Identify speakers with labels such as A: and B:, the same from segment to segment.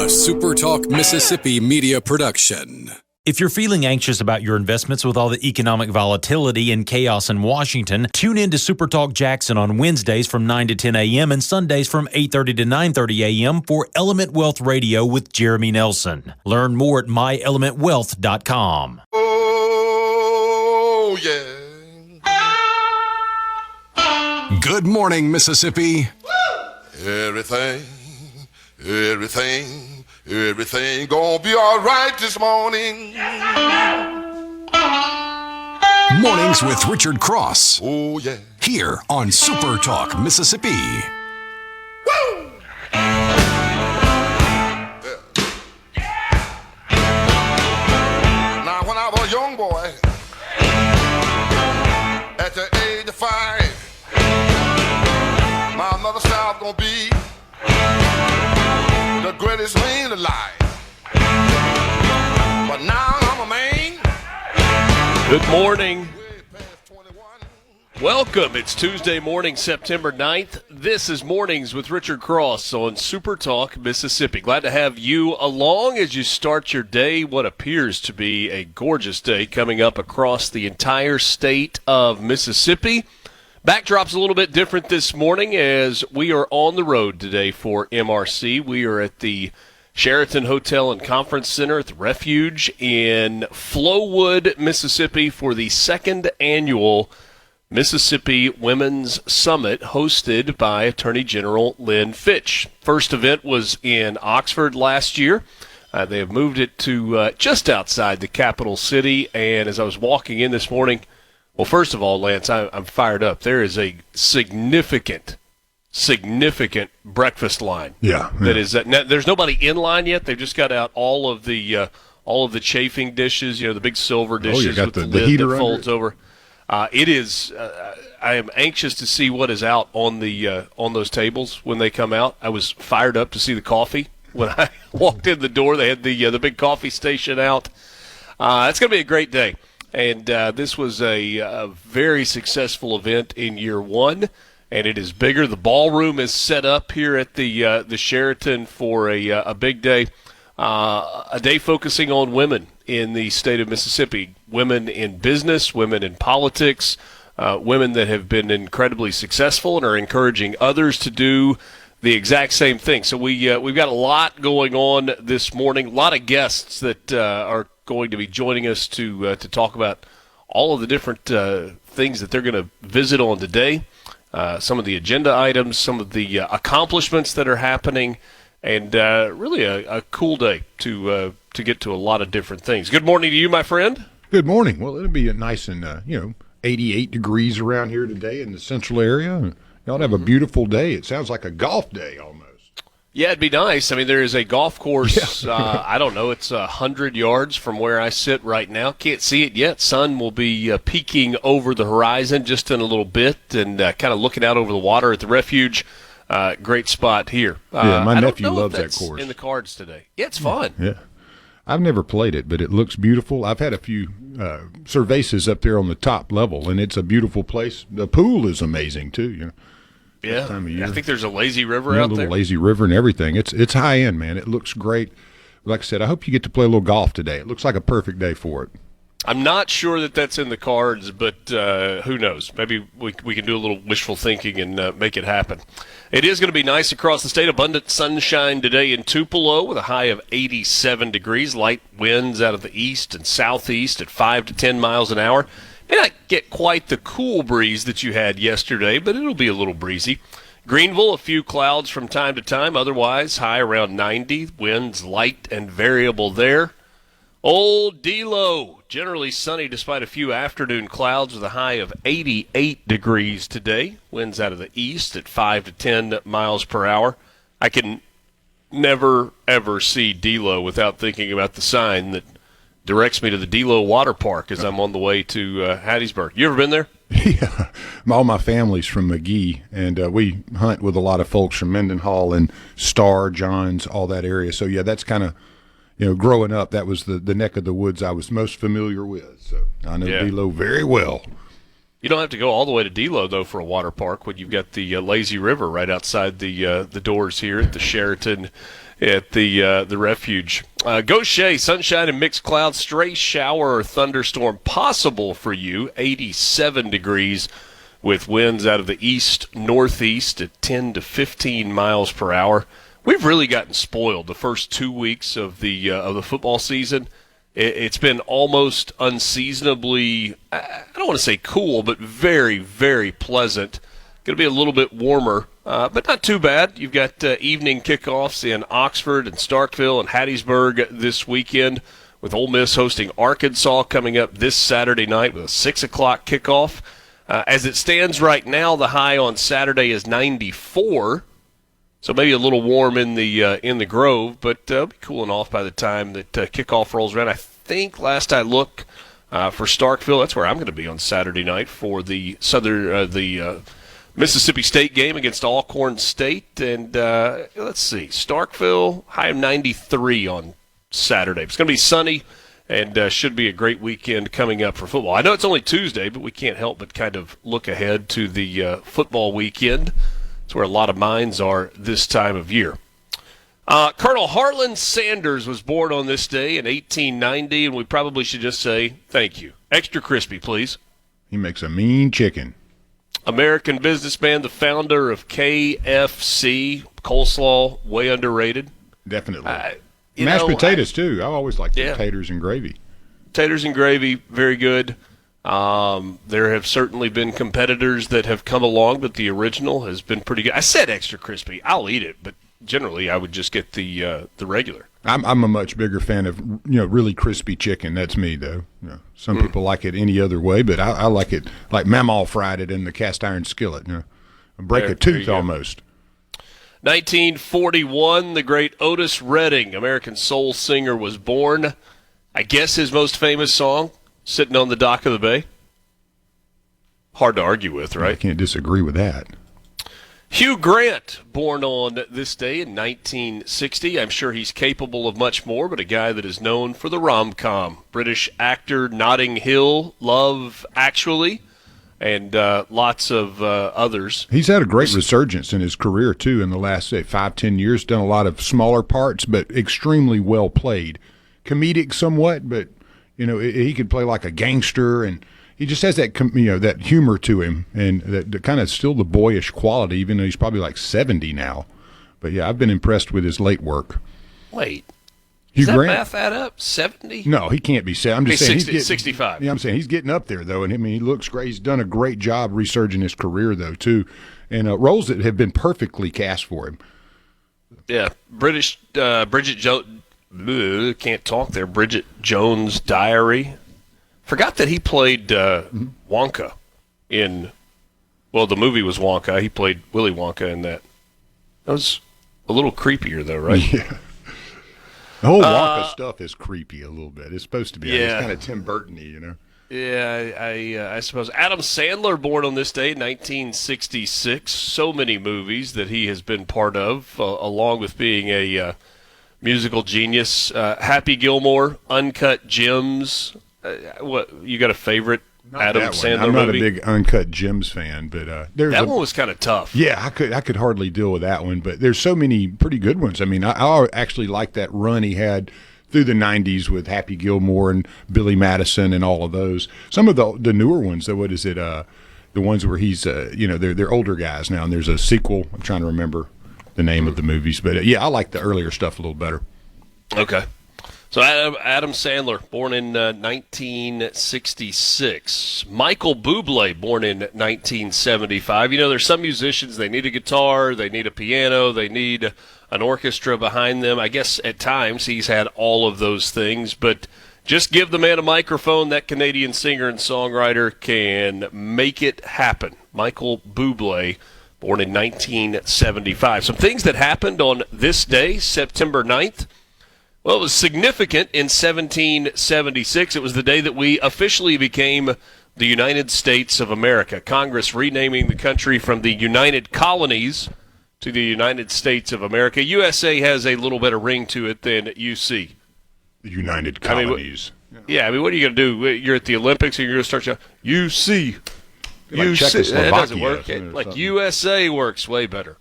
A: SuperTalk Mississippi media production.
B: If you're feeling anxious about your investments with all the economic volatility and chaos in Washington, tune in to SuperTalk Jackson on Wednesdays from 9 to 10 a.m. and Sundays from 8:30 to 9:30 a.m. for Element Wealth Radio with Jeremy Nelson. Learn more at myelementwealth.com.
C: Oh, yeah.
A: Good morning, Mississippi.
C: Everything gonna be all right this morning.
A: Mornings with Richard Cross.
C: Oh, yeah.
A: Here on SuperTalk Mississippi.
C: Woo! Now, when I was a young boy, at the age of 5, my mother said I was gonna be the greatest man alive. But now I'm a man.
D: Good morning. Welcome. It's Tuesday morning, September 9th. This is Mornings with Richard Cross on SuperTalk Mississippi. Glad to have you along as you start your day. What appears to be a gorgeous day coming up across the entire state of Mississippi. Backdrop's a little bit different this morning as we are on the road today for MRC. We are at the Sheraton Hotel and Conference Center at the Refuge in Flowood, Mississippi for the second annual Mississippi Women's Summit hosted by Attorney General Lynn Fitch. First event was in Oxford last year. They have moved it to just outside the capital city, and as I was walking in this morning, well, first of all, Lance, I'm fired up. There is a significant breakfast line.
E: Yeah.
D: That is there's nobody in line yet. They've just got out all of the chafing dishes, the big silver dishes
E: got
D: with the
E: the
D: lid
E: heater
D: that folds
E: under
D: over. It is. I am anxious to see what is out on those tables when they come out. I was fired up to see the coffee when I walked in the door. They had the big coffee station out. It's going to be a great day. And this was a very successful event in year one, and it is bigger. The ballroom is set up here at the Sheraton for a big day, a day focusing on women in the state of Mississippi, women in business, women in politics, women that have been incredibly successful and are encouraging others to do the exact same thing. So we've got a lot going on this morning, a lot of guests that are going to be joining us to talk about all of the different things that they're going to visit on today, some of the agenda items, some of the accomplishments that are happening, and really a cool day to get to a lot of different things. Good morning to you, my friend.
E: Good morning. Well, it'll be nice and 88 degrees around here today in the central area. Y'all have a beautiful day. It sounds like a golf day almost.
D: Yeah, it'd be nice. I mean, there is a golf course,
E: Yeah.
D: I don't know, it's 100 yards from where I sit right now. Can't see it yet. Sun will be peeking over the horizon just in a little bit and kind of looking out over the water at the Refuge. Great spot here.
E: Yeah, my
D: I don't
E: nephew
D: know
E: loves
D: if
E: that
D: that's
E: course.
D: in the cards today. Yeah, it's fun.
E: Yeah. I've never played it, but it looks beautiful. I've had a few cervezas up there on the top level, and it's a beautiful place. The pool is amazing, too,
D: Yeah,
E: time of year.
D: I think there's a lazy river
E: A
D: out
E: little
D: there.
E: lazy river and everything. It's high end, man. It looks great. Like I said, I hope you get to play a little golf today. It looks like a perfect day for it.
D: I'm not sure that that's in the cards, but who knows? Maybe we can do a little wishful thinking and make it happen. It is going to be nice across the state. Abundant sunshine today in Tupelo with a high of 87 degrees. Light winds out of the east and southeast at 5 to 10 miles an hour. May not get quite the cool breeze that you had yesterday, but it'll be a little breezy. Greenville, a few clouds from time to time. Otherwise, high around 90. Winds light and variable there. Old D-Lo, generally sunny despite a few afternoon clouds with a high of 88 degrees today. Winds out of the east at 5 to 10 miles per hour. I can never, ever see D-Lo without thinking about the sign that directs me to the D-Lo Water Park as I'm on the way to Hattiesburg. You ever been there?
E: Yeah, all my family's from McGee, and we hunt with a lot of folks from Mendenhall and Star, Johns, all that area. So, yeah, that's kind of, growing up, that was the neck of the woods I was most familiar with. So I know D-Lo very well.
D: You don't have to go all the way to D-Lo, though, for a water park when you've got the lazy river right outside the doors here at the Sheraton at the Refuge. Gaucher, sunshine and mixed clouds, stray shower or thunderstorm possible for you, 87 degrees with winds out of the east-northeast at 10 to 15 miles per hour. We've really gotten spoiled the first 2 weeks of the football season. It's been almost unseasonably, I don't want to say cool, but very, very pleasant. Going to be a little bit warmer, but not too bad. You've got evening kickoffs in Oxford and Starkville and Hattiesburg this weekend, with Ole Miss hosting Arkansas coming up this Saturday night with a 6 o'clock kickoff. As it stands right now, the high on Saturday is 94. So maybe a little warm in the Grove, but it'll be cooling off by the time that kickoff rolls around. I think last I looked for Starkville, that's where I'm going to be on Saturday night for the Mississippi State game against Alcorn State. And let's see, Starkville, high of 93 on Saturday. It's going to be sunny and should be a great weekend coming up for football. I know it's only Tuesday, but we can't help but kind of look ahead to the football weekend. It's where a lot of minds are this time of year. Colonel Harlan Sanders was born on this day in 1890, and we probably should just say thank you. Extra crispy, please.
E: He makes a mean chicken.
D: American businessman, the founder of KFC. Coleslaw, way underrated.
E: Definitely. Mashed potatoes, too. I always like taters and gravy.
D: Taters and gravy, very good. There have certainly been competitors that have come along, but the original has been pretty good. I said extra crispy. I'll eat it, but generally I would just get the regular.
E: I'm a much bigger fan of really crispy chicken. That's me, though. Some people like it any other way, but I like it like Mamaw fried it in the cast iron skillet. Break a tooth almost.
D: 1941, the great Otis Redding, American soul singer, was born. I guess his most famous song, Sitting on the Dock of the Bay. Hard to argue with, right?
E: I can't disagree with that.
D: Hugh Grant, born on this day in 1960. I'm sure he's capable of much more, but a guy that is known for the rom-com. British actor, Notting Hill, Love Actually, and lots of others.
E: He's had a great resurgence in his career, too, in the last, say, 5-10 years. Done a lot of smaller parts, but extremely well played. Comedic somewhat, but he could play like a gangster, and he just has that that humor to him, and that kind of still the boyish quality, even though he's probably like 70 now. But yeah, I've been impressed with his late work.
D: Wait,
E: Hugh
D: does that
E: Grant?
D: math add up? 70?
E: No, he can't be 70. I'm just saying
D: 60,
E: he's
D: 65.
E: Yeah, I'm saying he's getting up there though, and he looks great. He's done a great job resurging his career though too, and roles that have been perfectly cast for him.
D: Yeah, British Bridget Jones. Can't talk there. Bridget Jones' Diary. Forgot that he played Wonka in. Well, the movie was Wonka. He played Willy Wonka in that. That was a little creepier, though, right?
E: Yeah. The whole Wonka stuff is creepy a little bit. It's supposed to be.
D: Yeah.
E: It's kind of Tim Burton-y,
D: Yeah, I suppose. Adam Sandler, born on this day, 1966. So many movies that he has been part of, along with being a musical genius. Happy Gilmore, Uncut Gems. What, you got a favorite Adam Sandler movie?
E: I'm not a big Uncut Gems fan, but
D: that one was kind of tough.
E: Yeah, I could hardly deal with that one, but there's so many pretty good ones. I mean, I actually like that run he had through the 90s with Happy Gilmore and Billy Madison and all of those. Some of the newer ones, though, what is it? The ones where he's, they're older guys now, and there's a sequel. I'm trying to remember the name of the movies, but yeah, I like the earlier stuff a little better.
D: Okay. So Adam Sandler, born in 1966. Michael Bublé, born in 1975. There's some musicians, they need a guitar, they need a piano, they need an orchestra behind them. I guess at times he's had all of those things, but just give the man a microphone, that Canadian singer and songwriter can make it happen. Michael Bublé, born in 1975. Some things that happened on this day, September 9th. Well, it was significant in 1776. It was the day that we officially became the United States of America. Congress renaming the country from the United Colonies to the United States of America. USA has a little better ring to it than UC.
E: The United Colonies.
D: What are you going to do? You're at the Olympics and you're going to start shouting, UC.
E: Like
D: That
E: Czechoslovakia
D: doesn't work.
E: or something.
D: Like USA works way better.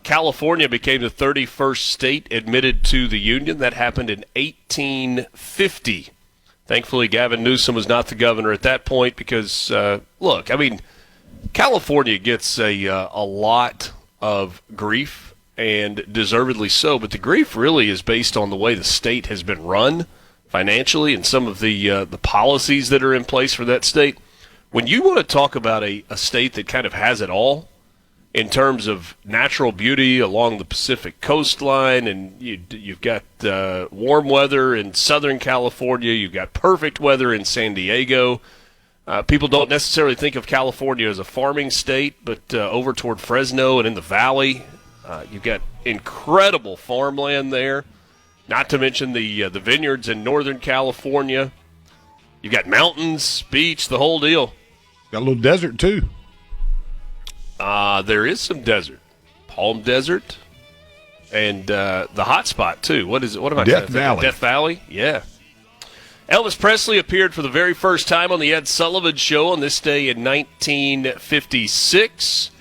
D: California became the 31st state admitted to the Union. That happened in 1850. Thankfully, Gavin Newsom was not the governor at that point because, look, I mean, California gets a lot of grief, and deservedly so, but the grief really is based on the way the state has been run financially and some of the policies that are in place for that state. When you want to talk about a state that kind of has it all, in terms of natural beauty along the Pacific coastline, and you've got warm weather in Southern California, you've got perfect weather in San Diego. People don't necessarily think of California as a farming state, but over toward Fresno and in the valley, you've got incredible farmland there, not to mention the vineyards in Northern California. You've got mountains, beach, the whole deal.
E: Got a little desert, too.
D: There is some desert, Palm Desert, and the hot spot too. What is it? What am I?
E: Death Valley.
D: Death Valley. Yeah. Elvis Presley appeared for the very first time on the Ed Sullivan Show on this day in 1956,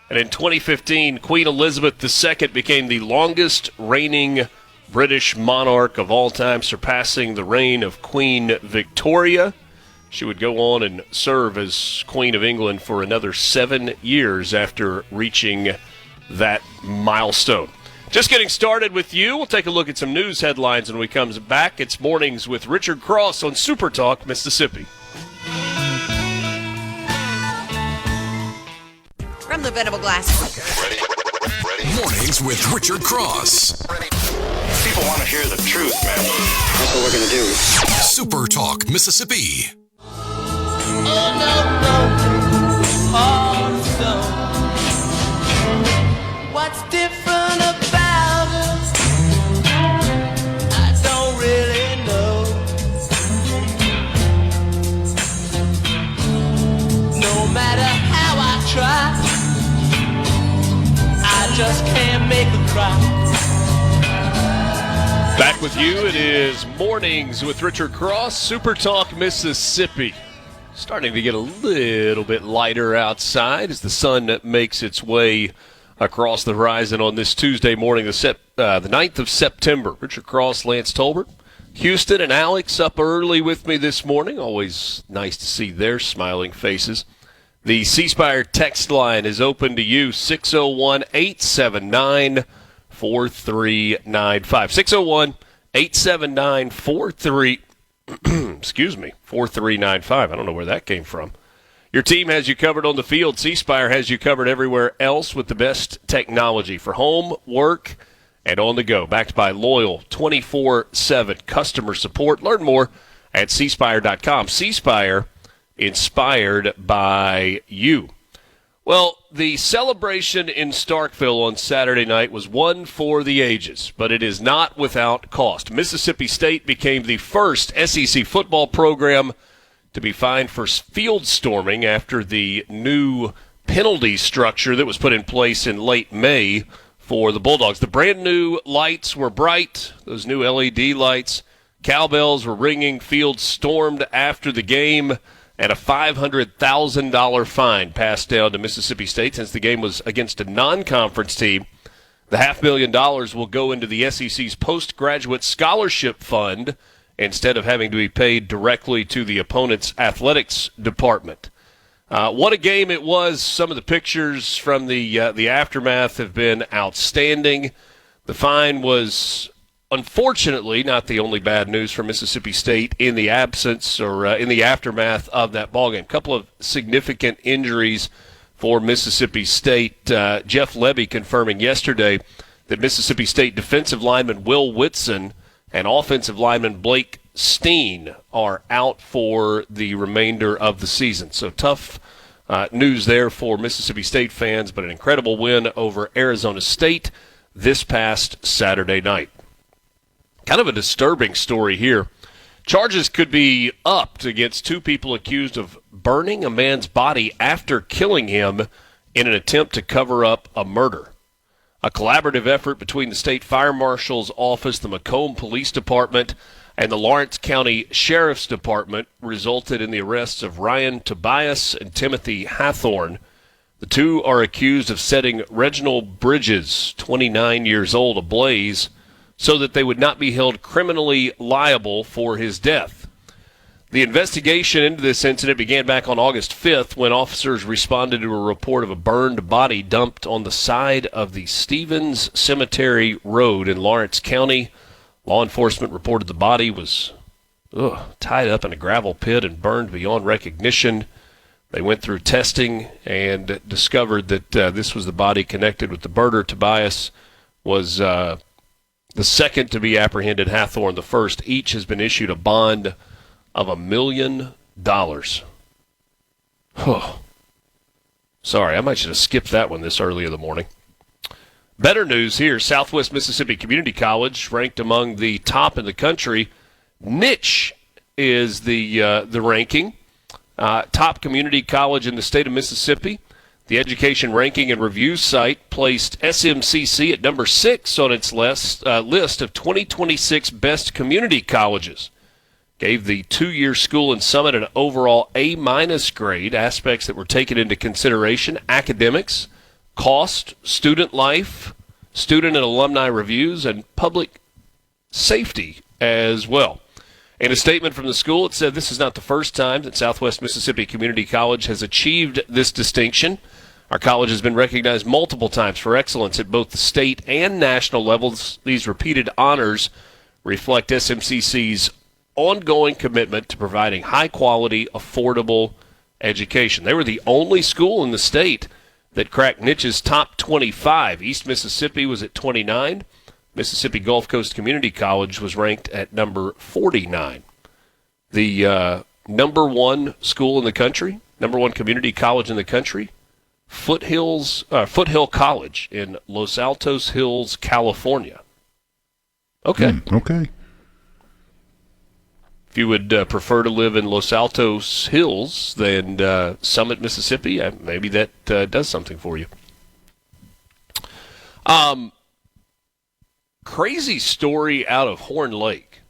D: and in 2015, Queen Elizabeth II became the longest reigning British monarch of all time, surpassing the reign of Queen Victoria. She would go on and serve as Queen of England for another 7 years after reaching that milestone. Just getting started with you. We'll take a look at some news headlines when we come back. It's Mornings with Richard Cross on SuperTalk, Mississippi.
F: From the Venable Glass.
C: Ready?
A: Mornings with Richard Cross.
G: People want to hear the truth, man. That's what we're going to do.
A: Super Talk, Mississippi.
H: What's different about us? I don't really know. No matter how I try, I just can't make her cry.
D: Back with you. It is Mornings with Richard Cross, Super Talk, Mississippi. Starting to get a little bit lighter outside as the sun makes its way across the horizon on this Tuesday morning, the 9th of September. Richard Cross, Lance Tolbert, Houston, and Alex up early with me this morning. Always nice to see their smiling faces. The C Spire text line is open to you, 601-879-4395. 601-879-4395. Excuse me, 4395. I don't know where that came from. Your team has you covered on the field. C-Spire has you covered everywhere else with the best technology for home, work, and on the go. Backed by loyal 24/7 customer support. Learn more at cspire.com. C-Spire, inspired by you. Well, the celebration in Starkville on Saturday night was one for the ages, but it is not without cost. Mississippi State became the first SEC football program to be fined for field storming after the new penalty structure that was put in place in late May for the Bulldogs. The brand new lights were bright, those new LED lights. Cowbells were ringing, field stormed after the game, and a $500,000 fine passed down to Mississippi State since the game was against a non-conference team. The $500,000 will go into the SEC's postgraduate scholarship fund instead of having to be paid directly to the opponent's athletics department. What a game it was. Some of the pictures from the aftermath have been outstanding. The fine was unfortunately not the only bad news for Mississippi State in the absence or in the aftermath of that ballgame. A couple of significant injuries for Mississippi State. Jeff Lebby confirming yesterday that Mississippi State defensive lineman Will Whitson and offensive lineman Blake Steen are out for the remainder of the season. So tough news there for Mississippi State fans, but an incredible win over Arizona State this past Saturday night. Kind of a disturbing story here. Charges could be upped against two people accused of burning a man's body after killing him in an attempt to cover up a murder. A collaborative effort between the state fire marshal's office, the Macomb Police Department, And the Lawrence County Sheriff's Department resulted in the arrests of Ryan Tobias and Timothy Hathorn. The two are accused of setting Reginald Bridges, 29 years old, ablaze so that they would not be held criminally liable for his death. The investigation into this incident began back on August 5th when officers responded to a report of a burned body dumped on the side of the Stevens Cemetery Road in Lawrence County. Law enforcement reported the body was tied up in a gravel pit and burned beyond recognition. They went through testing and discovered that this was the body connected with the murder. Tobias was the second to be apprehended, Hathorn the first. Each has been issued a bond of $1 million. Sorry, I might should have skipped that one this early in the morning. Better news here. Southwest Mississippi Community College ranked among the top in the country. Niche is the ranking. Top community college in the state of Mississippi. The Education Ranking and Review site placed SMCC at number 6 on its list of 2026 best community colleges. Gave the two-year school in Summit an overall A- grade. Aspects that were taken into consideration: academics, cost, student life, student and alumni reviews, and public safety as well. In a statement from the school, it said this is not the first time that Southwest Mississippi Community College has achieved this distinction. Our college has been recognized multiple times for excellence at both the state and national levels. These repeated honors reflect SMCC's ongoing commitment to providing high-quality, affordable education. They were the only school in the state that cracked Niche's top 25. East Mississippi was at 29. Mississippi Gulf Coast Community College was ranked at number 49. The number one school in the country, number one community college in the country, Foothill College in Los Altos Hills, California. Okay.
E: Okay.
D: If you would prefer to live in Los Altos Hills than Summit, Mississippi, maybe that does something for you. Crazy story out of Horn Lake.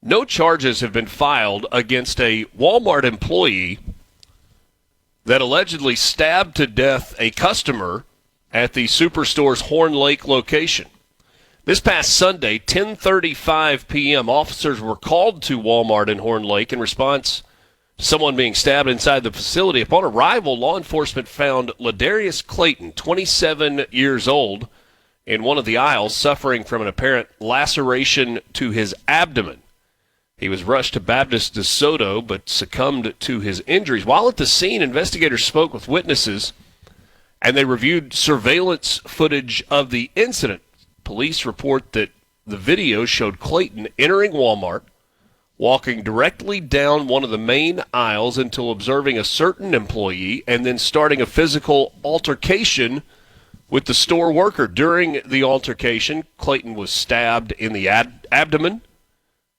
D: No charges have been filed against a Walmart employee that allegedly stabbed to death a customer at the Superstore's Horn Lake location. This past Sunday, 10:35 p.m., officers were called to Walmart in Horn Lake in response to someone being stabbed inside the facility. Upon arrival, law enforcement found Ladarius Clayton, 27 years old, in one of the aisles, suffering from an apparent laceration to his abdomen. He was rushed to Baptist DeSoto, but succumbed to his injuries. While at the scene, investigators spoke with witnesses, and they reviewed surveillance footage of the incident. Police report that the video showed Clayton entering Walmart, walking directly down one of the main aisles until observing a certain employee, and then starting a physical altercation with the store worker. During the altercation, Clayton was stabbed in the abdomen,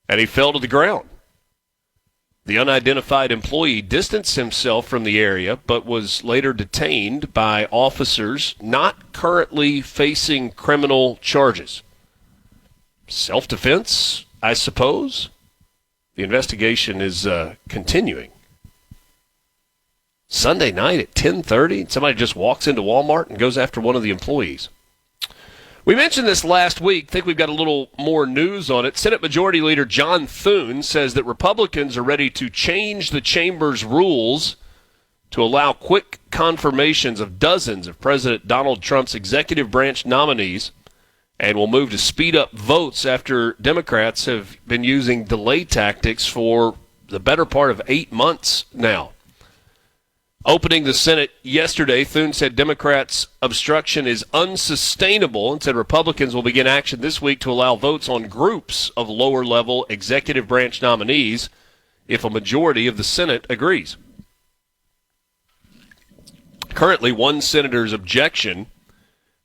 D: and he fell to the ground. The unidentified employee distanced himself from the area, but was later detained by officers not currently facing criminal charges. Self-defense, I suppose? The investigation is continuing. Sunday night at 10:30, somebody just walks into Walmart and goes after one of the employees. We mentioned this last week. I think we've got a little more news on it. Senate Majority Leader John Thune says that Republicans are ready to change the chamber's rules to allow quick confirmations of dozens of President Donald Trump's executive branch nominees, and will move to speed up votes after Democrats have been using delay tactics for the better part of 8 months now. Opening the Senate yesterday, Thune said Democrats' obstruction is unsustainable and said Republicans will begin action this week to allow votes on groups of lower-level executive branch nominees if a majority of the Senate agrees. Currently, one senator's objection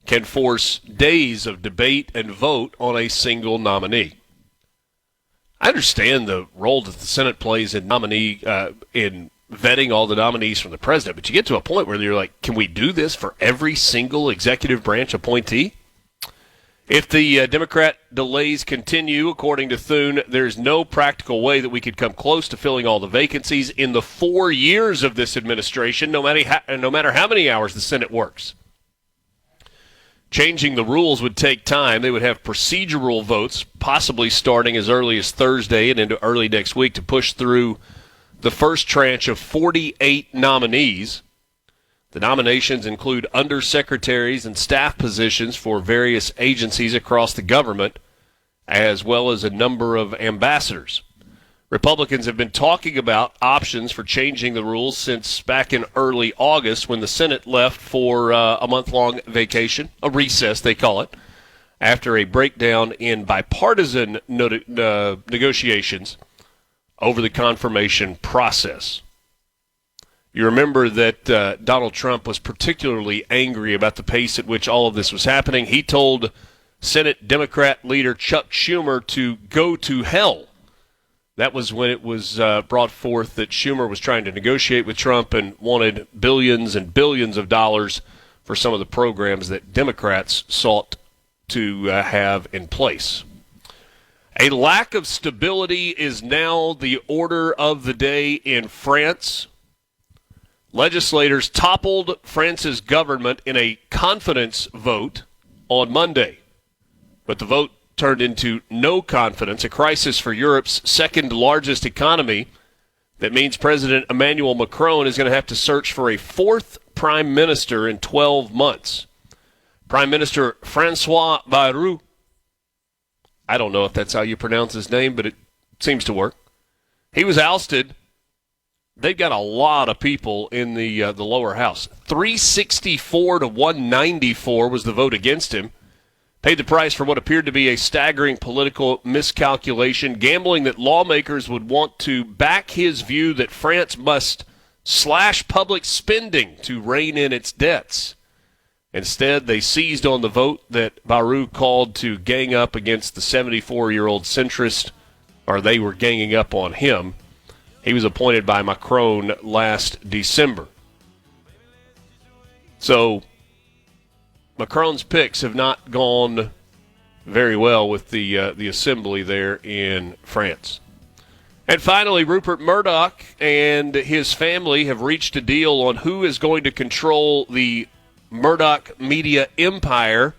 D: can force days of debate and vote on a single nominee. I understand the role that the Senate plays in in vetting all the nominees from the president, but you get to a point where you're like, can we do this for every single executive branch appointee? If the Democrat delays continue, according to Thune, there's no practical way that we could come close to filling all the vacancies in the 4 years of this administration, no matter how many hours the Senate works. Changing the rules would take time. They would have procedural votes, possibly starting as early as Thursday and into early next week to push through the first tranche of 48 nominees. The nominations include undersecretaries and staff positions for various agencies across the government, as well as a number of ambassadors. Republicans have been talking about options for changing the rules since back in early August when the Senate left for a month-long vacation, a recess they call it, after a breakdown in bipartisan negotiations over the confirmation process. You remember that Donald Trump was particularly angry about the pace at which all of this was happening. He told Senate Democrat leader Chuck Schumer to go to hell. That was when it was brought forth that Schumer was trying to negotiate with Trump and wanted billions and billions of dollars for some of the programs that Democrats sought to have in place. A lack of stability is now the order of the day in France. Legislators toppled France's government in a confidence vote on Monday, but the vote turned into no confidence, a crisis for Europe's second largest economy. That means President Emmanuel Macron is going to have to search for a fourth prime minister in 12 months. Prime Minister François Bayrou, I don't know if that's how you pronounce his name, but it seems to work. He was ousted. They've got a lot of people in the lower house. 364 to 194 was the vote against him. Paid the price for what appeared to be a staggering political miscalculation, gambling that lawmakers would want to back his view that France must slash public spending to rein in its debts. Instead, they seized on the vote that Bayrou called to gang up against the 74-year-old centrist, or they were ganging up on him. He was appointed by Macron last December. So Macron's picks have not gone very well with the assembly there in France. And finally, Rupert Murdoch and his family have reached a deal on who is going to control the Murdoch media empire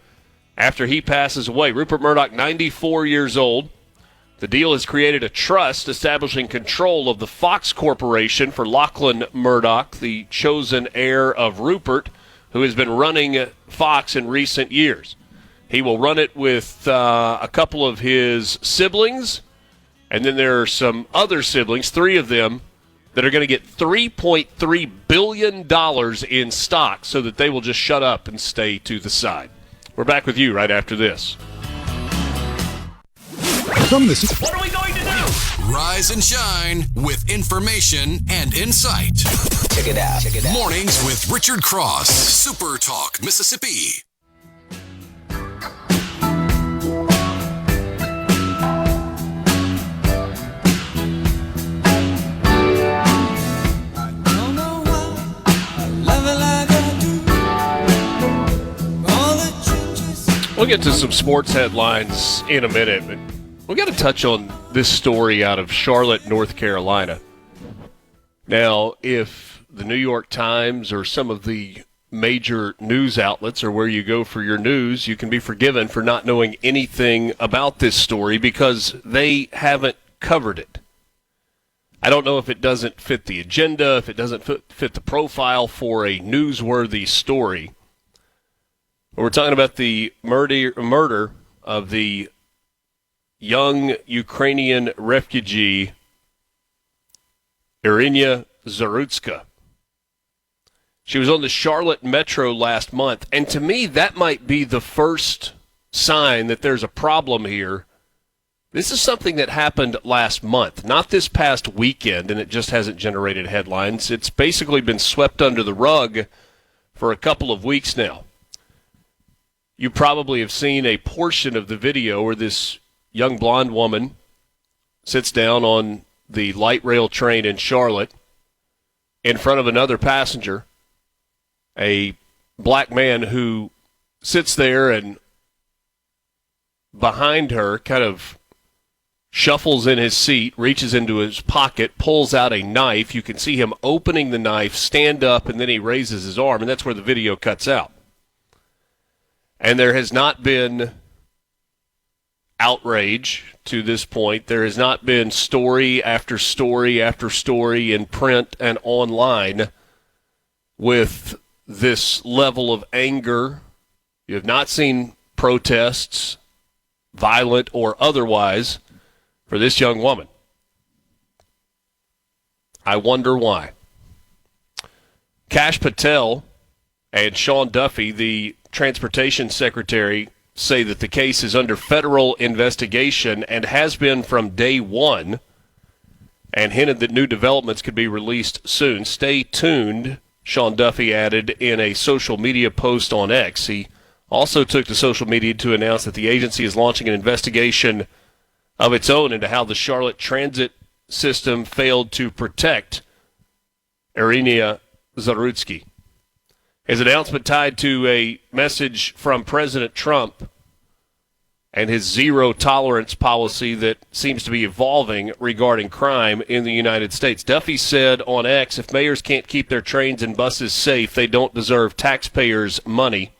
D: after he passes away. Rupert Murdoch, 94 years old. The deal has created a trust establishing control of the Fox Corporation for Lachlan Murdoch, the chosen heir of Rupert, who has been running Fox in recent years. He will run it with a couple of his siblings, and then there are some other siblings, three of them, that are going to get $3.3 billion in stock so that they will just shut up and stay to the side. We're back with you right after this.
H: What are we going to do?
A: Rise and shine with information and insight.
G: Check it out.
A: Mornings with Richard Cross, Super Talk, Mississippi.
D: We'll get to some sports headlines in a minute, but we got to touch on this story out of Charlotte, North Carolina. Now, if the New York Times or some of the major news outlets are where you go for your news, you can be forgiven for not knowing anything about this story because they haven't covered it. I don't know if it doesn't fit the agenda, if it doesn't fit the profile for a newsworthy story. We're talking about the murder of the young Ukrainian refugee Irina Zarutska. She was on the Charlotte Metro last month, and to me that might be the first sign that there's a problem here. This is something that happened last month, not this past weekend, and it just hasn't generated headlines. It's basically been swept under the rug for a couple of weeks now. You probably have seen a portion of the video where this young blonde woman sits down on the light rail train in Charlotte in front of another passenger, a black man who sits there and behind her, kind of shuffles in his seat, reaches into his pocket, pulls out a knife. You can see him opening the knife, stand up, and then he raises his arm, and that's where the video cuts out. And there has not been outrage to this point. There has not been story after story after story in print and online with this level of anger. You have not seen protests, violent or otherwise, for this young woman. I wonder why. Kash Patel and Sean Duffy, the transportation secretary, say that the case is under federal investigation and has been from day one, and hinted that new developments could be released soon. Stay tuned, Sean Duffy added in a social media post on X. He also took to social media to announce that the agency is launching an investigation of its own into how the Charlotte transit system failed to protect Irina Zarutsky. His announcement tied to a message from President Trump and his zero-tolerance policy that seems to be evolving regarding crime in the United States. Duffy said on X, if mayors can't keep their trains and buses safe, they don't deserve taxpayers' money.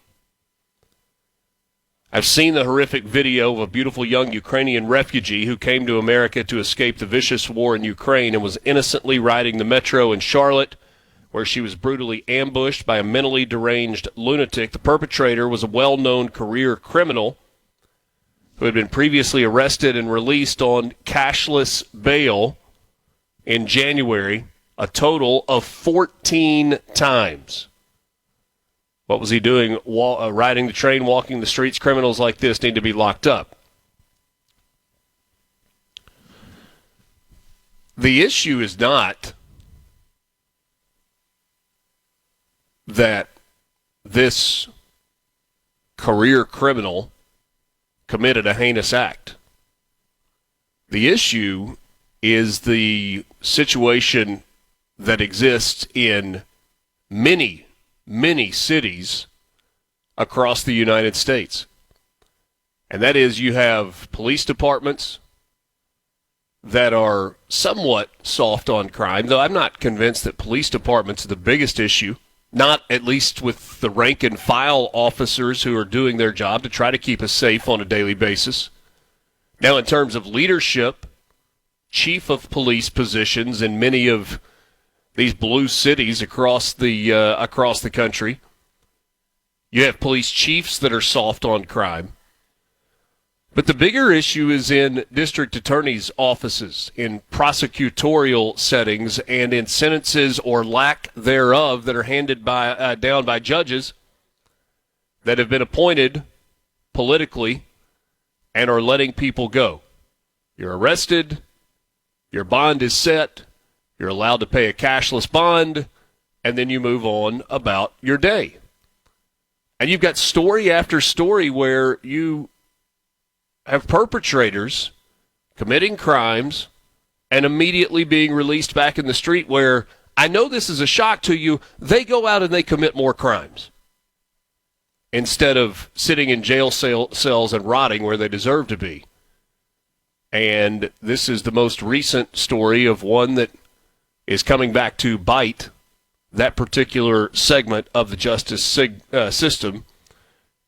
D: I've seen the horrific video of a beautiful young Ukrainian refugee who came to America to escape the vicious war in Ukraine and was innocently riding the metro in Charlotte, where she was brutally ambushed by a mentally deranged lunatic. The perpetrator was a well-known career criminal who had been previously arrested and released on cashless bail in January, a total of 14 times. What was he doing? Riding the train, walking the streets? Criminals like this need to be locked up. The issue is not that this career criminal committed a heinous act. The issue is the situation that exists in many cities across the United States. And that is, you have police departments that are somewhat soft on crime, though I'm not convinced that police departments are the biggest issue, not at least with the rank and file officers who are doing their job to try to keep us safe on a daily basis. Now, in terms of leadership, chief of police positions in many of these blue cities across the country, you have police chiefs that are soft on crime. But the bigger issue is in district attorneys' offices, in prosecutorial settings, and in sentences or lack thereof that are handed down by judges that have been appointed politically and are letting people go. You're arrested, your bond is set, you're allowed to pay a cashless bond, and then you move on about your day. And you've got story after story where you have perpetrators committing crimes and immediately being released back in the street, where I know this is a shock to you, they go out and they commit more crimes instead of sitting in jail cells and rotting where they deserve to be. And this is the most recent story of one that is coming back to bite that particular segment of the justice system.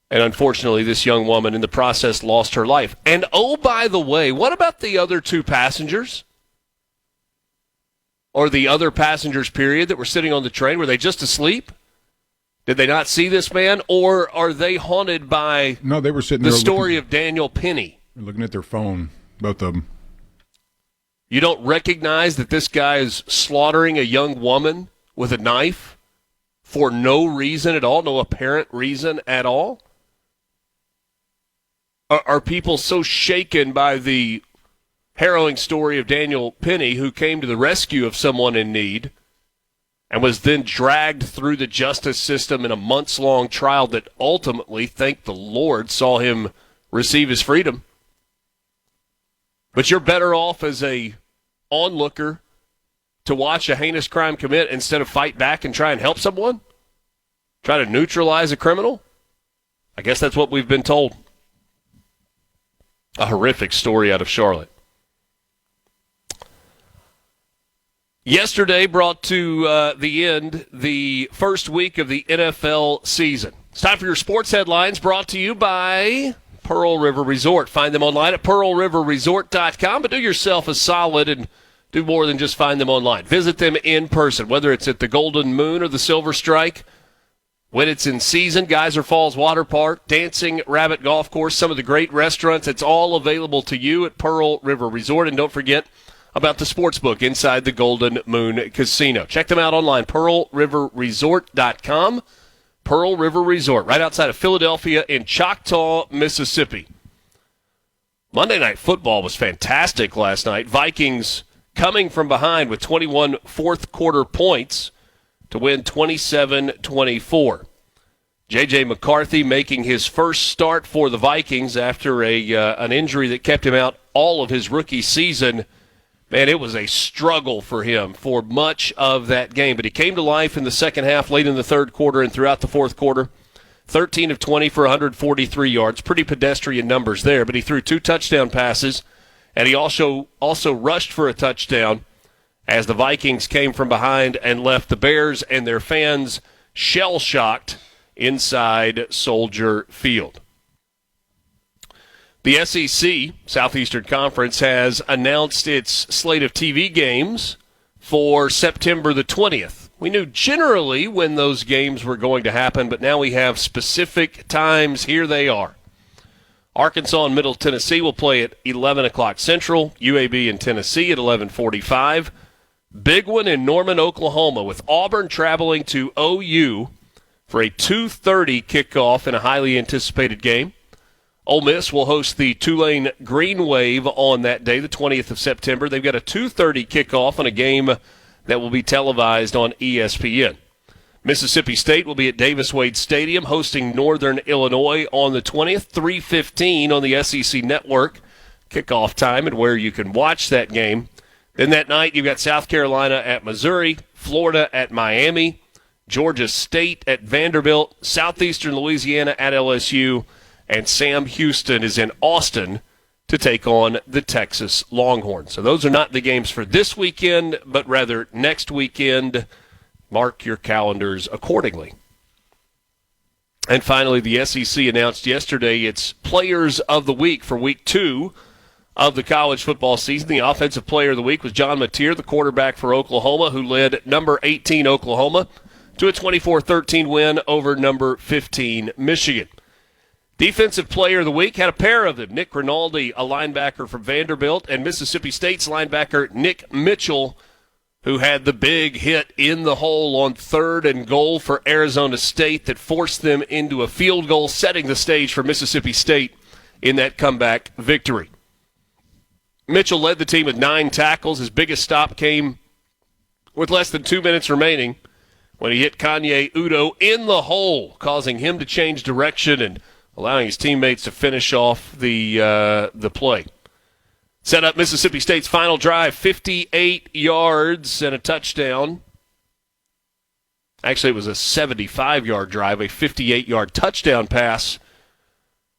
D: And unfortunately, this young woman in the process lost her life. And oh, by the way, what about the other two passengers? Or the other passengers, period, that were sitting on the train? Were they just asleep? Did they not see this man? Or are they haunted by
E: they were sitting
D: the
E: there
D: story of Daniel Penny?
E: Looking at their phone, both of them.
D: You don't recognize that this guy is slaughtering a young woman with a knife for no reason at all, no apparent reason at all? Are people so shaken by the harrowing story of Daniel Penny, who came to the rescue of someone in need and was then dragged through the justice system in a months-long trial that ultimately, thank the Lord, saw him receive his freedom? But you're better off as a onlooker to watch a heinous crime commit instead of fight back and try and help someone? Try to neutralize a criminal? I guess that's what we've been told. A horrific story out of Charlotte. Yesterday brought to the end the first week of the NFL season. It's time for your sports headlines, brought to you by Pearl River Resort. Find them online at pearlriverresort.com, but do yourself a solid and do more than just find them online. Visit them in person, whether it's at the Golden Moon or the Silver Strike. When it's in season, Geyser Falls Water Park, Dancing Rabbit Golf Course, some of the great restaurants. It's all available to you at Pearl River Resort. And don't forget about the sports book inside the Golden Moon Casino. Check them out online, pearlriverresort.com. Pearl River Resort, right outside of Philadelphia in Choctaw, Mississippi. Monday Night Football was fantastic last night. Vikings coming from behind with 21 fourth-quarter points to win 27-24. J.J. McCarthy making his first start for the Vikings after an injury that kept him out all of his rookie season. Man, it was a struggle for him for much of that game. But he came to life in the second half, late in the third quarter, and throughout the fourth quarter. 13 of 20 for 143 yards. Pretty pedestrian numbers there, but he threw 2 touchdown passes, and he also rushed for a touchdown as the Vikings came from behind and left the Bears and their fans shell-shocked inside Soldier Field. The SEC, Southeastern Conference, has announced its slate of TV games for September the 20th. We knew generally when those games were going to happen, but now we have specific times. Here they are. Arkansas and Middle Tennessee will play at 11 o'clock Central, UAB and Tennessee at 11:45. Big one in Norman, Oklahoma, with Auburn traveling to OU for a 2:30 kickoff in a highly anticipated game. Ole Miss will host the Tulane Green Wave on that day, the 20th of September. They've got a 2:30 kickoff on a game that will be televised on ESPN. Mississippi State will be at Davis-Wade Stadium hosting Northern Illinois on the 20th, 3:15 on the SEC Network. Kickoff time and where you can watch that game. Then that night you've got South Carolina at Missouri, Florida at Miami, Georgia State at Vanderbilt, Southeastern Louisiana at LSU, and Sam Houston is in Austin to take on the Texas Longhorns. So those are not the games for this weekend, but rather next weekend. Mark your calendars accordingly. And finally, the SEC announced yesterday its Players of the Week for Week 2 of the college football season. The Offensive Player of the Week was John Mateer, the quarterback for Oklahoma, who led number 18 Oklahoma to a 24-13 win over number 15 Michigan. Defensive Player of the Week had a pair of them. Nick Rinaldi, a linebacker from Vanderbilt, and Mississippi State's linebacker Nick Mitchell, who had the big hit in the hole on 3rd and goal for Arizona State that forced them into a field goal, setting the stage for Mississippi State in that comeback victory. Mitchell led the team with 9 tackles. His biggest stop came with less than 2 minutes remaining when he hit Kanye Udo in the hole, causing him to change direction and allowing his teammates to finish off the play. Set up Mississippi State's final drive, 58 yards and a touchdown. Actually, it was a 75-yard drive, a 58-yard touchdown pass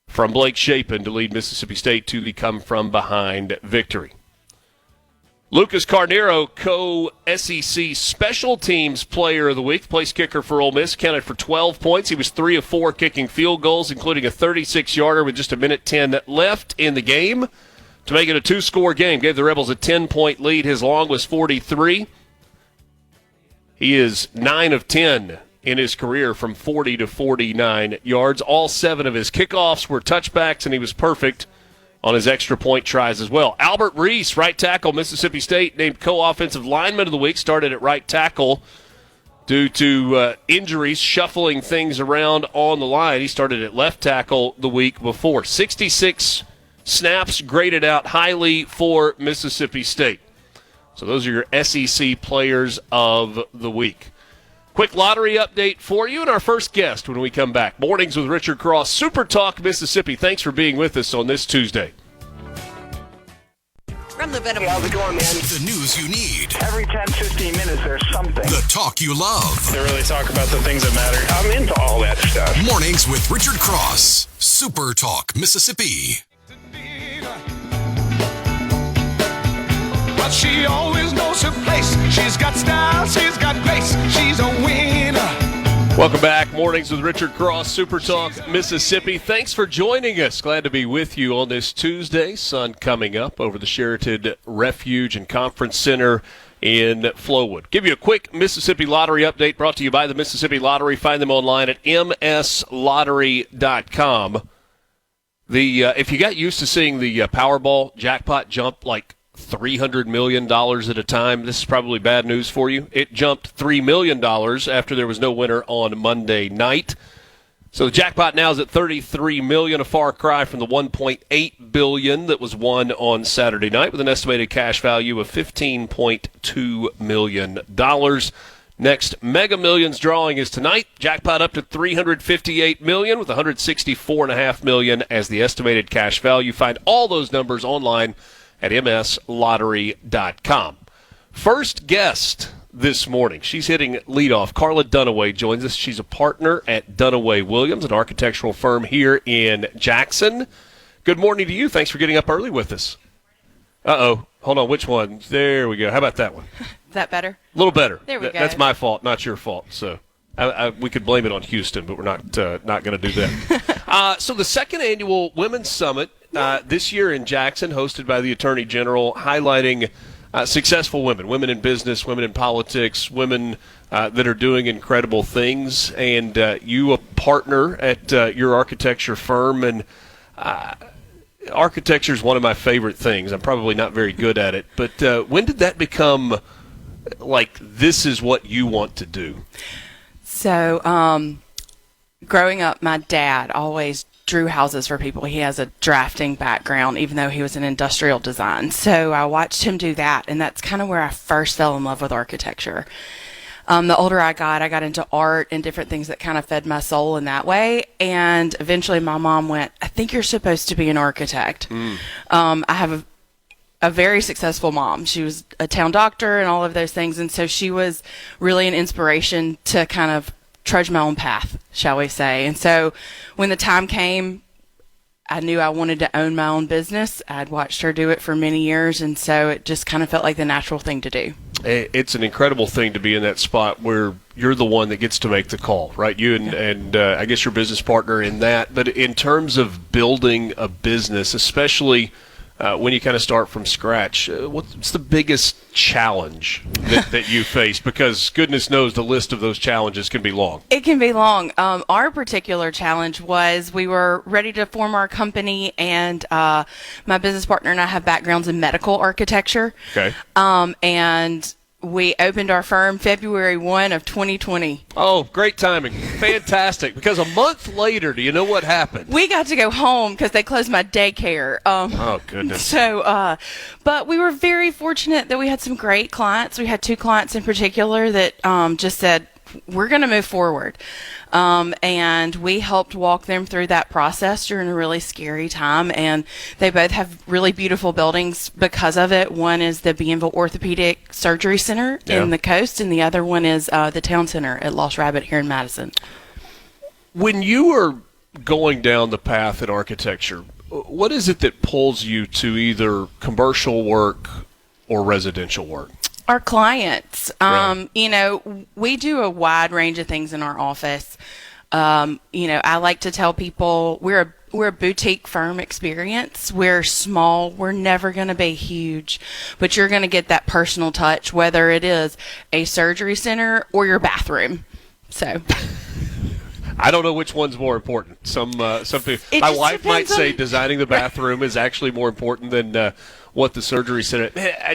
D: from Blake Shapen to lead Mississippi State to the come-from-behind victory. Lucas Carnero, co-SEC Special Teams Player of the Week, place kicker for Ole Miss, counted for 12 points. He was 3 of 4 kicking field goals, including a 36-yarder with just a minute 10 left in the game to make it a 2-score game. Gave the Rebels a 10-point lead. His long was 43. He is 9 of 10 in his career from 40 to 49 yards. All 7 of his kickoffs were touchbacks, and he was perfect on his extra point tries as well. Albert Reese, right tackle, Mississippi State, named co-offensive lineman of the week, started at right tackle due to injuries, shuffling things around on the line. He started at left tackle the week before. 66 snaps graded out highly for Mississippi State. So those are your SEC Players of the Week. Quick lottery update for you and our first guest when we come back. Mornings with Richard Cross, Super Talk Mississippi. Thanks for being with us on this Tuesday.
F: From the Venable.
G: How's it going, man?
A: The news you need.
G: Every 10, 15 minutes, there's something.
A: The talk you love.
I: They really talk about the things that matter.
G: I'm into all that stuff.
A: Mornings with Richard Cross, Super Talk Mississippi.
H: she always knows her place. She's got style, she's got grace, she's a winner.
D: Welcome back. Mornings with Richard Cross, Super Talk, Mississippi. Thanks for joining us. Glad to be with you on this Tuesday. Sun coming up over the Sheraton Refuge and Conference Center in Flowood. Give you a quick Mississippi Lottery update brought to you by the Mississippi Lottery. Find them online at mslottery.com. If you got used to seeing the Powerball jackpot jump like $300 million at a time, this is probably bad news for you. It jumped $3 million after there was no winner on Monday night. So the jackpot now is at $33 million, a far cry from the $1.8 billion that was won on Saturday night, with an estimated cash value of $15.2 million. Next Mega Millions drawing is tonight. Jackpot up to $358 million, with $164.5 million as the estimated cash value. Find all those numbers online at mslottery.com. First guest this morning, she's hitting leadoff. Carla Dunaway joins us. She's a partner at Dunaway Williams, an architectural firm here in Jackson. Good morning to you. Thanks for getting up early with us. Uh-oh. Hold on. Which one? There we go. How about that one?
F: Is that better?
D: A little better.
F: There we go.
D: That's my fault, not your fault. So we could blame it on Houston, but we're not going to do that. So the second annual Women's Summit this year in Jackson, hosted by the Attorney General, highlighting successful women in business, women in politics, women that are doing incredible things. And you, a partner at your architecture firm, and architecture is one of my favorite things. I'm probably not very good at it, but when did that become like this is what you want to do?
J: So, growing up, my dad always drew houses for people. He has a drafting background, even though he was in industrial design. So I watched him do that, and that's kind of where I first fell in love with architecture. The older I got into art and different things that kind of fed my soul in that way. And eventually my mom went, I think you're supposed to be an architect. I have a very successful mom. She was a town doctor and all of those things. And so she was really an inspiration to kind of trudge my own path, shall we say. And so when the time came, I knew I wanted to own my own business. I'd watched her do it for many years, and so it just kind of felt like the natural thing to do.
D: It's an incredible thing to be in that spot where you're the one that gets to make the call, right? You and I guess your business partner in that. But in terms of building a business, especially when you kind of start from scratch, what's the biggest challenge that you face? Because goodness knows the list of those challenges can be long.
J: It can be long. Our particular challenge was we were ready to form our company, and my business partner and I have backgrounds in medical architecture.
D: Okay.
J: And we opened our firm February 1 of 2020.
D: Oh, great timing. Fantastic. Because a month later, do you know what happened?
J: We got to go home because they closed my daycare.
D: Oh, goodness.
J: So, but we were very fortunate that we had some great clients. We had two clients in particular that just said, we're going to move forward. And we helped walk them through that process during a really scary time. And they both have really beautiful buildings because of it. One is the Bienville Orthopedic Surgery Center in the coast, and the other one is the Town Center at Lost Rabbit here in Madison.
D: When you are going down the path in architecture, what is it that pulls you to either commercial work or residential work?
J: Our clients,
D: Right.
J: We do a wide range of things in our office. I like to tell people we're a boutique firm experience. We're small. We're never going to be huge, but you're going to get that personal touch, whether it is a surgery center or your bathroom. So
D: I don't know which one's more important. Some people, my wife might say designing the bathroom is actually more important than what the surgery center.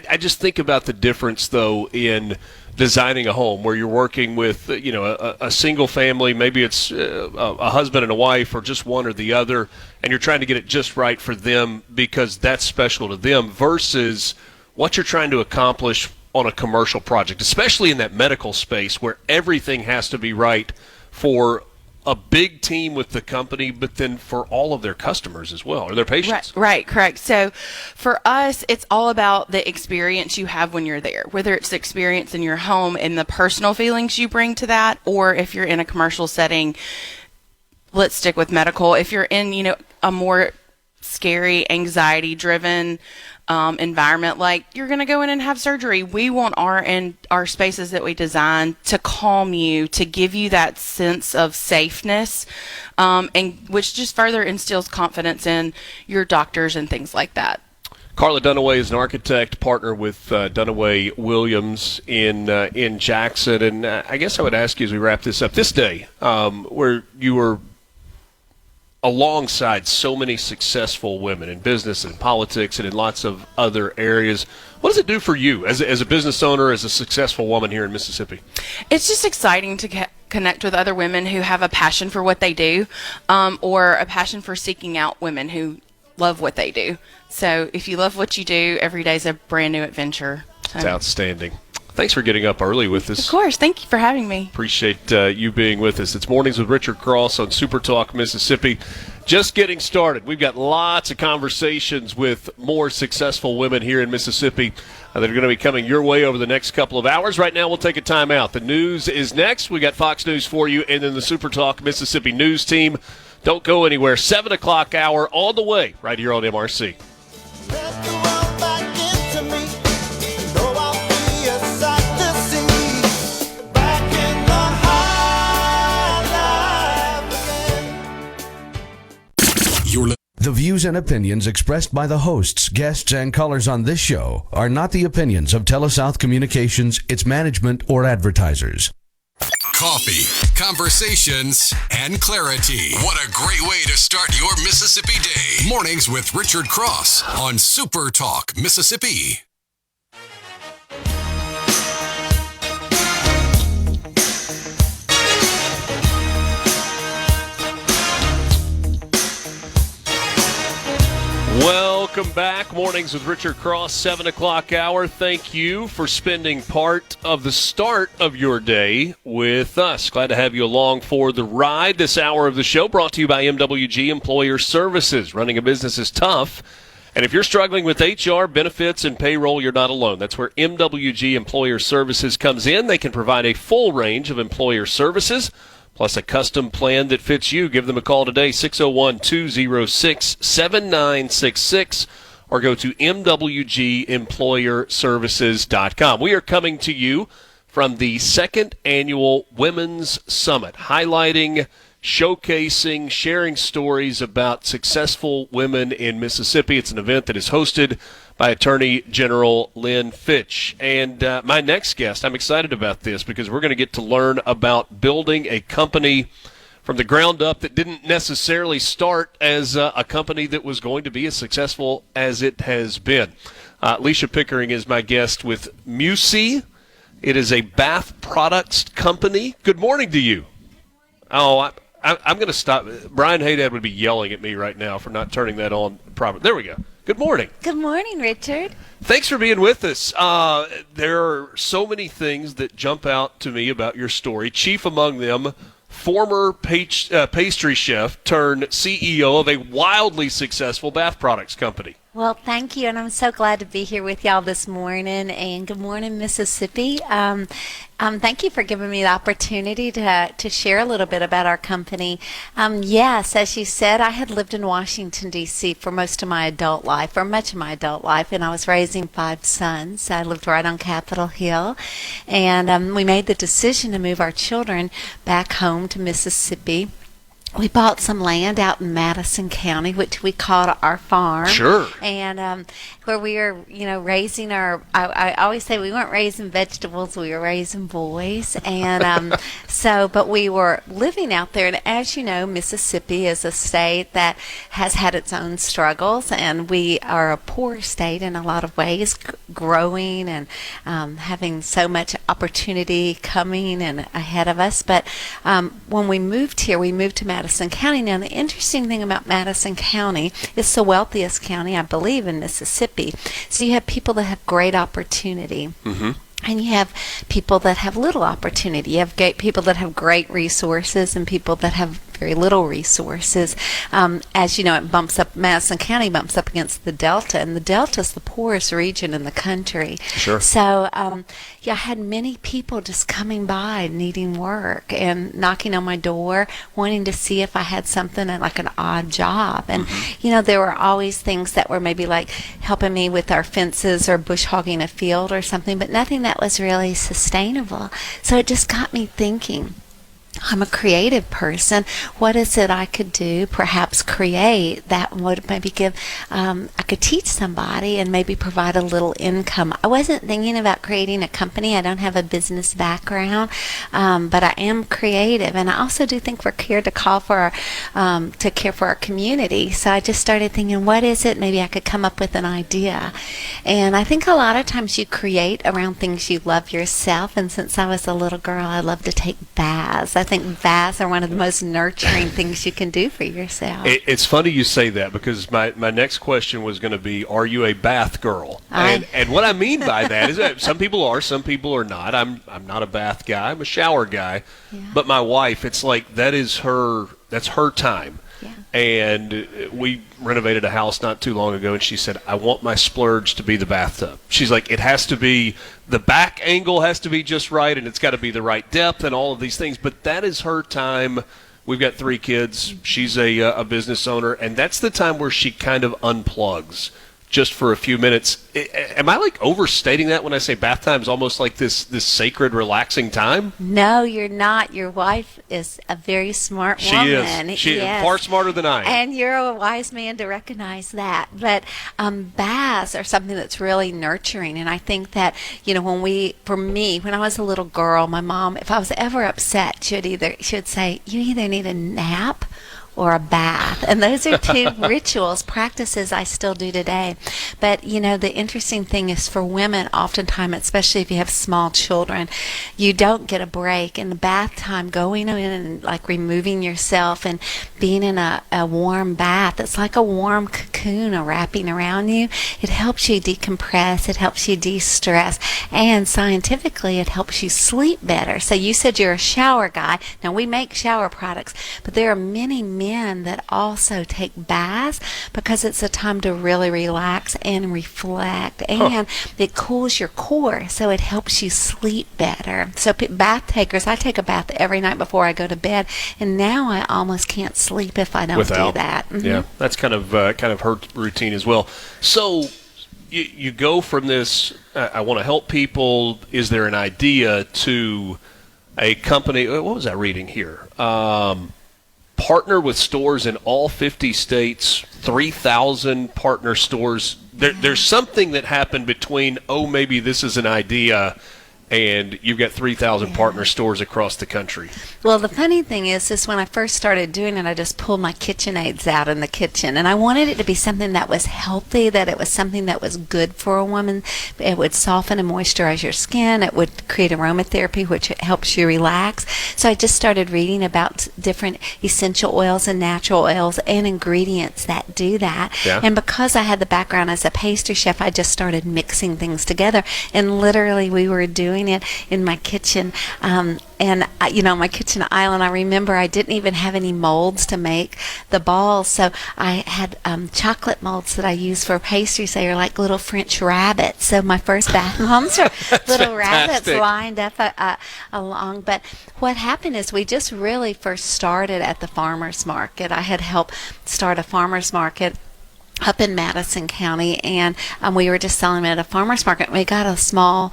D: I just think about the difference, though, in designing a home where you're working with, a single family. Maybe it's a husband and a wife, or just one or the other, and you're trying to get it just right for them because that's special to them, versus what you're trying to accomplish on a commercial project, especially in that medical space where everything has to be right for a big team with the company, but then for all of their customers as well, or their patients.
J: Right, correct. So for us, it's all about the experience you have when you're there, whether it's the experience in your home and the personal feelings you bring to that, or if you're in a commercial setting. Let's stick with medical. If you're in, a more scary, anxiety-driven environment, like you're going to go in and have surgery. We want our spaces that we design to calm you, to give you that sense of safeness, and which just further instills confidence in your doctors and things like that.
D: Carla Dunaway is an architect, partner with Dunaway Williams in Jackson. And I guess I would ask you as we wrap this up, this day where you were alongside so many successful women in business and politics and in lots of other areas, what does it do for you as a business owner, as a successful woman here in Mississippi?
J: It's just exciting to connect with other women who have a passion for what they do, or a passion for seeking out women who love what they do. So if you love what you do, every day's a brand new adventure.
D: It's outstanding. Thanks for getting up early with us.
J: Of course. Thank you for having me.
D: Appreciate you being with us. It's Mornings with Richard Cross on SuperTalk Mississippi. Just getting started. We've got lots of conversations with more successful women here in Mississippi that are going to be coming your way over the next couple of hours. Right now, we'll take a time out. The news is next. We got Fox News for you, and then the SuperTalk Mississippi news team. Don't go anywhere. 7 o'clock hour all the way right here on MRC.
K: The views and opinions expressed by the hosts, guests, and callers on this show are not the opinions of TeleSouth Communications, its management, or advertisers.
A: Coffee, conversations, and clarity. What a great way to start your Mississippi day. Mornings with Richard Cross on Super Talk Mississippi.
D: Welcome back. Mornings with Richard Cross, 7 o'clock hour. Thank you for spending part of the start of your day with us. Glad to have you along for the ride. This hour of the show brought to you by MWG Employer Services. Running a business is tough, and if you're struggling with HR, benefits, and payroll, you're not alone. That's where MWG Employer Services comes in. They can provide a full range of employer services, plus a custom plan that fits you. Give them a call today, 601-206-7966, or go to mwgemployerservices.com. We are coming to you from the second annual Women's Summit, highlighting, showcasing, sharing stories about successful women in Mississippi. It's an event that is hosted by Attorney General Lynn Fitch. And my next guest, I'm excited about this because we're going to get to learn about building a company from the ground up that didn't necessarily start as a company that was going to be as successful as it has been. Leisha Pickering is my guest with Musee. It is a bath products company. Good morning to you. Oh, I'm going to stop. Brian Haydad would be yelling at me right now for not turning that on properly. There we go. Good morning.
L: Good morning, Richard.
D: Thanks for being with us. There are so many things that jump out to me about your story. Chief among them, former pastry chef turned CEO of a wildly successful bath products company.
L: Well, thank you, and I'm so glad to be here with y'all this morning, and good morning, Mississippi. Thank you for giving me the opportunity to share a little bit about our company. Yes, as you said, I had lived in Washington, D.C. for most of my adult life, or much of my adult life, and I was raising 5 sons. I lived right on Capitol Hill, and we made the decision to move our children back home to Mississippi. We bought some land out in Madison County, which we called our farm.
D: Sure.
L: And where we were, raising our, I always say we weren't raising vegetables, we were raising boys. And but we were living out there. And as you know, Mississippi is a state that has had its own struggles. And we are a poor state in a lot of ways, growing and having so much opportunity coming and ahead of us. But when we moved here, we moved to Madison County. Now, the interesting thing about Madison County, it's the wealthiest county, I believe, in Mississippi. So you have people that have great opportunity. Mm-hmm. And you have people that have little opportunity. You have people that have great resources and people that have very little resources. As you know, it bumps up, Madison County bumps up against the Delta, and the Delta is the poorest region in the country.
D: Sure.
L: So, I had many people just coming by needing work and knocking on my door, wanting to see if I had something like an odd job. And, there were always things that were maybe like helping me with our fences or bush hogging a field or something, but nothing that was really sustainable. So it just got me thinking. I'm a creative person. What is it I could do, perhaps create, that would maybe give, I could teach somebody and maybe provide a little income. I wasn't thinking about creating a company. I don't have a business background, but I am creative. And I also do think we're here to to care for our community. So I just started thinking, what is it? Maybe I could come up with an idea. And I think a lot of times you create around things you love yourself. And since I was a little girl, I love to take baths. I think baths are one of the most nurturing things you can do for yourself.
D: It's funny you say that, because my next question was going to be, are you a bath girl? And what I mean by that is that some people are, some people are not. I'm not a bath guy. I'm a shower guy. Yeah. But my wife, it's like that's her time.
L: Yeah.
D: And we renovated a house not too long ago, and she said, I want my splurge to be the bathtub. She's like, it has to be, the back angle has to be just right, and it's got to be the right depth and all of these things. But that is her time. We've got 3 kids. She's a business owner, and that's the time where she kind of unplugs just for a few minutes. Am I like overstating that when I say bath time is almost like this sacred, relaxing time?
L: No, you're not. Your wife is a very smart woman.
D: She is far smarter than I am.
L: And you're a wise man to recognize that. But baths are something that's really nurturing. And I think that, when I was a little girl, my mom, if I was ever upset, she would say, you either need a nap or a bath. And those are 2 rituals, practices I still do today. But, the interesting thing is for women, oftentimes, especially if you have small children, you don't get a break. In the bath time, going in and like removing yourself and being in a warm bath, it's like a warm cocoon wrapping around you. It helps you decompress. It helps you de-stress. And scientifically, it helps you sleep better. So you said you're a shower guy. Now, we make shower products, but there are many men that also take baths because it's a time to really relax and reflect, and it cools your core, so it helps you sleep better. So bath takers, I take a bath every night before I go to bed, and now I almost can't sleep if I don't do that.
D: Yeah, that's kind of her routine as well. So you go from this, I want to help people, is there an idea, to a company, what was I reading here? Partner with stores in all 50 states, 3,000 partner stores. There's something that happened between, maybe this is an idea, and you've got 3,000 partner stores across the country.
L: Well, the funny thing is when I first started doing it, I just pulled my KitchenAids out in the kitchen, and I wanted it to be something that was healthy, that it was something that was good for a woman. It would soften and moisturize your skin. It would create aromatherapy, which helps you relax. So I just started reading about different essential oils and natural oils and ingredients that do that.
D: Yeah.
L: And because I had the background as a pastry chef, I just started mixing things together, and literally we were doing it in my kitchen, and my kitchen island, I remember I didn't even have any molds to make the balls, so I had chocolate molds that I used for pastries. They are like little French rabbits, so my first bath bombs are little rabbits lined up along. But what happened is we just really first started at the farmers market. I had helped start a farmers market up in Madison County, and we were just selling them at a farmer's market. We got a small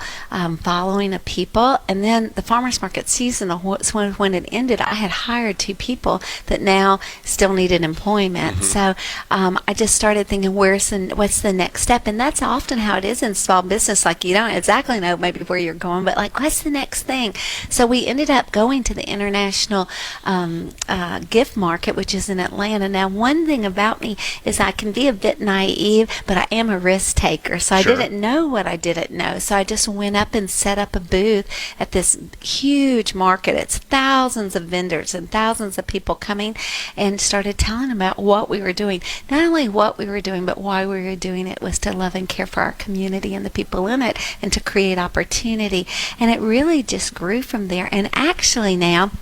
L: following of people, and then the farmer's market season, when it ended, I had hired 2 people that now still needed employment. So I just started thinking, what's the next step? And that's often how it is in small business. Like, you don't exactly know maybe where you're going, but like, what's the next thing? So we ended up going to the International Gift Market, which is in Atlanta. Now, one thing about me is I can be a bit naive, but I am a risk taker, so I didn't know what I didn't know. So I just went up and set up a booth at this huge market. It's thousands of vendors and thousands of people coming, and started telling them about what we were doing. Not only what we were doing, but why we were doing it was to love and care for our community and the people in it, and to create opportunity. And it really just grew from there. And actually now,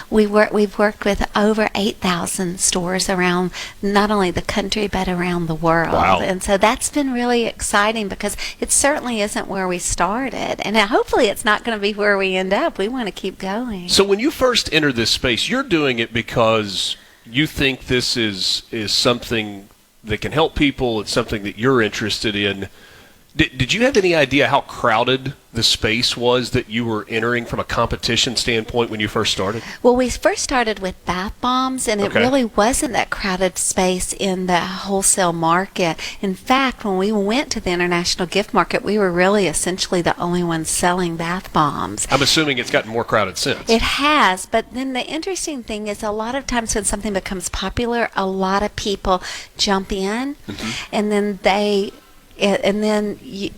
L: We've worked with over 8,000 stores around not only the country but around the world.
D: Wow.
L: And so that's been really exciting because it certainly isn't where we started. And hopefully it's not going to be where we end up. We want to keep going.
D: So when you first entered this space, you're doing it because you think this is something that can help people. It's something that you're interested in. Did you have any idea how crowded the space was that you were entering from a competition standpoint when you first started?
L: Well, we first started with bath bombs, and it really wasn't that crowded space in the wholesale market. In fact, when we went to the international gift market, we were really essentially the only ones selling bath bombs.
D: I'm assuming it's gotten more crowded since.
L: It has, but then the interesting thing is a lot of times when something becomes popular, a lot of people jump in, and then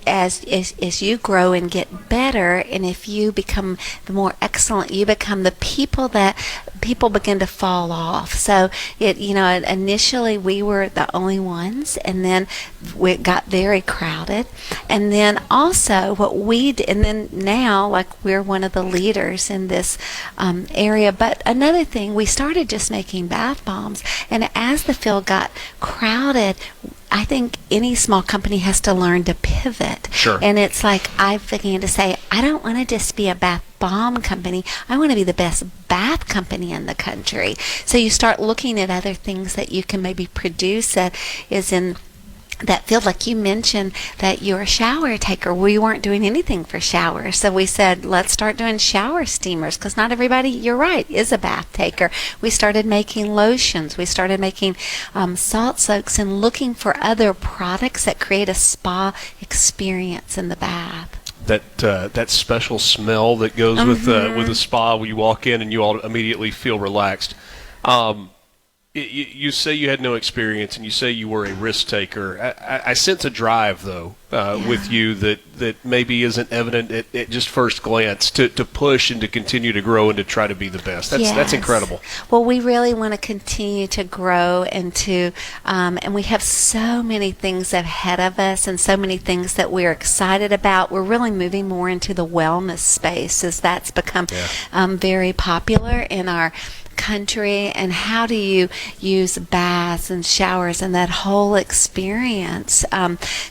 L: as you grow and get better, and if you become the more excellent, you become the people that people begin to fall off. So initially we were the only ones, and then it got very crowded. And then also what we did, and then now like we're one of the leaders in this area. But another thing, we started just making bath bombs, and as the field got crowded, I think any small company has to learn to pivot.
D: Sure.
L: And it's like I began to say, I don't want to just be a bath bomb company. I want to be the best bath company in the country. So you start looking at other things that you can maybe produce that is in that field. Like you mentioned that you're a shower taker. We weren't doing anything for showers, so we said let's start doing shower steamers, because not everybody, you're right, is a bath taker. We started making lotions, we started making salt soaks, and looking for other products that create a spa experience in the bath.
D: That special smell that goes with a spa when you walk in and you all immediately feel relaxed. You say you had no experience, and you say you were a risk taker. I sense a drive, though, with you that maybe isn't evident at just first glance to push and to continue to grow and to try to be the best. That's incredible.
L: Well, we really want to continue to grow and we have so many things ahead of us and so many things that we're excited about. We're really moving more into the wellness space as that's become very popular in our country. And how do you use baths and showers and that whole experience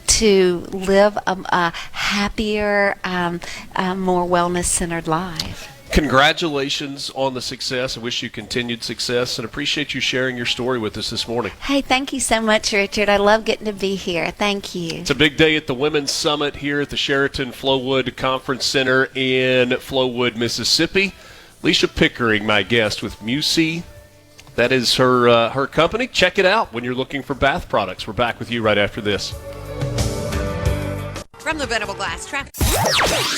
L: to live a happier, more wellness-centered life?
D: Congratulations on the success. I wish you continued success and appreciate you sharing your story with us this morning.
L: Hey, thank you so much, Richard. I love getting to be here. Thank you.
D: It's a big day at the Women's Summit here at the Sheraton Flowood Conference Center in Flowood, Mississippi. Leisha Pickering, my guest with Musee. That is her company. Check it out when you're looking for bath products. We're back with you right after this.
F: From the Venable Glass Trap.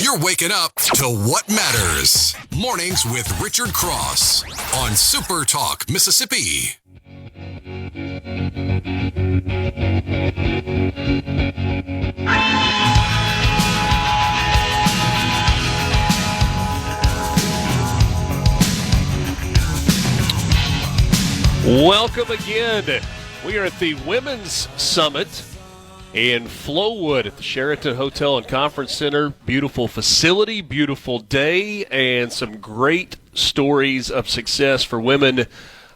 A: You're waking up to what matters. Mornings with Richard Cross on SuperTalk, Mississippi.
D: Welcome again. We are at the Women's Summit in Flowood at the Sheraton Hotel and Conference Center. Beautiful facility, beautiful day, and some great stories of success for women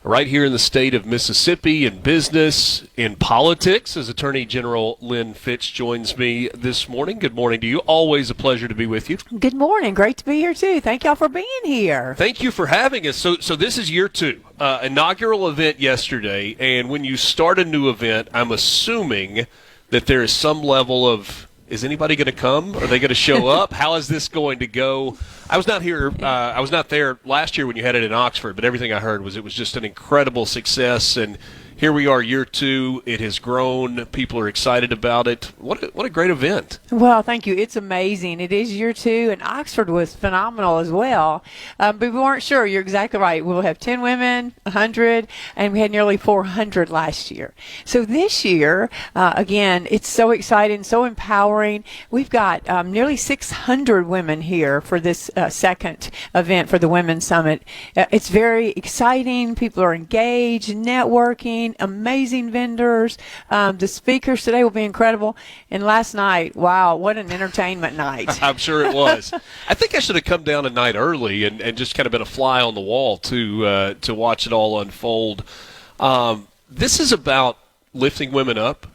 D: right here in the state of Mississippi in business, in politics, as Attorney General Lynn Fitch joins me this morning. Good morning to you. Always a pleasure to be with you.
M: Good morning. Great to be here, too. Thank y'all for being here.
D: Thank you for having us. So this is year 2, inaugural event yesterday, and when you start a new event, I'm assuming that there is some level of, is anybody going to come? Are they going to show up? How is this going to go? I was not here. I was not there last year when you had it in Oxford, but everything I heard was it was just an incredible success. And here we are, year 2. It has grown. People are excited about it. What a great event.
M: Well, thank you. It's amazing. It is year 2, and Oxford was phenomenal as well. But we weren't sure. You're exactly right. We'll have 10 women, 100, and we had nearly 400 last year. So this year, again, it's so exciting, so empowering. We've got nearly 600 women here for this second event for the Women's Summit. It's very exciting. People are engaged, networking. amazing vendors. The speakers today will be incredible. And last night, wow, what an entertainment night.
D: I'm sure it was. I think I should have come down a night early and just kind of been a fly on the wall to watch it all unfold. This is about lifting women up.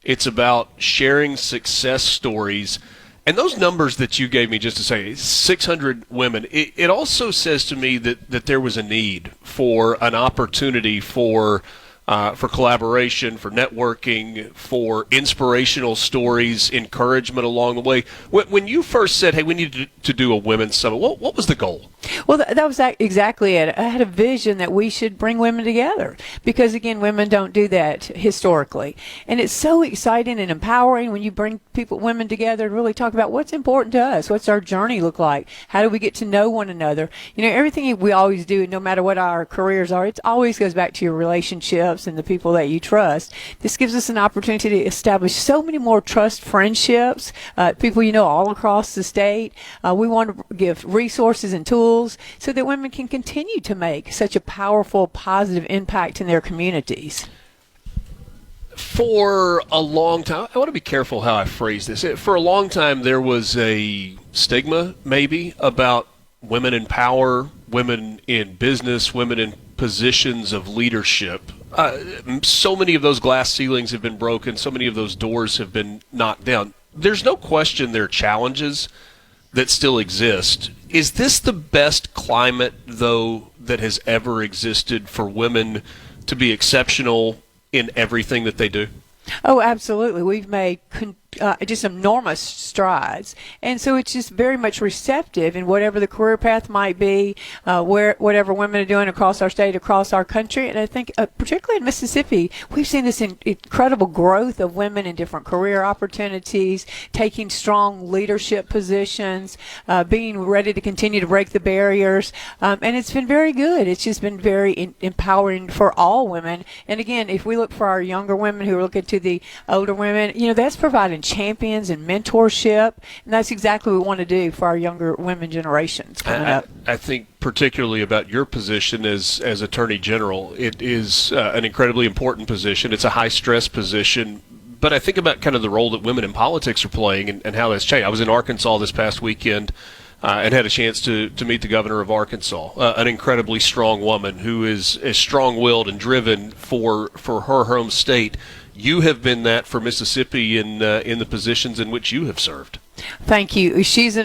D: It's about sharing success stories. And those numbers that you gave me, just to say 600 women, it also says to me that there was a need for an opportunity for collaboration, for networking, for inspirational stories, encouragement along the way. When you first said, hey, we need to do a women's summit, what was the goal?
M: Well, that was exactly it. I had a vision that we should bring women together because, again, women don't do that historically. And it's so exciting and empowering when you bring women together and really talk about what's important to us. What's our journey look like? How do we get to know one another? Everything we always do, no matter what our careers are, it always goes back to your relationships and the people that you trust. This gives us an opportunity to establish so many more trust friendships, people all across the state. We want to give resources and tools so that women can continue to make such a powerful, positive impact in their communities.
D: For a long time, I want to be careful how I phrase this. For a long time, there was a stigma, maybe, about women in power, women in business, women in positions of leadership. So many of those glass ceilings have been broken. So many of those doors have been knocked down. There's no question there are challenges that still exist. Is this the best climate, though, that has ever existed for women to be exceptional in everything that they do?
M: Oh, absolutely. We've made just enormous strides. And so it's just very much receptive in whatever the career path might be, whatever women are doing across our state, across our country. And I think particularly in Mississippi, we've seen this incredible growth of women in different career opportunities, taking strong leadership positions, being ready to continue to break the barriers. And it's been very good. It's just been very empowering for all women. And again, if we look for our younger women who are looking to the older women, that's providing champions and mentorship, and that's exactly what we want to do for our younger women generations coming up.
D: I think particularly about your position as Attorney General, it is an incredibly important position. It's a high-stress position, but I think about kind of the role that women in politics are playing and how that's changed. I was in Arkansas this past weekend and had a chance to meet the governor of Arkansas, an incredibly strong woman who is strong-willed and driven for her home state. You have been that for Mississippi in the positions in which you have served.
M: Thank you. She is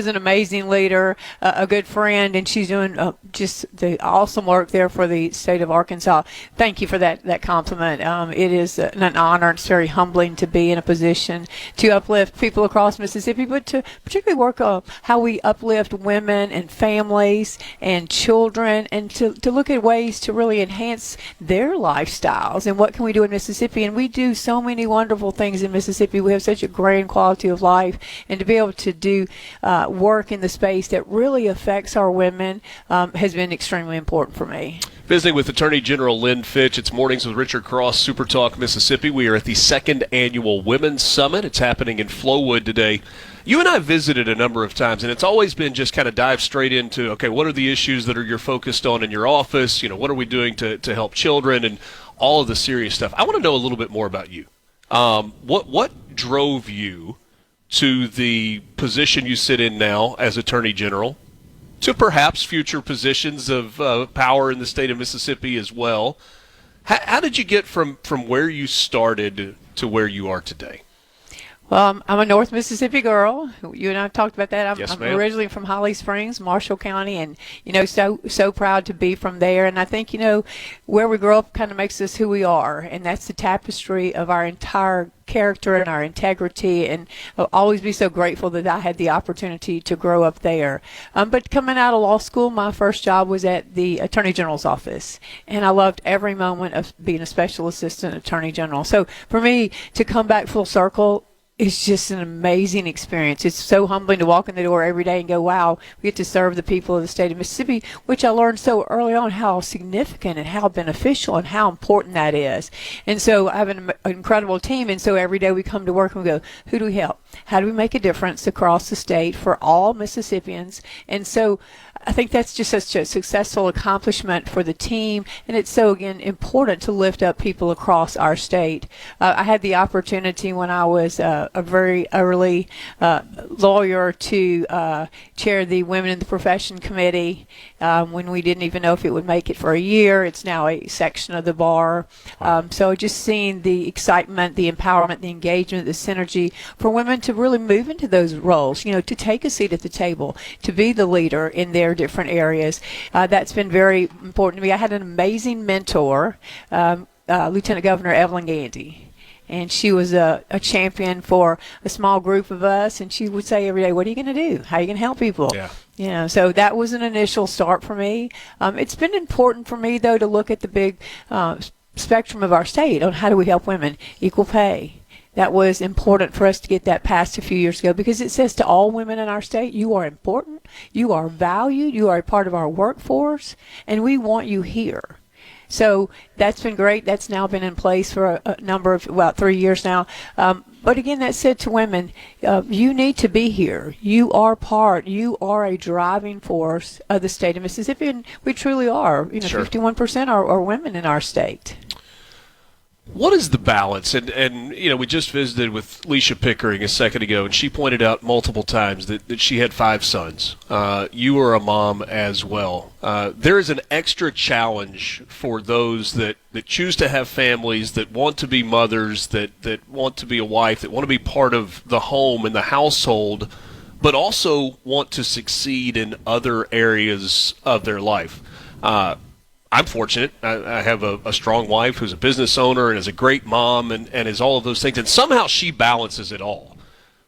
M: an amazing leader, a good friend, and she's doing just the awesome work there for the state of Arkansas. Thank you for that compliment. It is an honor. It's very humbling to be in a position to uplift people across Mississippi, but to particularly work on how we uplift women and families and children, and to look at ways to really enhance their lifestyles and what can we do in Mississippi. And we do so many wonderful things in Mississippi. We have such a great quality of life. And to be able to do work in the space that really affects our women has been extremely important for me.
D: Visiting with Attorney General Lynn Fitch, it's Mornings with Richard Cross, SuperTalk, Mississippi. We are at the second annual Women's Summit. It's happening in Flowood today. You and I visited a number of times, and it's always been just kind of dive straight into, okay, what are the issues that you're focused on in your office? What are we doing to help children and all of the serious stuff? I want to know a little bit more about you. What drove you to the position you sit in now as Attorney General, to perhaps future positions of power in the state of Mississippi as well? How did you get from where you started to where you are today?
M: Well, I'm a North Mississippi girl. You and I have talked about that.
D: Yes,
M: I'm
D: ma'am.
M: Originally from Holly Springs, Marshall County, and so proud to be from there. And I think where we grow up kind of makes us who we are, and that's the tapestry of our entire character and our integrity. And I'll always be so grateful that I had the opportunity to grow up there. But coming out of law school, my first job was at the Attorney General's office, and I loved every moment of being a special assistant attorney general. So for me to come back full circle, it's just an amazing experience. It's so humbling to walk in the door every day and go, wow, we get to serve the people of the state of Mississippi, which I learned so early on how significant and how beneficial and how important that is. And so I have an incredible team, and so every day we come to work and we go, who do we help? How do we make a difference across the state for all Mississippians? And so I think that's just such a successful accomplishment for the team, and it's so, again, important to lift up people across our state. I had the opportunity when I was a very early lawyer to chair the Women in the Profession Committee when we didn't even know if it would make it for a year. It's now a section of the bar. So just seeing the excitement, the empowerment, the engagement, the synergy for women to really move into those roles, to take a seat at the table, to be the leader in their different areas. That's been very important to me. I had an amazing mentor, Lieutenant Governor Evelyn Gandy, and she was a champion for a small group of us, and she would say every day, what are you going to do? How are you going to help people? Yeah. So that was an initial start for me. It's been important for me, though, to look at the big spectrum of our state on how do we help women. Equal pay. That was important for us to get that passed a few years ago, because it says to all women in our state, you are important, you are valued, you are a part of our workforce, and we want you here. So that's been great. That's now been in place for a number of, about 3 years now. But again, that said to women, you need to be here. You are you are a driving force of the state of Mississippi, and we truly are.
D: Sure.
M: 51% are women in our state.
D: What is the balance? And we just visited with Leisha Pickering a second ago, and she pointed out multiple times that she had 5 sons. You are a mom as well. There is an extra challenge for those that choose to have families, that want to be mothers, that want to be a wife, that want to be part of the home and the household, but also want to succeed in other areas of their life. I'm fortunate. I have a strong wife who's a business owner and is a great mom and is all of those things. And somehow she balances it all.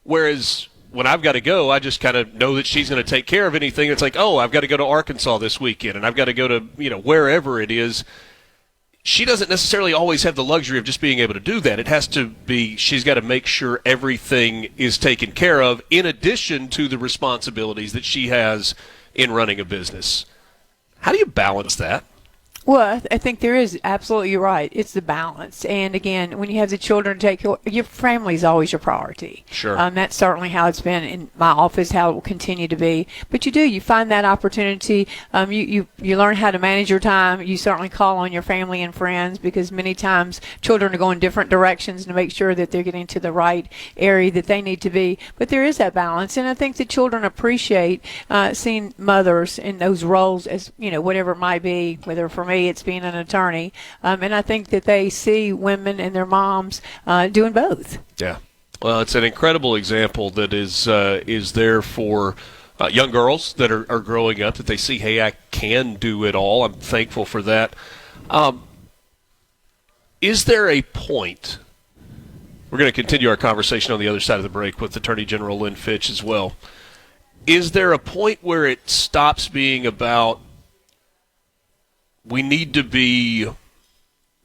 D: Whereas when I've got to go, I just kind of know that she's going to take care of anything. It's like, oh, I've got to go to Arkansas this weekend, and I've got to go to, wherever it is. She doesn't necessarily always have the luxury of just being able to do that. It has to be, she's got to make sure everything is taken care of in addition to the responsibilities that she has in running a business. How do you balance that?
M: Well, I think there is, absolutely, you're right. It's the balance. And again, when you have the children to take care, your family is always your priority.
D: Sure.
M: That's certainly how it's been in my office, how it will continue to be. But you find that opportunity. You learn how to manage your time. You certainly call on your family and friends, because many times children are going different directions to make sure that they're getting to the right area that they need to be. But there is that balance. And I think the children appreciate seeing mothers in those roles as, whatever it might be, whether for me it's being an attorney, and I think that they see women and their moms doing both.
D: Yeah, well, it's an incredible example that is there for young girls that are growing up, that they see, hey, I can do it all. I'm thankful for that. Is there a point? We're going to continue our conversation on the other side of the break with Attorney General Lynn Fitch as well. Is there a point where it stops being about, we need to be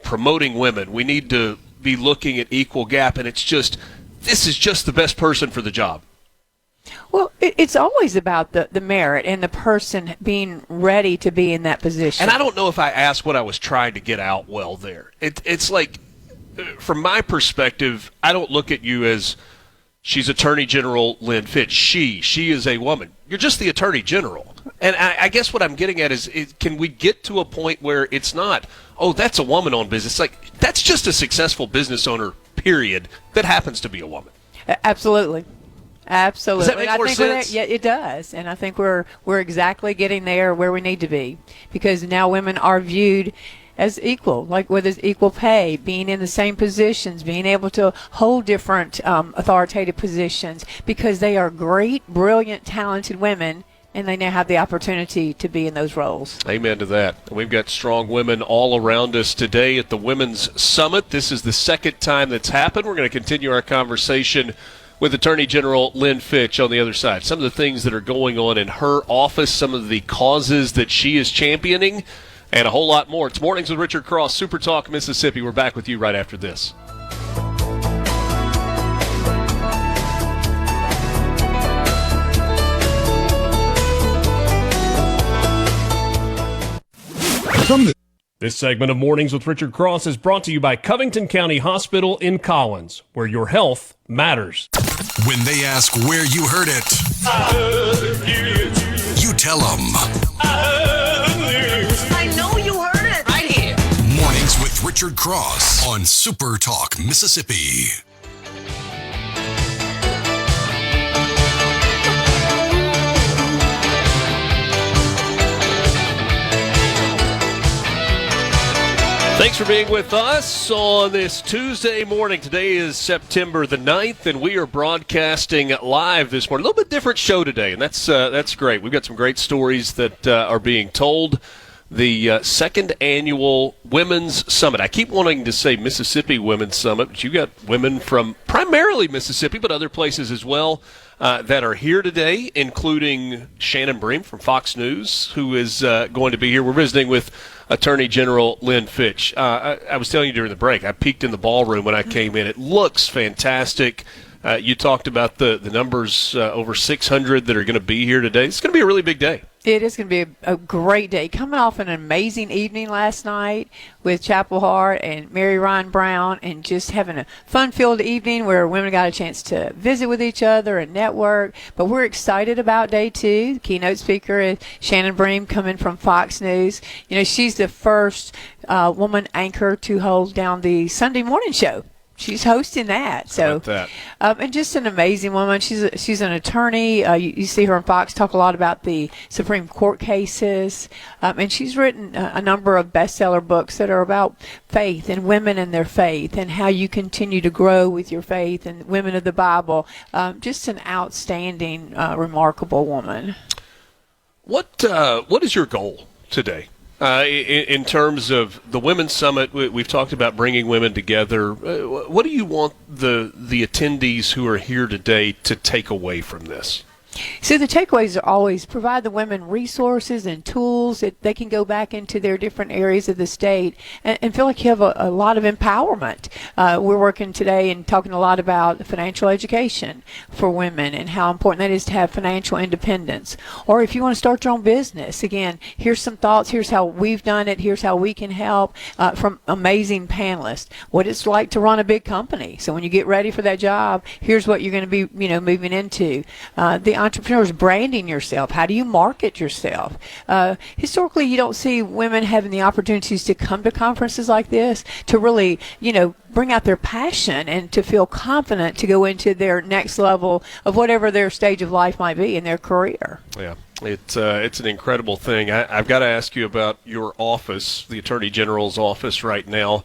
D: promoting women, we need to be looking at equal gap, and it's just, this is just the best person for the job?
M: Well, it's always about the merit and the person being ready to be in that position.
D: And I don't know if I asked what I was trying to get out well there. It's like, from my perspective, I don't look at you as, she's Attorney General Lynn Fitch. She is a woman. You're just the Attorney General. And I guess what I'm getting at is can we get to a point where it's not, oh, that's a woman-owned business. Like, that's just a successful business owner, period, that happens to be a woman.
M: Absolutely. Absolutely.
D: Does that make more sense?
M: Yeah, it does. And I think we're exactly getting there where we need to be, because now women are viewed as equal, like whether it's equal pay, being in the same positions, being able to hold different authoritative positions, because they are great, brilliant, talented women, and they now have the opportunity to be in those roles.
D: Amen to that. We've got strong women all around us today at the Women's Summit. This is the second time that's happened. We're going to continue our conversation with Attorney General Lynn Fitch on the other side. Some of the things that are going on in her office, some of the causes that she is championing, and a whole lot more. It's Mornings with Richard Cross, SuperTalk Mississippi. We're back with you right after this.
E: some of the
N: This segment of Mornings with Richard Cross is brought to you by Covington County Hospital in Collins, where your health matters.
A: When they ask where you heard it, you tell them.
F: I know you heard it right here.
A: Mornings with Richard Cross on Super Talk, Mississippi.
D: Thanks for being with us on this Tuesday morning. Today is September the 9th, and we are broadcasting live this morning. A little bit different show today, and that's great. We've got some great stories that are being told. The second annual Women's Summit. I keep wanting to say Mississippi Women's Summit, but you've got women from primarily Mississippi, but other places as well, that are here today, including Shannon Bream from Fox News, who is going to be here. We're visiting with Attorney General Lynn Fitch. I was telling you during the break, I peeked in the ballroom when I came in. It looks fantastic. You talked about the numbers, over 600 that are going to be here today. It's going to be a really big day.
M: It is going to be a great day. Coming off an amazing evening last night with Chapel Hart and Mary Ryan Brown, and just having a fun-filled evening where women got a chance to visit with each other and network. But we're excited about day two. The keynote speaker is Shannon Bream, coming from Fox News. You know, she's the first woman anchor to hold down the Sunday morning show. She's hosting that. So, and just an amazing woman. She's an attorney. You see her on Fox talk a lot about the Supreme Court cases, and she's written a number of bestseller books that are about faith and women and their faith and how you continue to grow with your faith and women of the Bible. Just an outstanding, remarkable woman.
D: What is your goal today? In terms of the Women's Summit, we've talked about bringing women together. What do you want the attendees who are here today to take away from this?
M: So the takeaways are always provide the women resources and tools that they can go back into their different areas of the state and feel like you have a lot of empowerment. We're working today and talking a lot about financial education for women and how important that is to have financial independence. Or if you want to start your own business, again, here's some thoughts. Here's how we've done it. Here's how we can help from amazing panelists. What it's like to run a big company. So when you get ready for that job, here's what you're going to be, moving into. The entrepreneurs, branding yourself. How do you market yourself? Historically, you don't see women having the opportunities to come to conferences like this to really, bring out their passion and to feel confident to go into their next level of whatever their stage of life might be in their career.
D: Yeah, it's an incredible thing. I've got to ask you about your office, the Attorney General's office right now.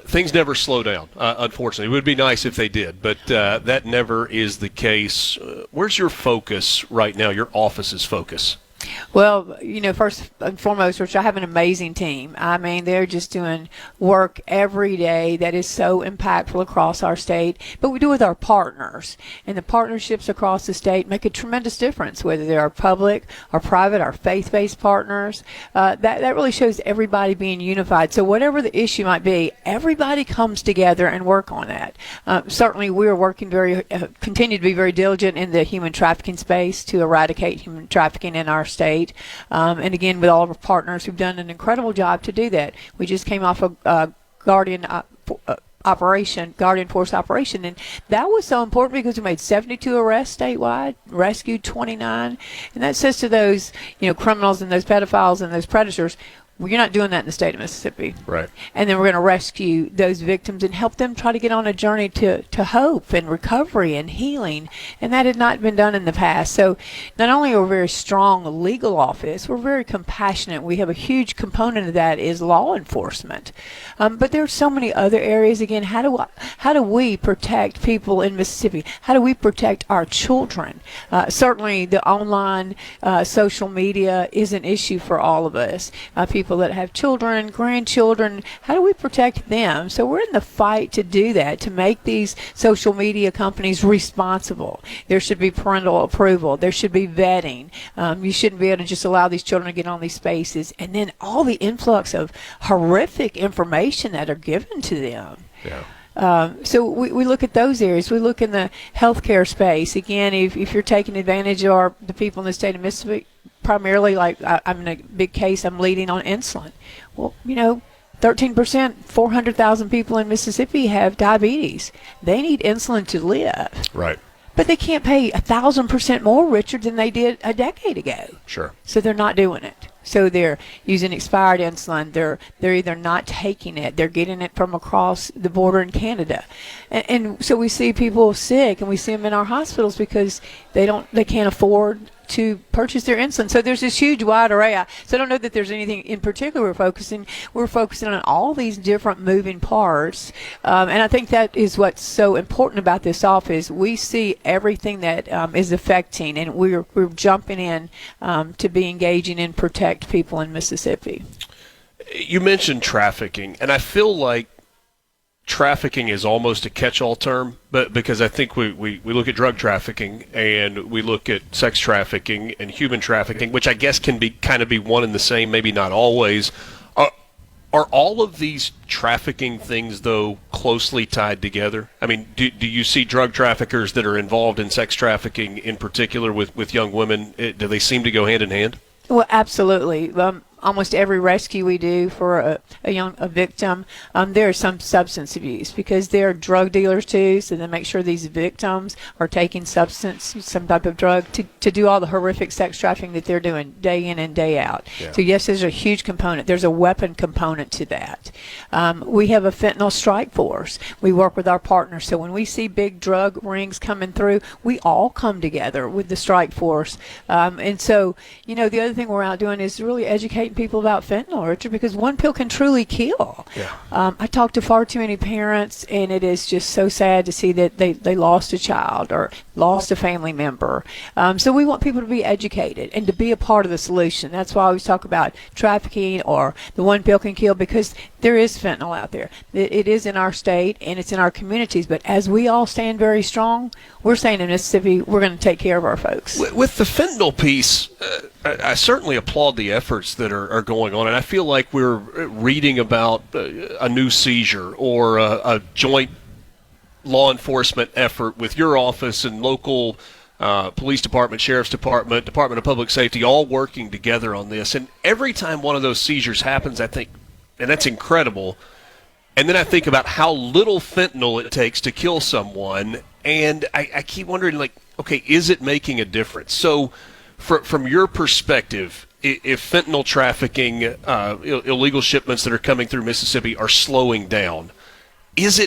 D: Things never slow down, unfortunately. It would be nice if they did, but that never is the case. Where's your focus right now, your office's focus?
M: Well, first and foremost, Rich, I have an amazing team. I mean, they're just doing work every day that is so impactful across our state. But we do with our partners. And the partnerships across the state make a tremendous difference, whether they are public or private, our faith-based partners. That really shows everybody being unified. So whatever the issue might be, everybody comes together and work on that. Certainly, we are working continue to be very diligent in the human trafficking space to eradicate human trafficking in our state. And again, with all of our partners who've done an incredible job to do that. We just came off a Guardian Force operation, and that was so important because we made 72 arrests statewide, rescued 29, and that says to those criminals and those pedophiles and those predators, well, you're not doing that in the state of Mississippi.
D: Right.
M: And then we're going to rescue those victims and help them try to get on a journey to hope and recovery and healing. And that had not been done in the past. So not only are we a very strong legal office, we're very compassionate. We have a huge component of that is law enforcement. But there are so many other areas. Again, how do we protect people in Mississippi? How do we protect our children? Certainly the online social media is an issue for all of us. People that have children, grandchildren, how do we protect them? So we're in the fight to do that, to make these social media companies responsible. There should be parental approval. There should be vetting. You shouldn't be able to just allow these children to get on these spaces. And then all the influx of horrific information that are given to them.
D: Yeah.
M: So we look at those areas. We look in the healthcare space. Again, if you're taking advantage of the people in the state of Mississippi, primarily like I'm in a big case. I'm leading on insulin. Well, 13%, 400,000 people in Mississippi have diabetes. They need insulin to live.
D: Right.
M: But they can't pay 1,000% more, Richard, than they did a decade ago.
D: Sure.
M: So they're not doing it. So they're using expired insulin. They're either not taking it. They're getting it from across the border in Canada. And so we see people sick, and we see them in our hospitals because they can't afford to purchase their insulin. So there's this huge wide array. So I don't know that there's anything in particular we're focusing on all these different moving parts. And I think that is what's so important about this office. We see everything that is affecting, and we're jumping in to be engaging and protect people in Mississippi.
D: You mentioned trafficking, and I feel like trafficking is almost a catch-all term, but because I think we look at drug trafficking and we look at sex trafficking and human trafficking, which I guess can be kind of be one and the same, maybe not always. Are all of these trafficking things, though, closely tied together? I mean, do you see drug traffickers that are involved in sex trafficking in particular with young women? Do they seem to go hand in hand?
M: Well, absolutely. Almost every rescue we do for a victim, there is some substance abuse because they're drug dealers too. So they make sure these victims are taking some type of drug to do all the horrific sex trafficking that they're doing day in and day out. Yeah. So yes, there's a huge component. There's a weapon component to that. We have a fentanyl strike force. We work with our partners. So when we see big drug rings coming through, we all come together with the strike force. And so, the other thing we're out doing is really educating people about fentanyl, Richard, because one pill can truly kill. Yeah. I talk to far too many parents, and it is just so sad to see that they lost a child or lost a family member. So we want people to be educated and to be a part of the solution. That's why I always talk about trafficking or the one pill can kill, because there is fentanyl out there. It is in our state and it's in our communities, but as we all stand very strong, we're saying in Mississippi, we're going to take care of our folks.
D: With the fentanyl piece, I certainly applaud the efforts that are going on, and I feel like we're reading about a new seizure or a joint law enforcement effort with your office and local police department, sheriff's department, Department of Public Safety, all working together on this. And every time one of those seizures happens, I think, and that's incredible, and then I think about how little fentanyl it takes to kill someone, and I keep wondering, okay, is it making a difference? So from your perspective, if fentanyl trafficking, illegal shipments that are coming through Mississippi are slowing down, is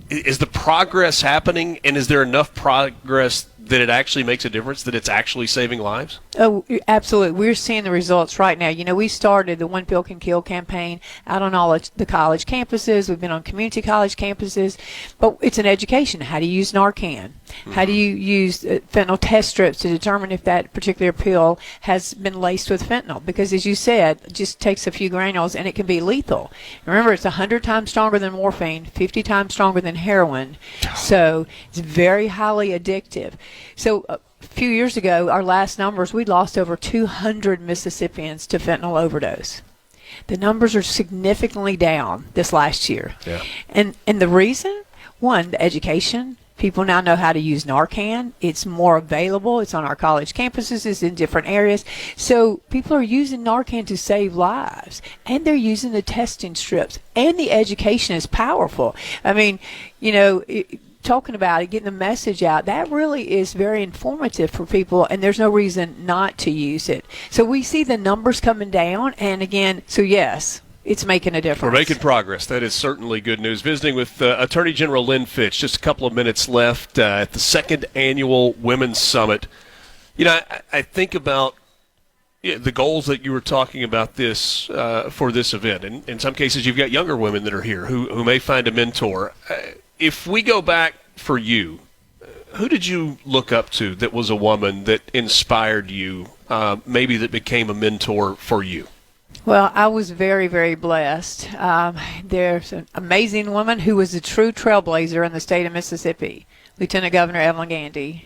D: the progress happening, and is there enough progress that it actually makes a difference, that it's actually saving lives?
M: Oh, absolutely. We're seeing the results right now. We started the One Pill Can Kill campaign out on all the college campuses. We've been on community college campuses. But it's an education. How do you use Narcan? Mm-hmm. How do you use fentanyl test strips to determine if that particular pill has been laced with fentanyl? Because, as you said, it just takes a few granules and it can be lethal. Remember, it's 100 times stronger than morphine, 50 times stronger than heroin. So it's very highly addictive. So a few years ago, our last numbers, we lost over 200 Mississippians to fentanyl overdose. The numbers are significantly down this last year. Yeah. And the reason, one, the education. People now know how to use Narcan. It's more available. It's on our college campuses. It's in different areas. So people are using Narcan to save lives. And they're using the testing strips. And the education is powerful. I mean, talking about it, getting the message out, that really is very informative for people, and there's no reason not to use it. So we see the numbers coming down, and again, so yes, it's making a difference.
D: We're making progress. That is certainly good news. Visiting with Attorney General Lynn Fitch, just a couple of minutes left at the second annual Women's Summit. I think about the goals that you were talking about this for this event. And in some cases, you've got younger women that are here who may find a mentor. If we go back for you, who did you look up to that was a woman that inspired you, maybe that became a mentor for you?
M: Well, I was very, very blessed. There's an amazing woman who was a true trailblazer in the state of Mississippi, Lieutenant Governor Evelyn Gandy.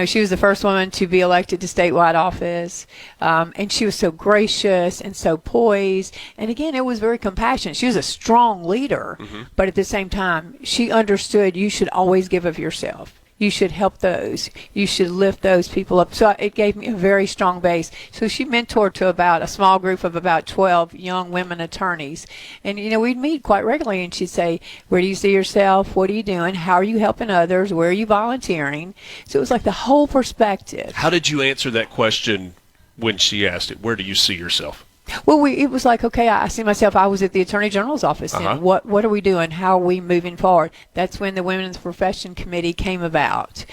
M: She was the first woman to be elected to statewide office, and she was so gracious and so poised. And again, it was very compassionate. She was a strong leader, but at the same time, she understood you should always give of yourself. you should help those. You should lift those people up. So it gave me a very strong base. So she mentored to about a small group of about 12 young women attorneys. And, we'd meet quite regularly, and she'd say, where do you see yourself? What are you doing? How are you helping others? Where are you volunteering? So it was like the whole perspective.
D: How did you answer that question when she asked it? Where do you see yourself?
M: Well, it was like, okay, I see myself. I was at the Attorney General's office. And what are we doing? How are we moving forward? That's when the Women's Profession Committee came about,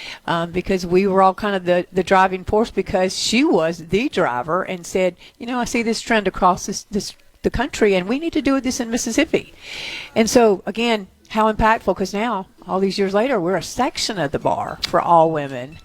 M: because we were all kind of the driving force, because she was the driver and said, I see this trend across the country, and we need to do this in Mississippi. And so, again, how impactful, because now, all these years later, we're a section of the bar for all women.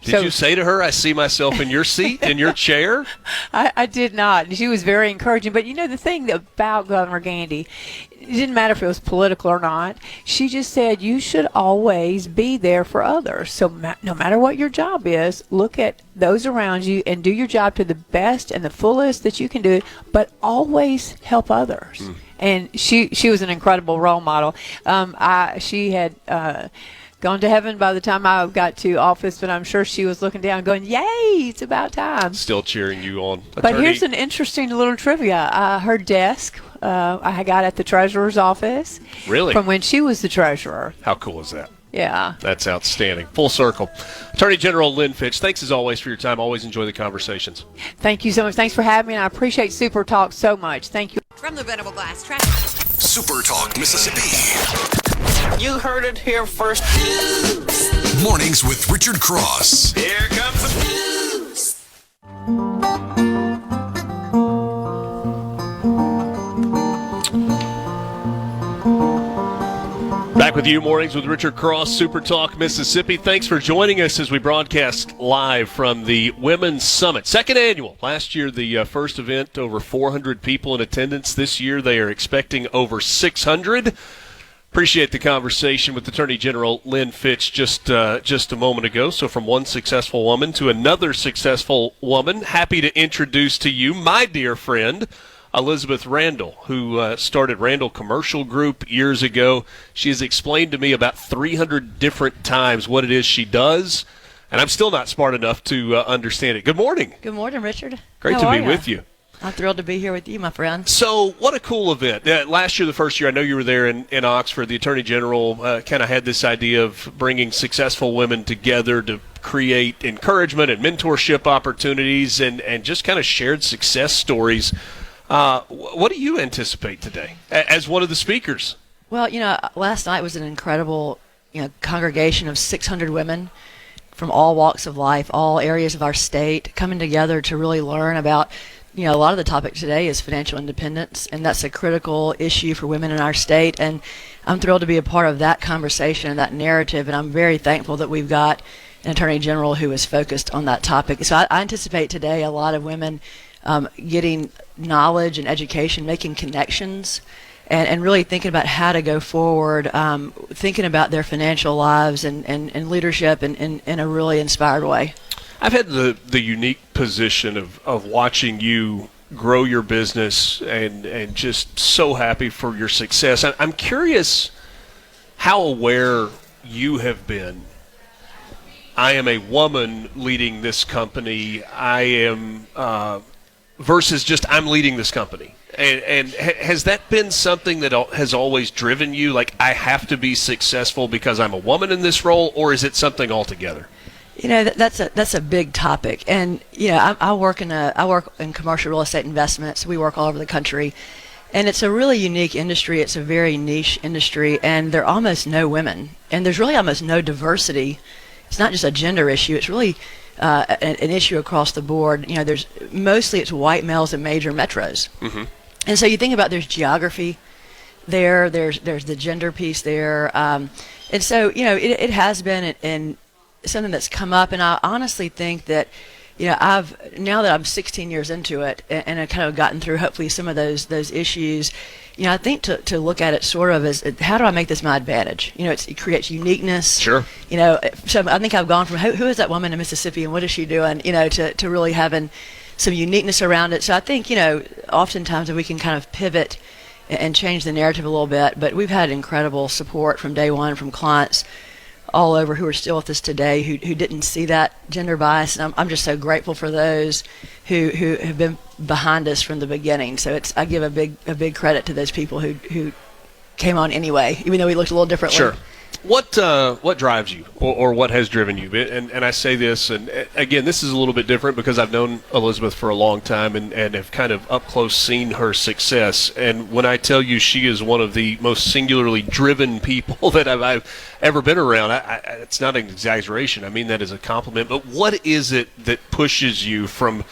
D: Did you say to her, I see myself in your seat, in your chair?
M: I did not. She was very encouraging. But, the thing about Governor Gandy, it didn't matter if it was political or not. She just said you should always be there for others. So no matter what your job is, look at those around you and do your job to the best and the fullest that you can do it, but always help others. And she was an incredible role model. She had gone to heaven by the time I got to office, but I'm sure she was looking down going, yay, it's about time.
D: Still cheering you on.
M: But here's an interesting little trivia. Her desk, I got at the treasurer's office.
D: Really?
M: From when she was the treasurer.
D: How cool is that?
M: Yeah.
D: That's outstanding. Full circle. Attorney General Lynn Fitch, thanks as always for your time. Always enjoy the conversations.
M: Thank you so much. Thanks for having me, and I appreciate Super Talk so much. Thank you.
F: From the Venable Glass Track.
A: Super Talk Mississippi.
F: You heard it here first.
A: Mornings with Richard Cross.
H: Here comes the news.
D: Back with you, Mornings with Richard Cross, Super Talk Mississippi. Thanks for joining us as we broadcast live from the Women's Summit. Second annual. Last year, the first event, over 400 people in attendance. This year, they are expecting over 600. Appreciate the conversation with Attorney General Lynn Fitch just a moment ago. So from one successful woman to another successful woman, happy to introduce to you my dear friend, Elizabeth Randall, who started Randall Commercial Group years ago. She has explained to me about 300 different times what it is she does, and I'm still not smart enough to understand it. Good morning.
O: Good morning, Richard.
D: Great to be with you.
O: I'm thrilled to be here with you, my friend.
D: So what a cool event. Last year, the first year, I know you were there in Oxford. The Attorney General kind of had this idea of bringing successful women together to create encouragement and mentorship opportunities and just kind of shared success stories. What do you anticipate today as one of the speakers?
O: Well, last night was an incredible congregation of 600 women from all walks of life, all areas of our state, coming together to really learn about a lot of the topic today is financial independence, and that's a critical issue for women in our state. And I'm thrilled to be a part of that conversation and that narrative, and I'm very thankful that we've got an Attorney General who is focused on that topic. So I anticipate today a lot of women getting knowledge and education, making connections, and really thinking about how to go forward, thinking about their financial lives and leadership in a really inspired way.
D: I've had the unique position of watching you grow your business and just so happy for your success. I'm curious how aware you have been. I am a woman leading this company. I am versus just I'm leading this company. And has that been something that has always driven you? Like, I have to be successful because I'm a woman in this role, or is it something altogether?
O: That's a big topic, and I work in commercial real estate investments. We work all over the country, and it's a really unique industry. It's a very niche industry, and there are almost no women, and there's really almost no diversity. It's not just a gender issue. It's really an issue across the board. There's mostly it's white males in major metros, and so you think about there's geography there. There's the gender piece there, and so it has been and something that's come up, and I honestly think that now that I'm 16 years into it and I've kind of gotten through hopefully some of those issues, I think to look at it sort of as how do I make this my advantage? It creates uniqueness. Sure. So I think I've gone from who is that woman in Mississippi and what is she doing? To really having some uniqueness around it. So I think oftentimes we can kind of pivot and change the narrative a little bit, but we've had incredible support from day one from clients all over who are still with us today who didn't see that gender bias, and I'm just so grateful for those who have been behind us from the beginning. So I give a big credit to those people who came on anyway, even though we looked a little differently.
D: Sure. What drives you, or what has driven you? And I say this, and again, this is a little bit different because I've known Elizabeth for a long time and have kind of up close seen her success. And when I tell you she is one of the most singularly driven people that I've ever been around, it's not an exaggeration. I mean that as a compliment. But what is it that pushes you from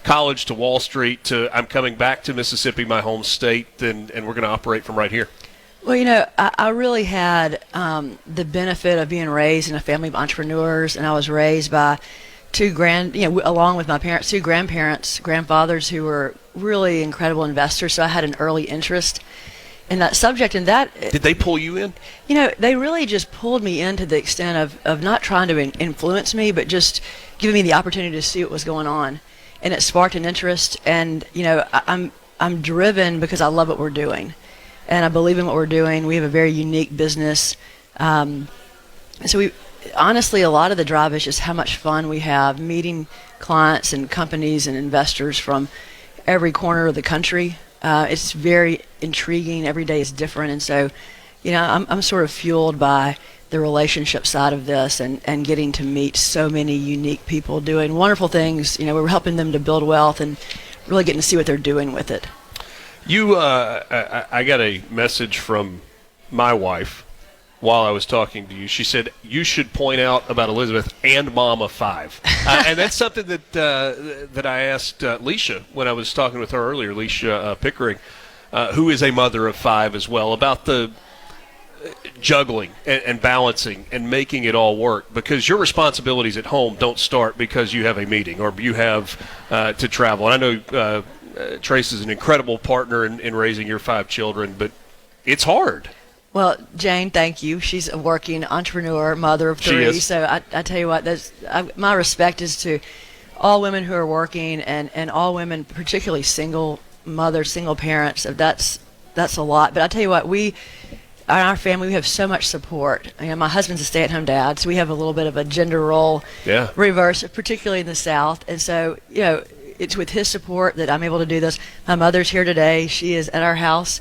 D: college to Wall Street to I'm coming back to Mississippi, my home state, and we're going to operate from right here?
O: Well, I really had the benefit of being raised in a family of entrepreneurs, and I was raised by along with my parents, two grandfathers who were really incredible investors. So I had an early interest in that subject. And that
D: did they pull you in?
O: They really just pulled me in to the extent of not trying to influence me, but just giving me the opportunity to see what was going on, and it sparked an interest. And I'm driven because I love what we're doing. And I believe in what we're doing. We have a very unique business. So honestly, a lot of the drive is just how much fun we have meeting clients and companies and investors from every corner of the country. It's very intriguing. Every day is different. And so, I'm sort of fueled by the relationship side of this and getting to meet so many unique people doing wonderful things. We're helping them to build wealth and really getting to see what they're doing with it.
D: I got a message from my wife while I was talking to you. She said, you should point out about Elizabeth and Mom of 5. And that's something that I asked Leisha when I was talking with her earlier, Leisha Pickering, who is a mother of 5 as well, about the juggling and balancing and making it all work, because your responsibilities at home don't start because you have a meeting or you have to travel. And I know Trace is an incredible partner in raising your 5 children, but it's hard.
O: Well, Jane, thank you. She's a working entrepreneur, mother of 3.
D: She is.
O: So I tell you what, my respect is to all women who are working and all women, particularly single mothers, single parents. That's a lot. But I tell you what, in our family, we have so much support. My husband's a stay-at-home dad, so we have a little bit of a gender role reverse, particularly in the South. And so, it's with his support that I'm able to do this. My mother's here today. She is at our house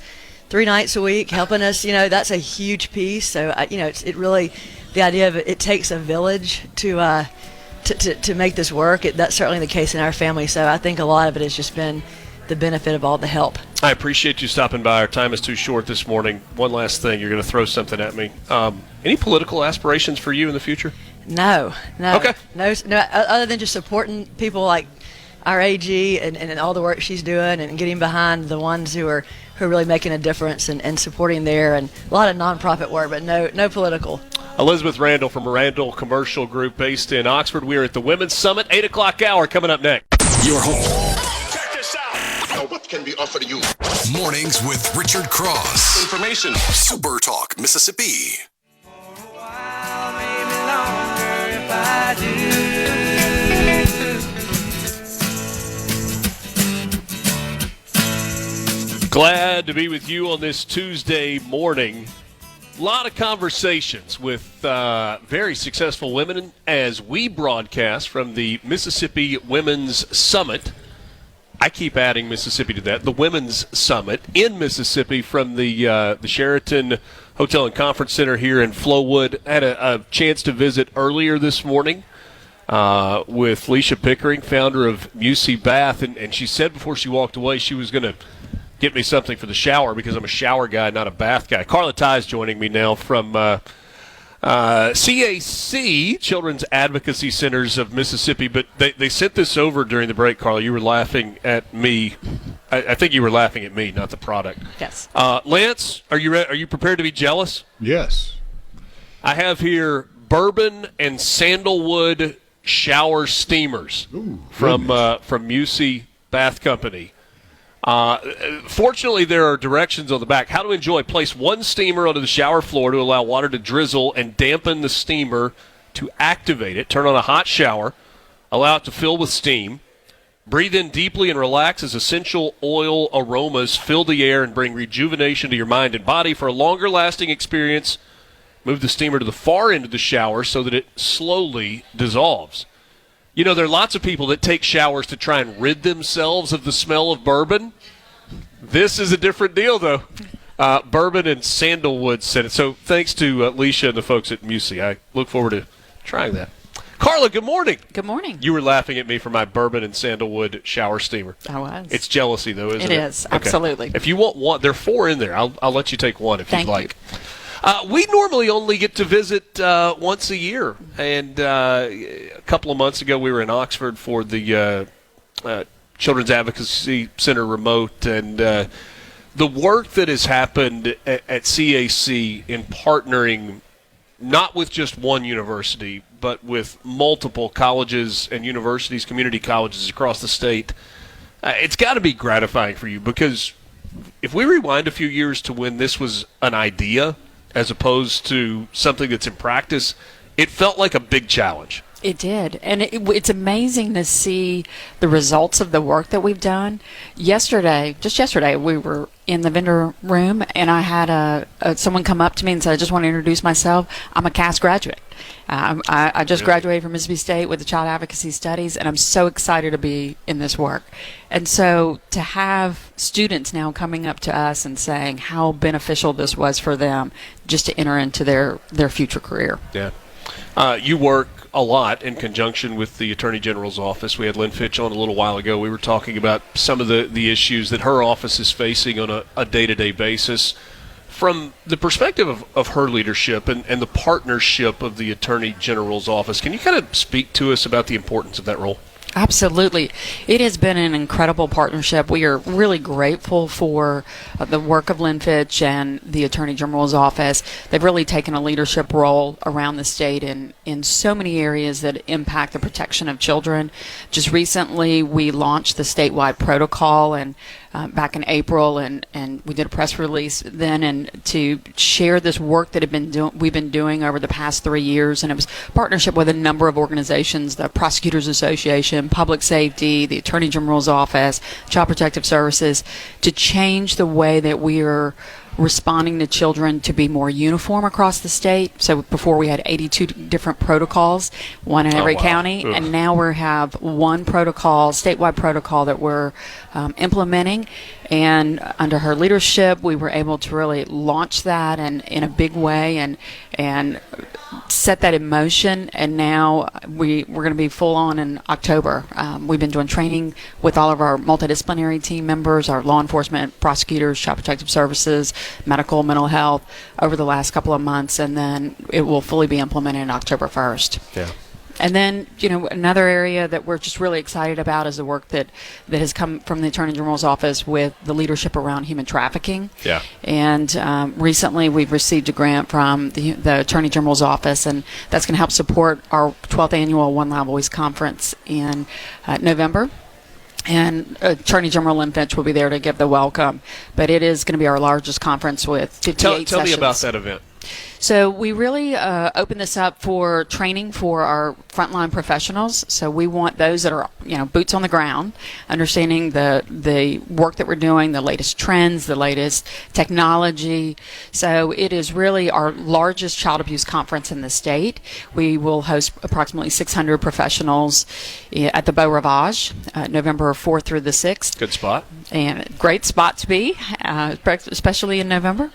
O: 3 nights a week helping us. That's a huge piece. So, it really, the idea of it takes a village to make this work. That's certainly the case in our family. So I think a lot of it has just been the benefit of all the help.
D: I appreciate you stopping by. Our time is too short this morning. One last thing. You're going to throw something at me. Any political aspirations for you in the future?
O: No.
D: Okay.
O: No, other than just supporting people like our AG and all the work she's doing and getting behind the ones who are really making a difference and supporting there, and a lot of nonprofit work, but no political.
D: Elizabeth Randall from Randall Commercial Group based in Oxford. We are at the Women's Summit, 8 o'clock hour coming up next.
A: Your home.
C: Check this out. Now, what can be offered to you?
A: Mornings with Richard Cross.
C: Information.
A: Super Talk, Mississippi.
D: Glad to be with you on this Tuesday morning. A lot of conversations with very successful women as we broadcast from the Mississippi Women's Summit. I keep adding Mississippi to that. The Women's Summit in Mississippi from the Sheraton Hotel and Conference Center here in Flowood. I had a chance to visit earlier this morning with Leisha Pickering, founder of Musee Bath, and she said before she walked away she was going to get me something for the shower because I'm a shower guy, not a bath guy. Karla is joining me now from CAC, Children's Advocacy Centers of Mississippi. But they sent this over during the break, Karla. You were laughing at me. I think you were laughing at me, not the product.
O: Yes.
D: Lance, are you prepared to be jealous?
E: Yes.
D: I have here bourbon and sandalwood shower steamers from Musee Bath Company. Fortunately, there are directions on the back. How to enjoy. Place one steamer onto the shower floor to allow water to drizzle and dampen the steamer to activate it. Turn on a hot shower. Allow it to fill with steam. Breathe in deeply and relax as essential oil aromas fill the air and bring rejuvenation to your mind and body. For a longer-lasting experience, Move the steamer to the far end of the shower so that it slowly dissolves. You know, there are lots of people that take showers to try and rid themselves of the smell of bourbon. This is a different deal, though. Bourbon and sandalwood scented. So thanks to Leisha and the folks at Musee. I look forward to trying that. Karla, good morning.
P: Good morning.
D: You were laughing at me for my bourbon and sandalwood shower steamer.
P: I was.
D: It's jealousy, though, isn't it?
P: It is,
D: okay.
P: absolutely.
D: If you want one, there are 4 in there. I'll let you take one if you'd like. We normally only get to visit once a year. And a couple of months ago, we were in Oxford for the Children's Advocacy Center remote. And the work that has happened at CAC in partnering not with just one university, but with multiple colleges and universities, community colleges across the state, it's got to be gratifying for you, because if we rewind a few years to when this was an idea as opposed to something that's in practice, it felt like a big challenge.
P: It did. And it's amazing to see the results of the work that we've done. Just yesterday, we were in the vendor room, and I had someone come up to me and said, I just want to introduce myself. I'm a CAS graduate. I just graduated from Mississippi State with the Child Advocacy Studies, and I'm so excited to be in this work. And so to have students now coming up to us and saying how beneficial this was for them just to enter into their future career.
D: Yeah. You work a lot in conjunction with the Attorney General's office. We had Lynn Fitch on a little while ago. We were talking about some of the issues that her office is facing on a day-to-day basis. From the perspective of her leadership and the partnership of the Attorney General's office, can you kind of speak to us about the importance of that role?
P: Absolutely. It has been an incredible partnership. We are really grateful for the work of Lynn Fitch and the Attorney General's office. They've really taken a leadership role around the state in so many areas that impact the protection of children. Just recently, we launched the statewide protocol and back in April, and we did a press release then, and to share this work that we've been doing over the past 3 years, and it was partnership with a number of organizations, the Prosecutors Association, Public Safety, the Attorney General's Office, Child Protective Services, to change the way that we are responding to children to be more uniform across the state. So before we had 82 different protocols, one in every county, and now we have one protocol, statewide protocol that we're implementing. And under her leadership, we were able to really launch that and in a big way and set that in motion. And now we're going to be full on in October. We've been doing training with all of our multidisciplinary team members, our law enforcement, prosecutors, Child Protective Services, medical, mental health over the last couple of months, and then it will fully be implemented on October 1st.
D: Yeah.
P: And then, another area that we're just really excited about is the work that has come from the Attorney General's office with the leadership around human trafficking.
D: Yeah.
P: And recently we've received a grant from the Attorney General's office, and that's going to help support our 12th annual One Loud Voice conference in November. And Attorney General Lynn Fitch will be there to give the welcome. But it is going to be our largest conference with 58 sessions.
D: Tell me about that event.
P: So we really open this up for training for our frontline professionals. So we want those that are, boots on the ground, understanding the work that we're doing, the latest trends, the latest technology. So it is really our largest child abuse conference in the state. We will host approximately 600 professionals at the Beau Rivage, November 4th through the 6th.
D: Good spot.
P: And great spot to be, especially in November.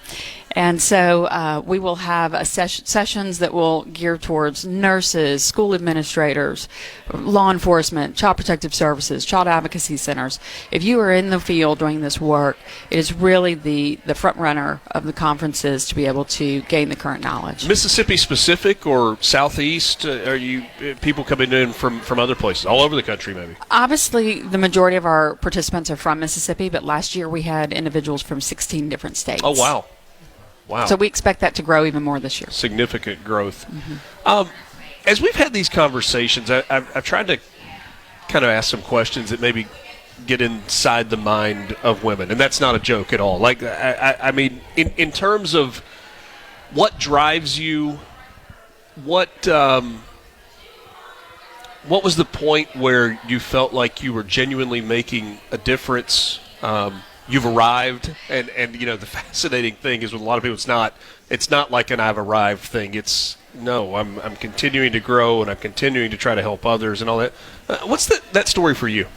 P: And so we will have sessions that will gear towards nurses, school administrators, law enforcement, child protective services, child advocacy centers. If you are in the field doing this work, it is really the front runner of the conferences to be able to gain the current knowledge.
D: Mississippi specific or Southeast? Are you people coming in from other places, all over the country maybe?
P: Obviously, the majority of our participants are from Mississippi, but last year we had individuals from 16 different states.
D: Oh, wow. Wow.
P: So we expect that to grow even more this year.
D: Significant growth. Mm-hmm. As we've had these conversations, I've tried to kind of ask some questions that maybe get inside the mind of women, and that's not a joke at all. Like, I mean, in terms of what drives you, what was the point where you felt like you were genuinely making a difference? you've arrived, and the fascinating thing is with a lot of people, it's not like an I've arrived thing. It's no, I'm continuing to grow, and I'm continuing to try to help others and all that. What's that story for you?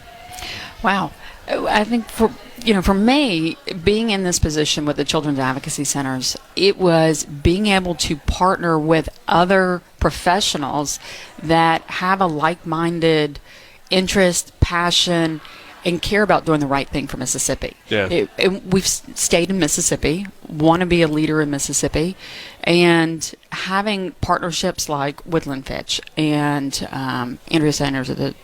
P: Wow. I think for me, being in this position with the Children's Advocacy Centers, it was being able to partner with other professionals that have a like-minded interest, passion, and care about doing the right thing for Mississippi.
D: Yeah.
P: We've stayed in Mississippi, want to be a leader in Mississippi, and having partnerships like with Lynn Fitch and Andrea Sanders of the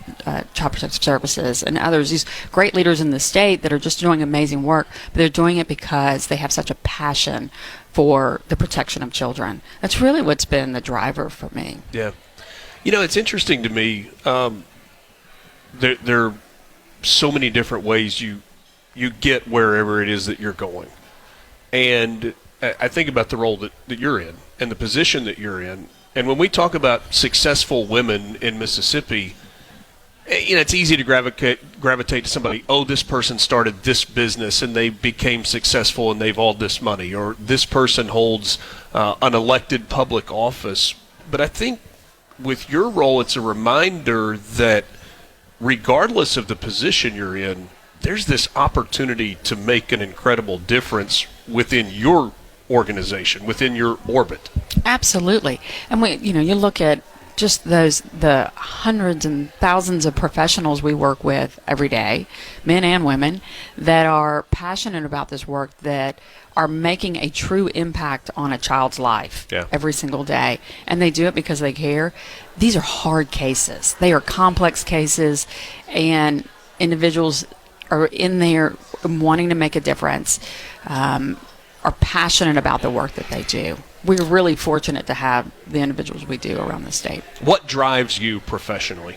P: Child Protective Services and others, these great leaders in the state that are just doing amazing work, but they're doing it because they have such a passion for the protection of children. That's really what's been the driver for me.
D: Yeah. It's interesting to me. There are so many different ways you get wherever it is that you're going. And I think about the role that you're in and the position that you're in. And when we talk about successful women in Mississippi, it's easy to gravitate to somebody, this person started this business and they became successful and they've all this money, or this person holds an elected public office. But I think with your role, it's a reminder that regardless of the position you're in, there's this opportunity to make an incredible difference within your organization, within your orbit.
P: Absolutely. And you look at just the hundreds and thousands of professionals we work with every day, men and women, that are passionate about this work, that are making a true impact on a child's life every single day. And they do it because they care. These are hard cases. They are complex cases, and individuals are in there wanting to make a difference, are passionate about the work that they do. We're really fortunate to have the individuals we do around the state.
D: What drives you professionally?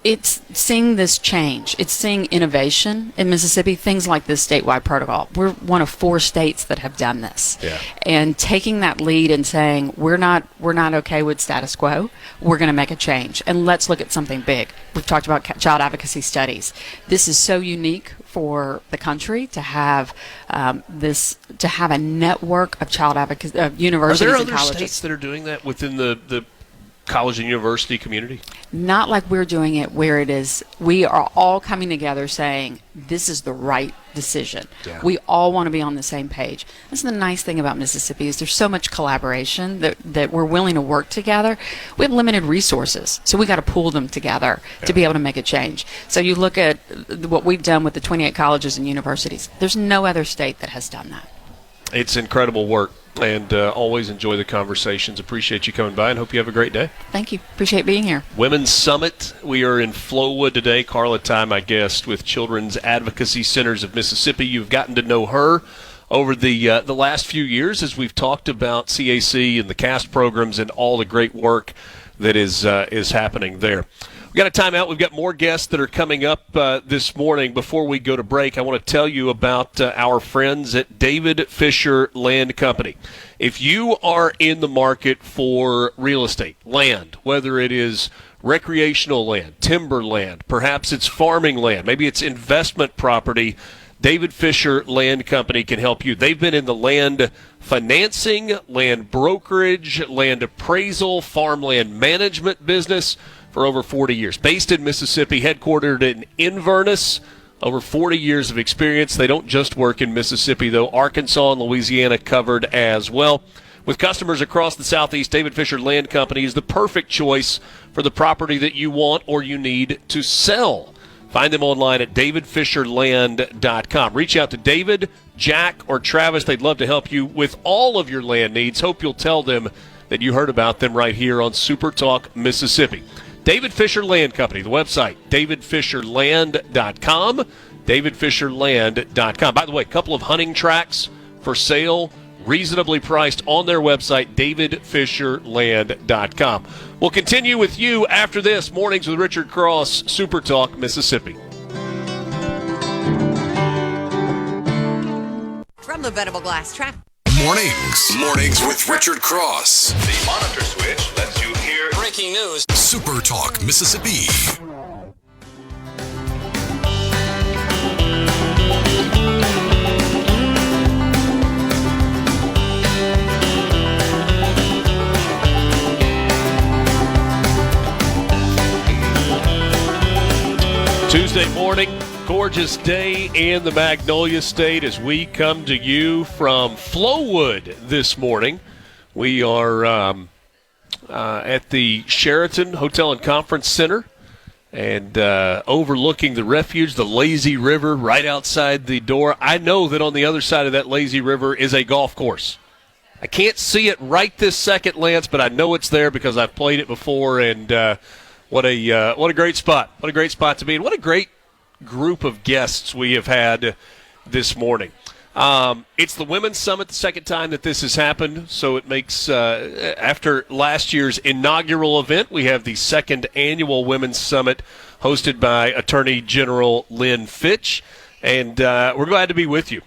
P: It's seeing this change. It's seeing innovation in Mississippi, things like this statewide protocol. We're one of 4 states that have done this.
D: Yeah.
P: And taking that lead and saying, we're not okay with status quo. We're going to make a change. And let's look at something big. We've talked about child advocacy studies. This is so unique for the country to have to have a network of child advocacy universities and colleges.
D: Are there other states that are doing that within the college and university community?
P: Not like we're doing it, where it is we are all coming together saying this is the right decision.
D: Yeah.
P: We all want to be on the same page. That's the nice thing about Mississippi, is there's so much collaboration that we're willing to work together. We have limited resources, so we got to pool them together to be able to make a change. So you look at what we've done with the 28 colleges and universities. There's no other state that has done that.
D: It's incredible work, and always enjoy the conversations. Appreciate you coming by, and hope you have a great day.
P: Thank you. Appreciate being here.
D: Women's Summit. We are in Flowood today. Karla Ty, my guest, with Children's Advocacy Centers of Mississippi. You've gotten to know her over the last few years as we've talked about CAC and the CAST programs and all the great work that is happening there. We've got a timeout. We've got more guests that are coming up this morning. Before we go to break, I want to tell you about our friends at David Fisher Land Company. If you are in the market for real estate, land, whether it is recreational land, timber land, perhaps it's farming land, maybe it's investment property, David Fisher Land Company can help you. They've been in the land financing, land brokerage, land appraisal, farmland management business for over 40 years. Based in Mississippi, headquartered in Inverness, over 40 years of experience. They don't just work in Mississippi, though. Arkansas and Louisiana covered as well. With customers across the Southeast, David Fisher Land Company is the perfect choice for the property that you want or you need to sell. Find them online at davidfisherland.com. Reach out to David, Jack, or Travis. They'd love to help you with all of your land needs. Hope you'll tell them that you heard about them right here on SuperTalk Mississippi. David Fisher Land Company, the website, davidfisherland.com, davidfisherland.com. By the way, a couple of hunting tracks for sale, reasonably priced on their website, davidfisherland.com. We'll continue with you after this. Mornings with Richard Cross, SuperTalk Mississippi.
F: From the Venable Glass Trap.
A: Mornings with Richard Cross.
G: The monitor switch lets you hear
A: Breaking news. SuperTalk Mississippi.
D: Tuesday morning, gorgeous day in the Magnolia State as we come to you from Flowood this morning. We are at the Sheraton Hotel and Conference Center and overlooking the refuge, the lazy river right outside the door. I know that on the other side of that lazy river is a golf course. I can't see it right this second, Lance, but I know it's there because I've played it before, and what a great spot. What a great spot to be in. What a great group of guests we have had this morning. It's the Women's Summit, the second time that this has happened, so it makes, after last year's inaugural event, we have the second annual Women's Summit hosted by Attorney General Lynn Fitch, and we're glad to be with you.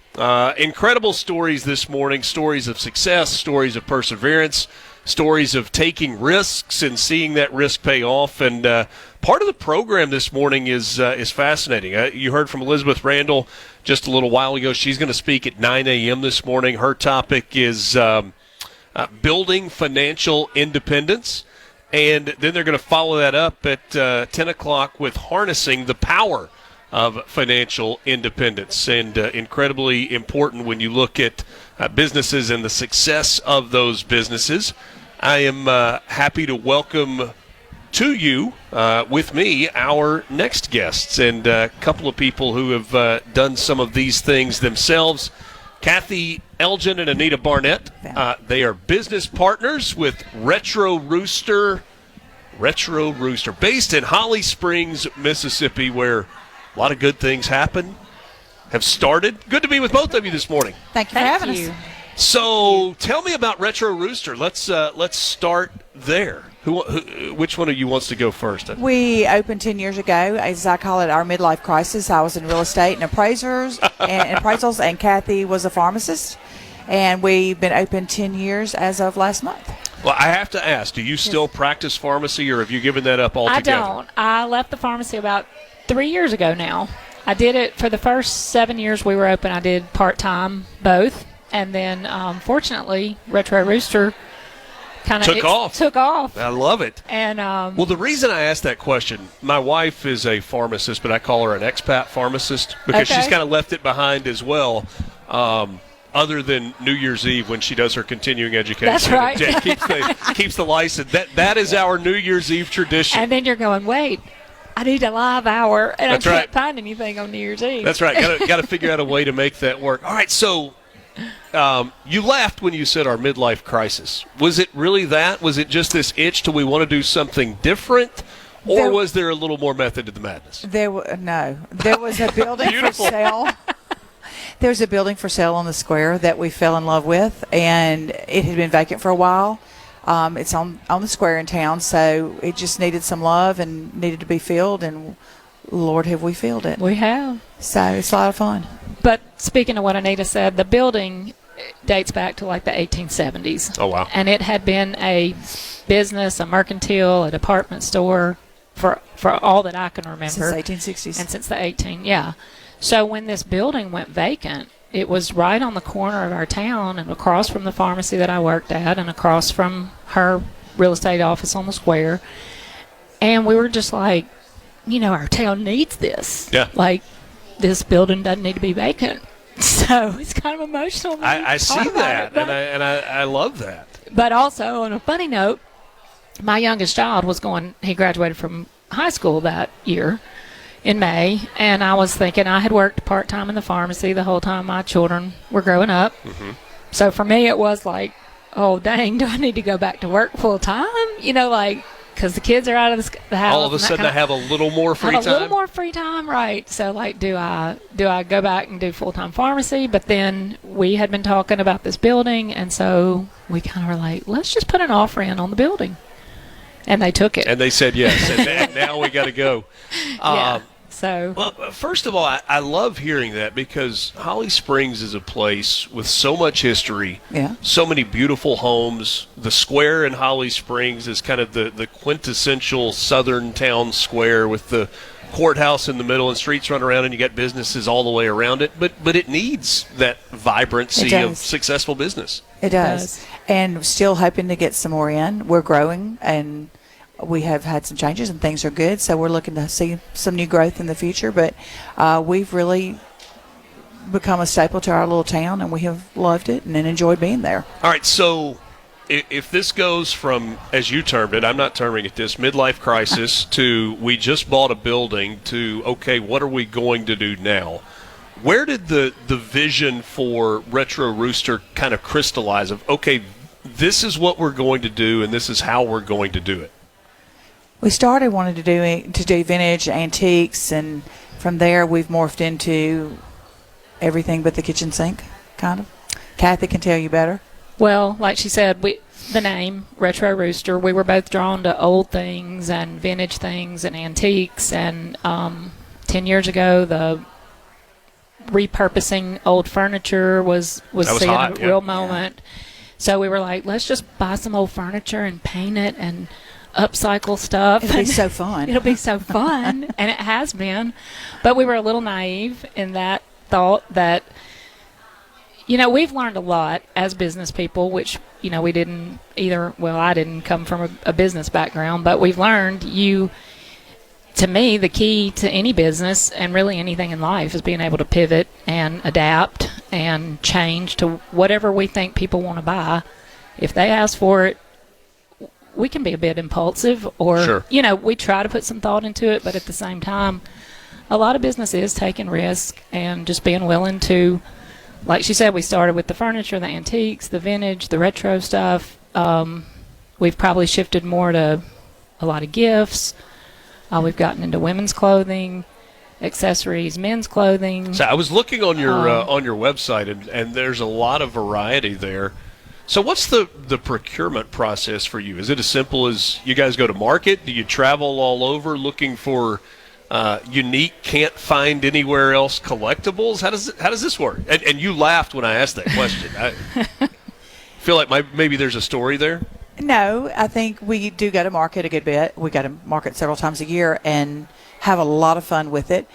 D: Incredible stories this morning, stories of success, stories of perseverance, stories of taking risks and seeing that risk pay off. And part of the program this morning is fascinating. You heard from Elizabeth Randall just a little while ago. She's going to speak at 9 a.m. this morning. Her topic is building financial independence. And then they're going to follow that up at 10 o'clock with harnessing the power of financial independence. And incredibly important when you look at businesses and the success of those businesses. I am happy to welcome to you, with me, our next guests and a couple of people who have done some of these things themselves. Kathy Elgin and Anita Barnett. They are business partners with Retro Rooster, based in Holly Springs, Mississippi, where a lot of good things happen, have started. Good to be with both of you this morning.
Q: Thank you for having us.
D: So tell me about Retro Rooster. Let's start there. Which one of you wants to go first?
Q: We opened 10 years ago, as I call it, our midlife crisis. I was in real estate and appraisals, and Kathy was a pharmacist, and we've been open 10 years as of last month.
D: Well, I have to ask, do you still practice pharmacy, or have you given that up altogether?
R: I don't. I left the pharmacy about 3 years ago now. I did it for the first 7 years we were open. I did part-time both. And then, fortunately, Retro Rooster kind of took off.
D: I love it.
R: And
D: well, the reason I asked that question, my wife is a pharmacist, but I call her an expat pharmacist because she's kind of left it behind as well, other than New Year's Eve when she does her continuing education.
R: That's right.
D: keeps the license. That is our New Year's Eve tradition.
R: And then you're going, wait, I need a live hour, and
D: That's
R: I can't
D: right.
R: find anything on New Year's Eve.
D: That's right. Got to figure out a way to make that work. All right, so you laughed when you said our midlife crisis. Was it really that? Was it just this itch till we want to do something different? Or was there a little more method to the madness?
Q: There was a building for sale. There's a building for sale on the square that we fell in love with, and it had been vacant for a while. It's on the square in town, so it just needed some love and needed to be filled, and Lord, have we filled it.
R: We have.
Q: So it's a lot of fun.
R: But speaking of what Anita said, the building dates back to like the 1870s.
D: Oh, wow.
R: And it had been a business, a mercantile, a department store for all that I can remember.
Q: Since the 1860s.
R: And since the yeah. So when this building went vacant, it was right on the corner of our town and across from the pharmacy that I worked at and across from her real estate office on the square. And we were just like, our town needs this.
D: Yeah.
R: Like, this building doesn't need to be vacant. So it's kind of emotional.
D: I see that, and I love that.
R: But also, on a funny note, my youngest child he graduated from high school that year in May, and I was thinking I had worked part-time in the pharmacy the whole time my children were growing up.
D: Mm-hmm.
R: So for me, it was like, oh, dang, do I need to go back to work full-time? Because the kids are out of the house.
D: All of a sudden, I have a little more free time.
R: A little more free time, right? So, do I go back and do full-time pharmacy? But then we had been talking about this building, and so we kind of were like, let's just put an offer in on the building, and they took it.
D: And they said yes, and now we got to go.
R: Yeah. So,
D: well, first of all, I love hearing that because Holly Springs is a place with so much history, so many beautiful homes. The square in Holly Springs is kind of the quintessential southern town square with the courthouse in the middle and streets run around, and you got businesses all the way around it. But it needs that vibrancy of successful business.
Q: It does. And still hoping to get some more in. We're growing, and we have had some changes and things are good, so we're looking to see some new growth in the future. But we've really become a staple to our little town, and we have loved it and enjoyed being there.
D: All right, so if this goes from, as you termed it, I'm not terming it this, midlife crisis to we just bought a building to, okay, what are we going to do now? Where did the vision for Retro Rooster kind of crystallize of, okay, this is what we're going to do and this is how we're going to do it?
Q: We started wanting to do vintage antiques, and from there we've morphed into everything but the kitchen sink, kind of. Kathy can tell you better.
R: Well, like she said, the name, Retro Rooster, we were both drawn to old things and vintage things and antiques. And 10 years ago, the repurposing old furniture was seeing
D: hot,
R: a real moment. So we were like, let's just buy some old furniture and paint it and upcycle stuff.
Q: It'll be so fun.
R: It'll be so fun. And it has been. But we were a little naive in that thought that, we've learned a lot as business people, which, we didn't either. Well, I didn't come from a business background, but we've learned to me, the key to any business and really anything in life is being able to pivot and adapt and change to whatever we think people want to buy. If they ask for it, we can be a bit impulsive or,
D: sure.
R: We try to put some thought into it, but at the same time, a lot of business is taking risk and just being willing to, like she said, we started with the furniture, the antiques, the vintage, the retro stuff. We've probably shifted more to a lot of gifts. We've gotten into women's clothing, accessories, men's clothing.
D: So I was looking on your website, and there's a lot of variety there. So what's the procurement process for you? Is it as simple as you guys go to market? Do you travel all over looking for unique, can't find anywhere else collectibles? How does this work? And you laughed when I asked that question. I feel like maybe there's a story there.
Q: No, I think we do go to market a good bit. We go to market several times a year and have a lot of fun with it.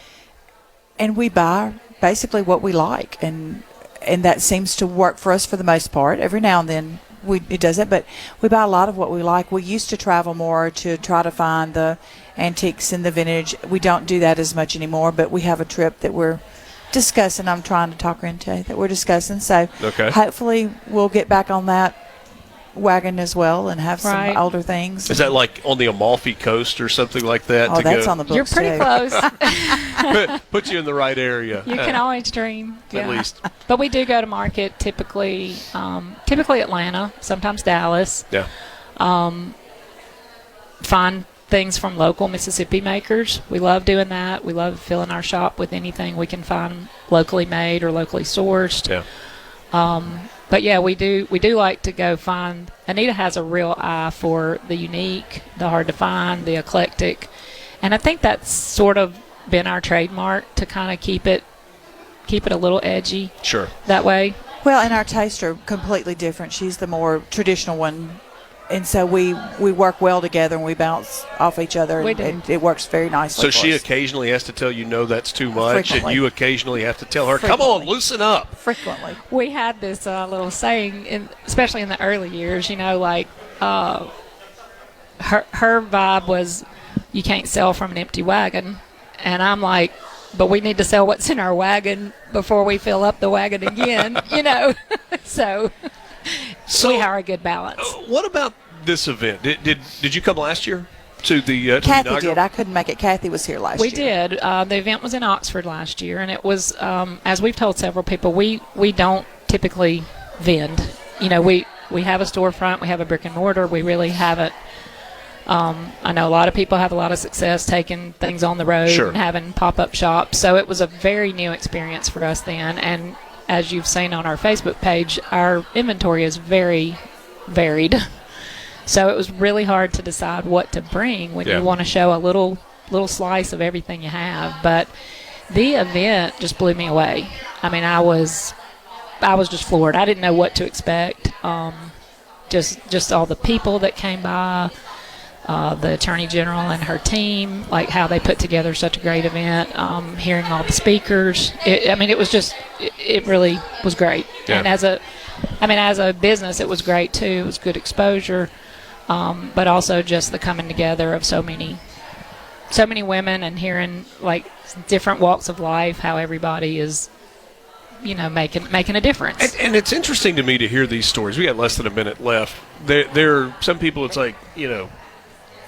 Q: And we buy basically what we like, and that seems to work for us for the most part. Every now and then it doesn't, but we buy a lot of what we like. We used to travel more to try to find the antiques and the vintage. We don't do that as much anymore, but we have a trip that we're discussing. I'm trying to talk her into that we're discussing. So hopefully we'll get back on that wagon as well and have some older things.
D: Is that like on the Amalfi Coast or something like that?
Q: Oh, that's on the books.
R: You're pretty close.
D: Put you in the right area.
R: You can always dream.
D: At least.
R: But we do go to market typically Atlanta, sometimes Dallas.
D: Yeah.
R: Find things from local Mississippi makers. We love doing that. We love filling our shop with anything we can find locally made or locally sourced.
D: Yeah.
R: But yeah, we do like to go find. Anita has a real eye for the unique, the hard to find, the eclectic, and I think that's sort of been our trademark to kind of keep it a little edgy.
D: Sure.
R: That way.
Q: Well, and our tastes are completely different. She's the more traditional one, and so we work well together and we bounce off each other, and it works very nicely.
D: So she occasionally has to tell you, no, that's too much, and you occasionally have to tell her, come on, loosen up.
Q: Frequently.
R: We had this little saying, especially in the early years, like her vibe was, you can't sell from an empty wagon. And I'm like, but we need to sell what's in our wagon before we fill up the wagon again, So we have a good balance.
D: What about this event? Did you come last year to the
Q: Kathy did. I couldn't make it. Kathy was here last year.
R: We did. The event was in Oxford last year, and it was, as we've told several people, we don't typically vend. We have a storefront. We have a brick and mortar. We really haven't. I know a lot of people have a lot of success taking things on the road and having pop-up shops. So it was a very new experience for us then. And as you've seen on our Facebook page, our inventory is very varied. So it was really hard to decide what to bring when you want to show a little slice of everything you have. But the event just blew me away. I mean, I was just floored. I didn't know what to expect. Just all the people that came by. The Attorney General and her team, like how they put together such a great event, hearing all the speakers. It really was great.
D: Yeah.
R: And as a business, it was great too. It was good exposure. but also just the coming together of so many women and hearing like different walks of life, how everybody is, making a difference.
D: And it's interesting to me to hear these stories. We got less than a minute left. There are some people, it's like,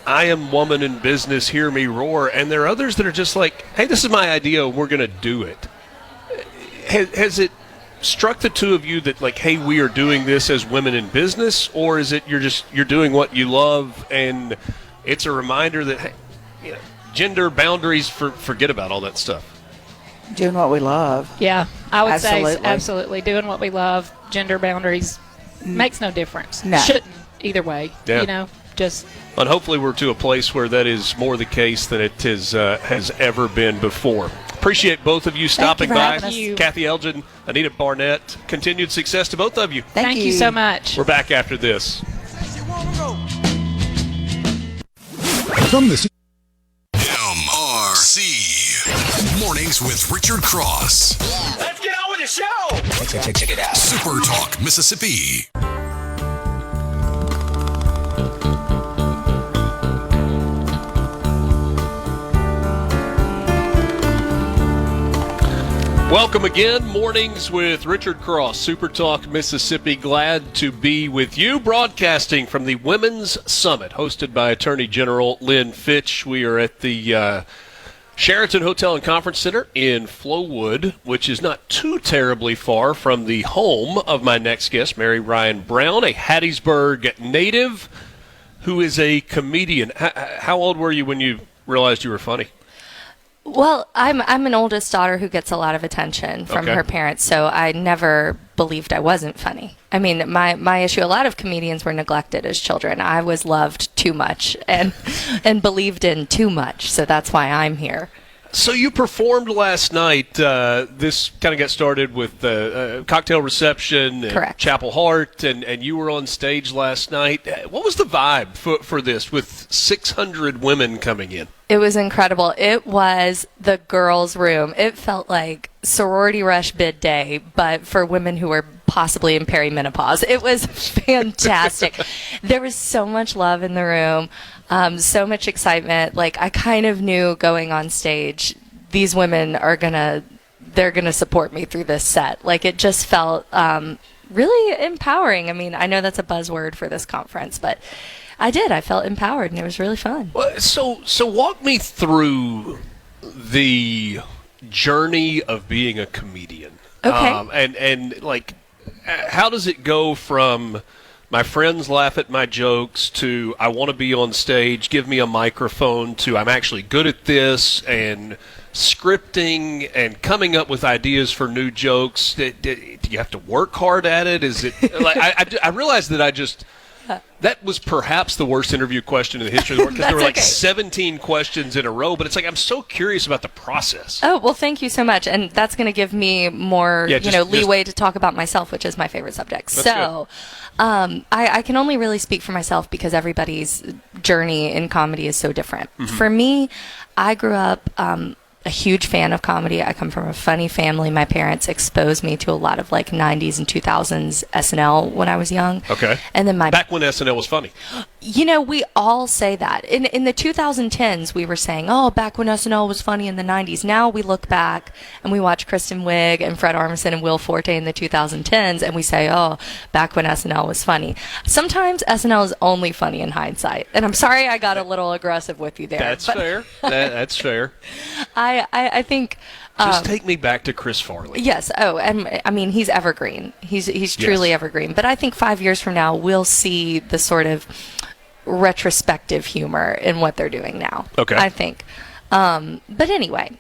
D: I am woman in business, hear me roar. And there are others that are just like, hey, this is my idea, we're going to do it. Has it struck the two of you that, like, hey, we are doing this as women in business? Or is it you're doing what you love and it's a reminder that, hey, gender boundaries, forget about all that stuff?
Q: Doing what we love.
R: Yeah, I would say absolutely. Doing what we love, gender boundaries makes no difference.
Q: No.
R: Shouldn't either way.
D: Yeah. And hopefully we're to a place where that is more the case than it has ever been before. Appreciate both of you stopping by. Kathy Elgin, Anita Barnett. Continued success to both of you.
R: Thank you so much.
D: We're back after this.
E: From the
A: MRC Mornings with Richard Cross.
H: Let's get on with the show.
A: Check it out. Super Talk, Mississippi.
D: Welcome again, Mornings with Richard Cross, Super Talk, Mississippi. Glad to be with you, broadcasting from the Women's Summit, hosted by Attorney General Lynn Fitch. We are at the Sheraton Hotel and Conference Center in Flowood, which is not too terribly far from the home of my next guest, Mary Ryan Brown, a Hattiesburg native who is a comedian. How old were you when you realized you were funny?
S: Well, I'm an oldest daughter who gets a lot of attention from her parents, so I never believed I wasn't funny. I mean, my issue, a lot of comedians were neglected as children. I was loved too much and believed in too much, so that's why I'm here.
D: So you performed last night. This kind of got started with the cocktail reception and Chapel Hart, and you were on stage last night. What was the vibe for this with 600 women coming in?
S: It was incredible. It was the girls' room. It felt like sorority rush bid day, but for women who were possibly in perimenopause. It was fantastic. There was so much love in the room, so much excitement. Like, I kind of knew going on stage, these women they're gonna support me through this set. Like, it just felt really empowering. I mean, I know that's a buzzword for this conference, but I felt empowered, and it was really fun.
D: So walk me through the journey of being a comedian.
S: Okay.
D: And like, how does it go from my friends laugh at my jokes to I want to be on stage, give me a microphone, to I'm actually good at this, and scripting and coming up with ideas for new jokes? Do you have to work hard at it? Is it like I realized that that was perhaps the worst interview question in the history of the world, because there were like 17 questions in a row, but it's like I'm so curious about the process.
S: Oh, well, thank you so much. And that's going to give me more leeway to talk about myself, which is my favorite subject. So I can only really speak for myself because everybody's journey in comedy is so different. Mm-hmm. For me, I grew up a huge fan of comedy. I come from a funny family. My parents exposed me to a lot of like 90s and 2000s SNL when I was young.
D: Okay.
S: And then
D: back when SNL was funny.
S: We all say that. In the 2010s, we were saying, oh, back when SNL was funny in the 90s. Now we look back and we watch Kristen Wiig and Fred Armisen and Will Forte in the 2010s, and we say, oh, back when SNL was funny. Sometimes SNL is only funny in hindsight. And I'm sorry I got a little aggressive with you there.
D: That's fair. That's fair.
S: I think...
D: Just take me back to Chris Farley.
S: Yes. Oh, and I mean, he's evergreen. He's truly evergreen. But I think 5 years from now, we'll see the sort of retrospective humor in what they're doing now.
D: Okay.
S: I think. But anyway,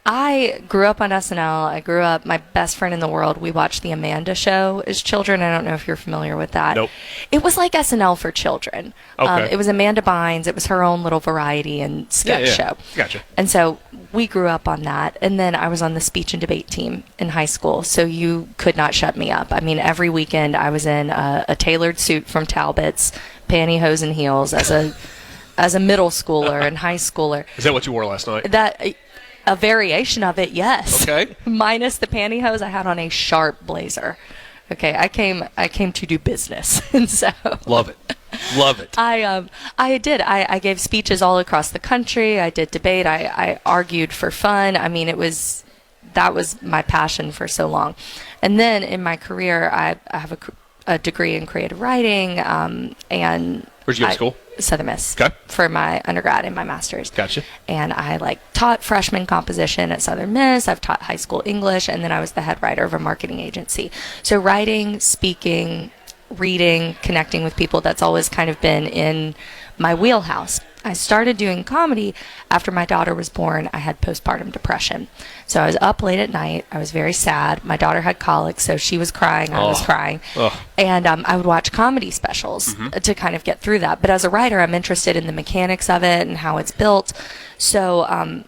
S: I grew up on SNL. My best friend in the world, we watched The Amanda Show as children. I don't know if you're familiar with that.
D: Nope.
S: It was like SNL for children.
D: Okay.
S: It was Amanda Bynes. It was her own little variety and sketch show.
D: Gotcha.
S: And so we grew up on that. And then I was on the speech and debate team in high school. So you could not shut me up. I mean, every weekend I was in a tailored suit from Talbot's, pantyhose and heels as a middle schooler and high schooler.
D: Is that what you wore last night?
S: A variation of it, yes.
D: Okay.
S: Minus the pantyhose, I had on a sharp blazer. Okay, I came to do business, and so
D: love it. Love it.
S: I did. I gave speeches all across the country. I did debate. I argued for fun. I mean, that was my passion for so long. And then in my career, I have a degree in creative writing. And
D: where'd you go to school?
S: Southern Miss.
D: Okay.
S: For my undergrad and my master's.
D: Gotcha.
S: And I taught freshman composition at Southern Miss. I've taught high school English, and then I was the head writer of a marketing agency. So writing, speaking, reading, connecting with people, that's always kind of been in my wheelhouse. I started doing comedy after my daughter was born. I had postpartum depression. So I was up late at night. I was very sad. My daughter had colic, so she was crying. I was crying. And I would watch comedy specials to kind of get through that. But as a writer, I'm interested in the mechanics of it and how it's built. So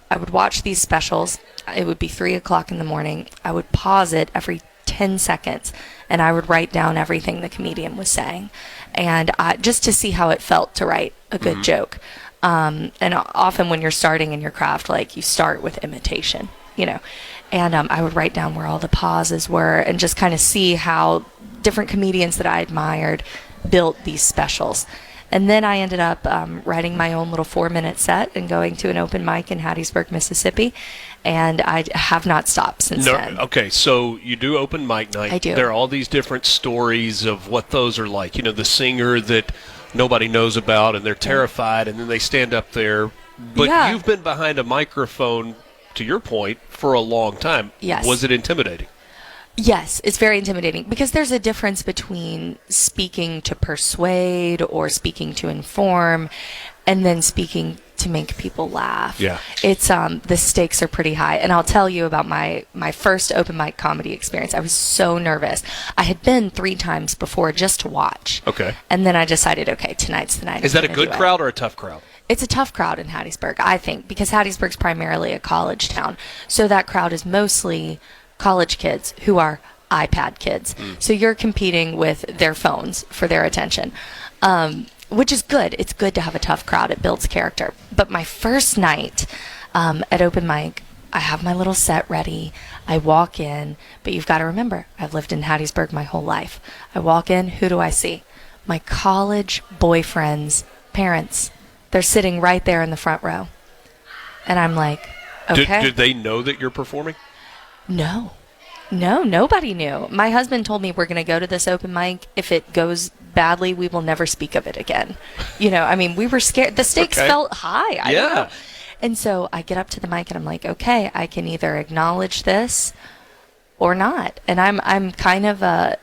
S: I would watch these specials. It would be 3 o'clock in the morning. I would pause it every 10 seconds, and I would write down everything the comedian was saying. And just to see how it felt to write a good joke. And often when you're starting in your craft, you start with imitation, and I would write down where all the pauses were and just kind of see how different comedians that I admired built these specials. And then I ended up writing my own little 4-minute set and going to an open mic in Hattiesburg, Mississippi. And I have not stopped since then.
D: Okay, so you do open mic night.
S: I do.
D: There are all these different stories of what those are like. The singer that nobody knows about and they're terrified and then they stand up there. But you've been behind a microphone, to your point, for a long time.
S: Yes.
D: Was it intimidating?
S: Yes, it's very intimidating because there's a difference between speaking to persuade or speaking to inform and then speaking to make people laugh.
D: Yeah.
S: It's the stakes are pretty high. And I'll tell you about my first open mic comedy experience. I was so nervous. I had been 3 times before just to watch.
D: Okay.
S: And then I decided, okay, tonight's the night.
D: Is that a good crowd or a tough crowd?
S: It's a tough crowd in Hattiesburg, I think, because Hattiesburg's primarily a college town. So that crowd is mostly college kids who are iPad kids. So you're competing with their phones for their attention, which is good. It's good to have a tough crowd. It builds character. But my first night at open mic, I have my little set ready. I walk in, but you've got to remember, I've lived in Hattiesburg my whole life. I walk in, who do I see? My college boyfriend's parents. They're sitting right there in the front row. And I'm like, okay.
D: Did they know that you're performing?
S: No, nobody knew. My husband told me we're going to go to this open mic. If it goes badly, we will never speak of it again. We were scared. The stakes felt high. I don't know. And so I get up to the mic and I'm like, okay, I can either acknowledge this or not. And I'm kind of a...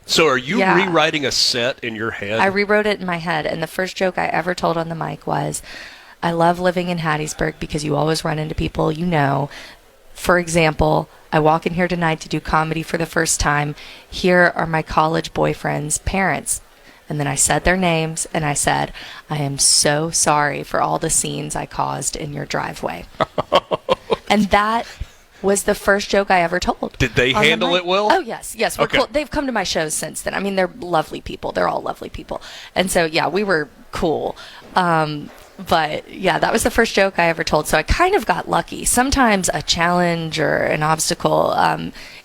D: So are you rewriting a set in your head?
S: I rewrote it in my head. And the first joke I ever told on the mic was, I love living in Hattiesburg because you always run into people you know. For example, I walk in here tonight to do comedy for the first time. Here are my college boyfriend's parents. And then I said their names, and I said, I am so sorry for all the scenes I caused in your driveway. And that was the first joke I ever told.
D: Did they handle it well?
S: Oh, yes. We're cool. They've come to my shows since then. I mean, they're lovely people. They're all lovely people. And so, we were cool. But that was the first joke I ever told. So I kind of got lucky. Sometimes a challenge or an obstacle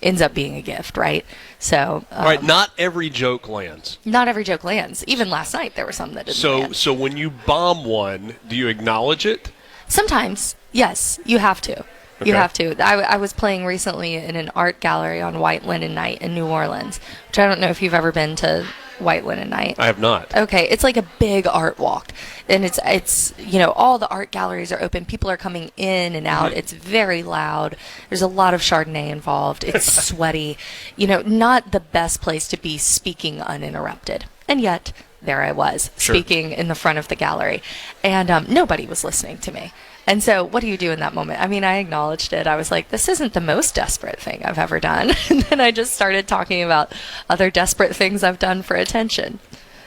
S: ends up being a gift, right? So,
D: all right, not every joke lands.
S: Not every joke lands. Even last night, there were some that didn't land.
D: So when you bomb one, do you acknowledge it?
S: Sometimes, yes, you have to.
D: Okay.
S: You have to. I was playing recently in an art gallery on White Linen Night in New Orleans, which I don't know if you've ever been to White Linen Night.
D: I have not.
S: Okay, it's like a big art walk, and it's all the art galleries are open. People are coming in and out. It's very loud. There's a lot of Chardonnay involved. It's sweaty. Not the best place to be speaking uninterrupted, and yet there I was speaking in the front of the gallery, and nobody was listening to me. And so what do you do in that moment? I mean, I acknowledged it. I was like, this isn't the most desperate thing I've ever done. And then I just started talking about other desperate things I've done for attention.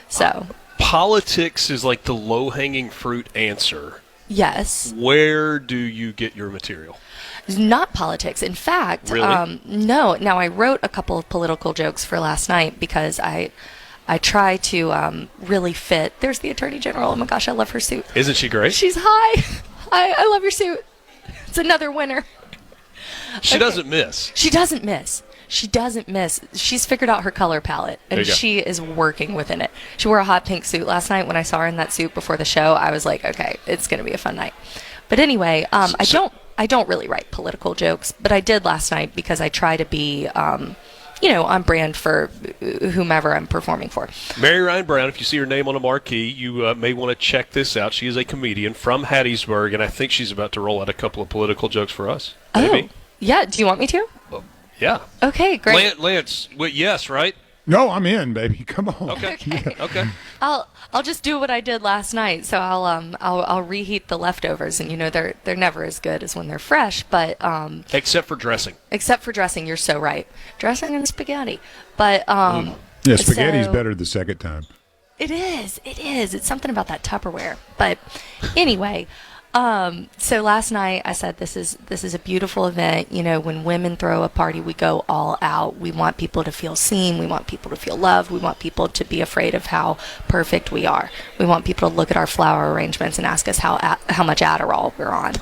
S: So
D: politics is like the low-hanging fruit answer.
S: Yes.
D: Where do you get your material?
S: Not politics. In fact,
D: really?
S: No. Now, I wrote a couple of political jokes for last night because I try to really fit. There's the Attorney General. Oh, my gosh, I love her suit.
D: Isn't she great?
S: She's high. I love your suit. It's another winner.
D: She doesn't miss.
S: She doesn't miss. she doesn't miss. She's figured out her color palette, and she is working within it. She wore a hot pink suit last night. When I saw her in that suit before the show, I was like, okay, it's going to be a fun night. But anyway, I don't really write political jokes, but I did last night because I try to be, on brand for whomever I'm performing for.
D: Mary Ryan Brown, if you see her name on a marquee, you may want to check this out. She is a comedian from Hattiesburg, and I think she's about to roll out a couple of political jokes for us. Maybe.
S: Oh, yeah. Do you want me to?
D: Yeah.
S: Okay, great.
D: Lance, yes, right?
E: No, I'm in, baby. Come on.
D: Okay. Okay.
S: I'll just do what I did last night. So I'll reheat the leftovers, and they're never as good as when they're fresh. But
D: except for dressing.
S: You're so right. Dressing and spaghetti, but
E: yeah, spaghetti's better the second time.
S: It is. It's something about that Tupperware. But anyway. So last night I said this is a beautiful event. When women throw a party, we go all out. We want people to feel seen. We want people to feel loved. We want people to be afraid of how perfect we are. We want people to look at our flower arrangements and ask us how much Adderall we're on.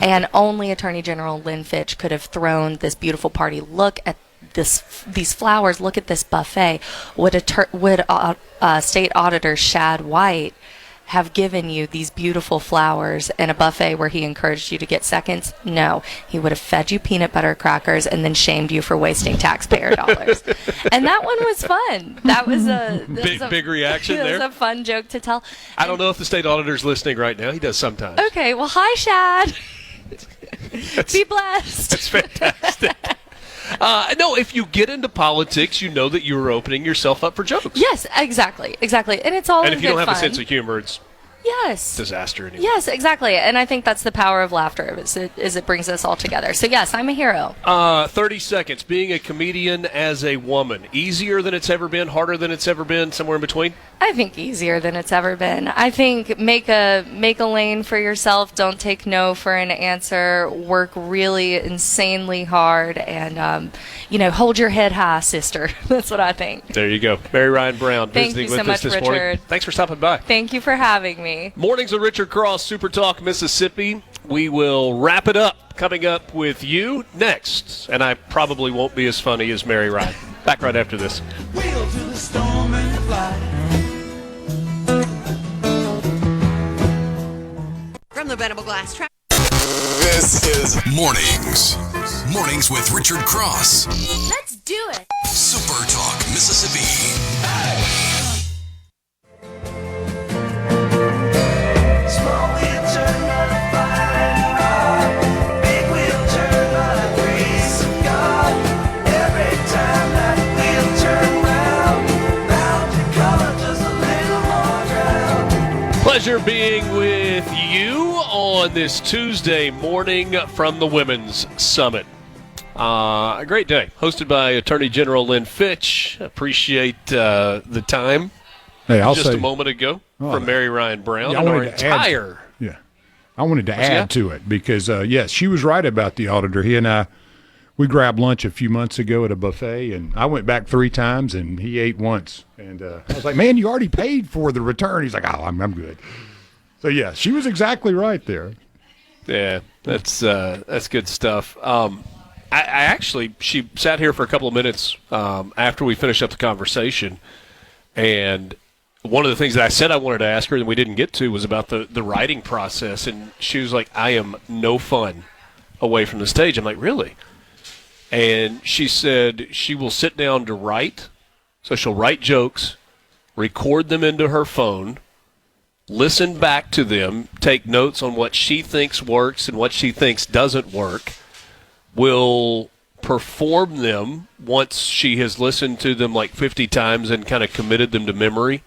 S: And only Attorney General Lynn Fitch could have thrown this beautiful party. Look at these flowers. Look at this buffet. Would State Auditor Shad White have given you these beautiful flowers and a buffet where he encouraged you to get seconds? No. He would have fed you peanut butter crackers and then shamed you for wasting taxpayer dollars. And that one was fun. That was a
D: big reaction there.
S: It was a fun joke to tell.
D: I don't know if the state auditor's listening right now. He does sometimes.
S: Okay. Well, hi, Shad. Be blessed.
D: That's fantastic. No, if you get into politics, you know that you're opening yourself up for jokes.
S: Yes, exactly. And it's all
D: and if you don't have
S: fun.
D: a sense of humor, it's disaster anyway.
S: Yes, exactly. And I think that's the power of laughter, is it brings us all together. So yes, I'm a hero.
D: 30 seconds. Being a comedian as a woman, easier than it's ever been, harder than it's ever been, somewhere in between?
S: I think easier than it's ever been. I think make a lane for yourself. Don't take no for an answer. Work really insanely hard, and hold your head high, sister. That's what I think.
D: There you go. Mary Ryan Brown
S: Thank
D: visiting
S: you so
D: with
S: much,
D: us this
S: Richard.
D: morning. Thanks for stopping by.
S: Thank you for having me.
D: Mornings with Richard Cross, Super Talk, Mississippi. We will wrap it up. Coming up with you next, and I probably won't be as funny as Mary Ryan. Back right after this.
H: Wheel to the storm and fly.
F: From the Venable Glass Trap.
A: This is Mornings with Richard Cross.
S: Let's do it.
A: Super Talk, Mississippi.
H: Small wheel turn on a fire. Big wheel turn on a grace of God. Every time that wheel turn round, bound to color just a little more ground.
D: Pleasure being with you on this Tuesday morning from the Women's Summit. A great day, hosted by Attorney General Lynn Fitch. Appreciate the time.
E: Hey, I'll
D: just
E: say,
D: a moment ago from Mary Ryan Brown.
E: Yeah,
D: and our entire.
E: I wanted to add to it because, yes, she was right about the auditor. He and I, we grabbed lunch a few months ago at a buffet, and I went back 3 times, and he ate once. And I was like, man, you already paid for the return. He's like, oh, I'm good. So, yeah, she was exactly right there.
D: Yeah, that's good stuff. I actually, she sat here for a couple of minutes after we finished up the conversation, and one of the things that I said I wanted to ask her and we didn't get to was about the writing process, and she was like, I am no fun away from the stage. I'm like, really? And she said she will sit down to write, so she'll write jokes, record them into her phone, listen back to them, take notes on what she thinks works and what she thinks doesn't work, will perform them once she has listened to them like 50 times and kind of committed them to memory,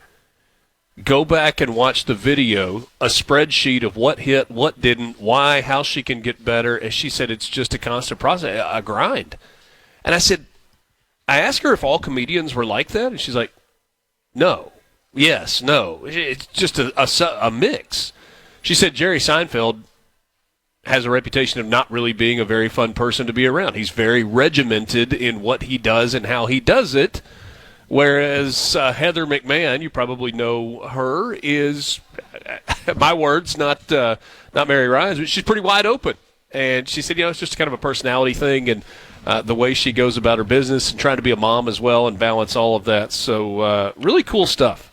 D: go back and watch the video, a spreadsheet of what hit, what didn't, why, how she can get better. As she said, it's just a constant process, a grind. And I asked her if all comedians were like that, and she's like, no. Yes, no. It's just a mix. She said Jerry Seinfeld has a reputation of not really being a very fun person to be around. He's very regimented in what he does and how he does it, whereas Heather McMahon, you probably know her, is, my words, not Mary Ryan's, but she's pretty wide open. And she said, it's just kind of a personality thing, and the way she goes about her business and trying to be a mom as well and balance all of that. So really cool stuff.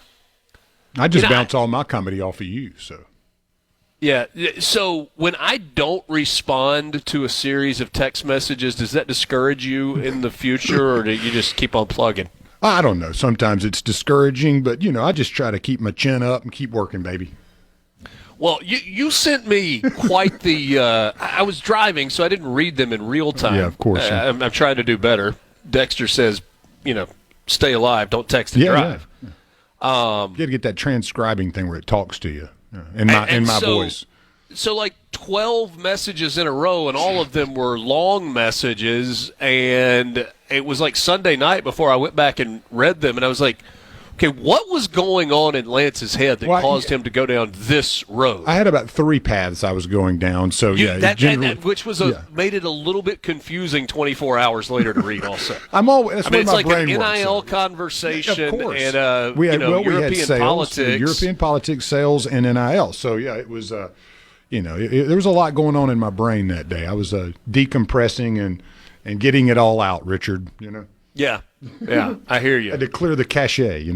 E: I just bounce all my comedy off of you, so.
D: Yeah, so when I don't respond to a series of text messages, does that discourage you in the future, or do you just keep on plugging?
E: I don't know. Sometimes it's discouraging, but, I just try to keep my chin up and keep working, baby.
D: Well, you sent me quite the I was driving, so I didn't read them in real time.
E: Yeah, of course.
D: I'm trying to do better. Dexter says, stay alive, don't text and drive.
E: Yeah. You got to get that transcribing thing where it talks to you in my voice.
D: So like 12 messages in a row, and all of them were long messages, and it was like Sunday night before I went back and read them, and I was like, okay, what was going on in Lance's head that caused him to go down this road?
E: I had about 3 paths I was going down, so
D: which was made it a little bit confusing 24 hours later to read. Also,
E: it's
D: like
E: brain
D: an
E: works,
D: NIL conversation,
E: of course.
D: And
E: we had
D: European
E: sales,
D: politics,
E: European politics, sales, and NIL. So yeah, it was there was a lot going on in my brain that day. I was decompressing and getting it all out, Richard.
D: Yeah, I hear you.
E: I had to clear the cachet,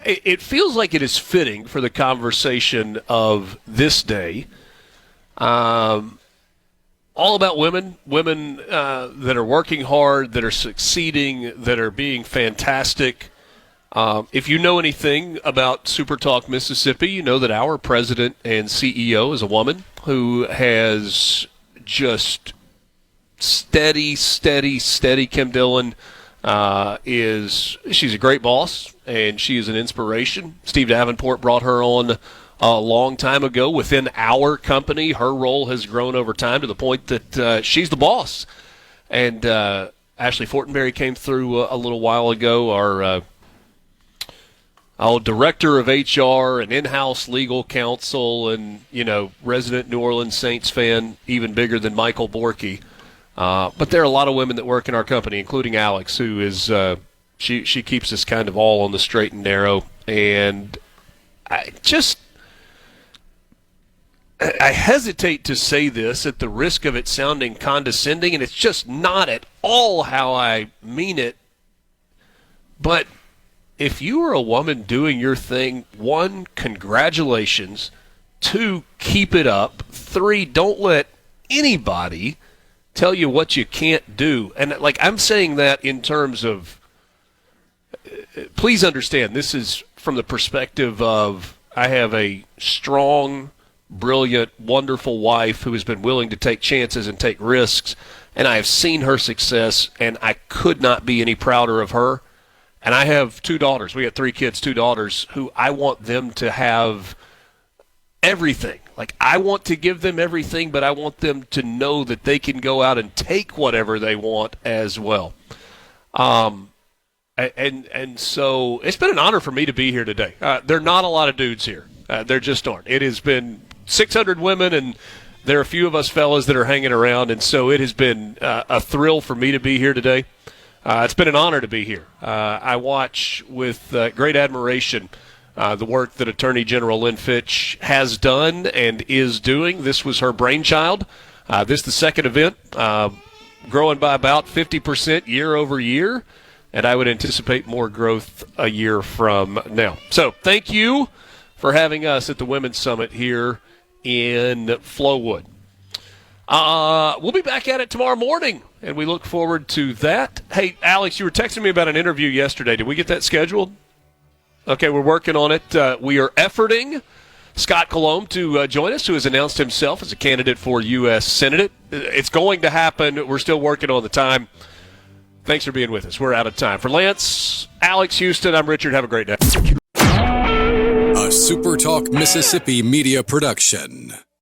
D: It feels like it is fitting for the conversation of this day. All about women that are working hard, that are succeeding, that are being fantastic. If you know anything about SuperTalk Mississippi, you know that our president and CEO is a woman who has just steady Kim Dillon. She's a great boss, and she is an inspiration. Steve Davenport brought her on a long time ago within our company. Her role has grown over time to the point that she's the boss. And Ashley Fortenberry came through a little while ago, our director of HR and in-house legal counsel, and resident New Orleans Saints fan, even bigger than Michael Borky. But there are a lot of women that work in our company, including Alex, who is she keeps us kind of all on the straight and narrow. And I hesitate to say this at the risk of it sounding condescending, and it's just not at all how I mean it. But if you are a woman doing your thing, 1, congratulations. 2, keep it up. 3, don't let anybody tell you what you can't do. And I'm saying that in terms of, please understand, this is from the perspective of, I have a strong, brilliant, wonderful wife who has been willing to take chances and take risks, and I have seen her success, and I could not be any prouder of her. And I have 2 daughters. We have 3 kids, 2 daughters, who I want them to have everything. I want to give them everything, but I want them to know that they can go out and take whatever they want as well. And so it's been an honor for me to be here today. There are not a lot of dudes here. There just aren't. It has been 600 women, and there are a few of us fellas that are hanging around, and so it has been a thrill for me to be here today. It's been an honor to be here. I watch with great admiration the work that Attorney General Lynn Fitch has done and is doing. This was her brainchild. This is the second event, growing by about 50% year over year, and I would anticipate more growth a year from now. So thank you for having us at the Women's Summit here in Flowood. We'll be back at it tomorrow morning, and we look forward to that. Hey, Alex, you were texting me about an interview yesterday. Did we get that scheduled? Okay, we're working on it. We are efforting Scott Colomb to join us, who has announced himself as a candidate for U.S. Senate. It's going to happen. We're still working on the time. Thanks for being with us. We're out of time. For Lance, Alex, Houston, I'm Richard. Have a great day.
A: A SuperTalk Mississippi media production.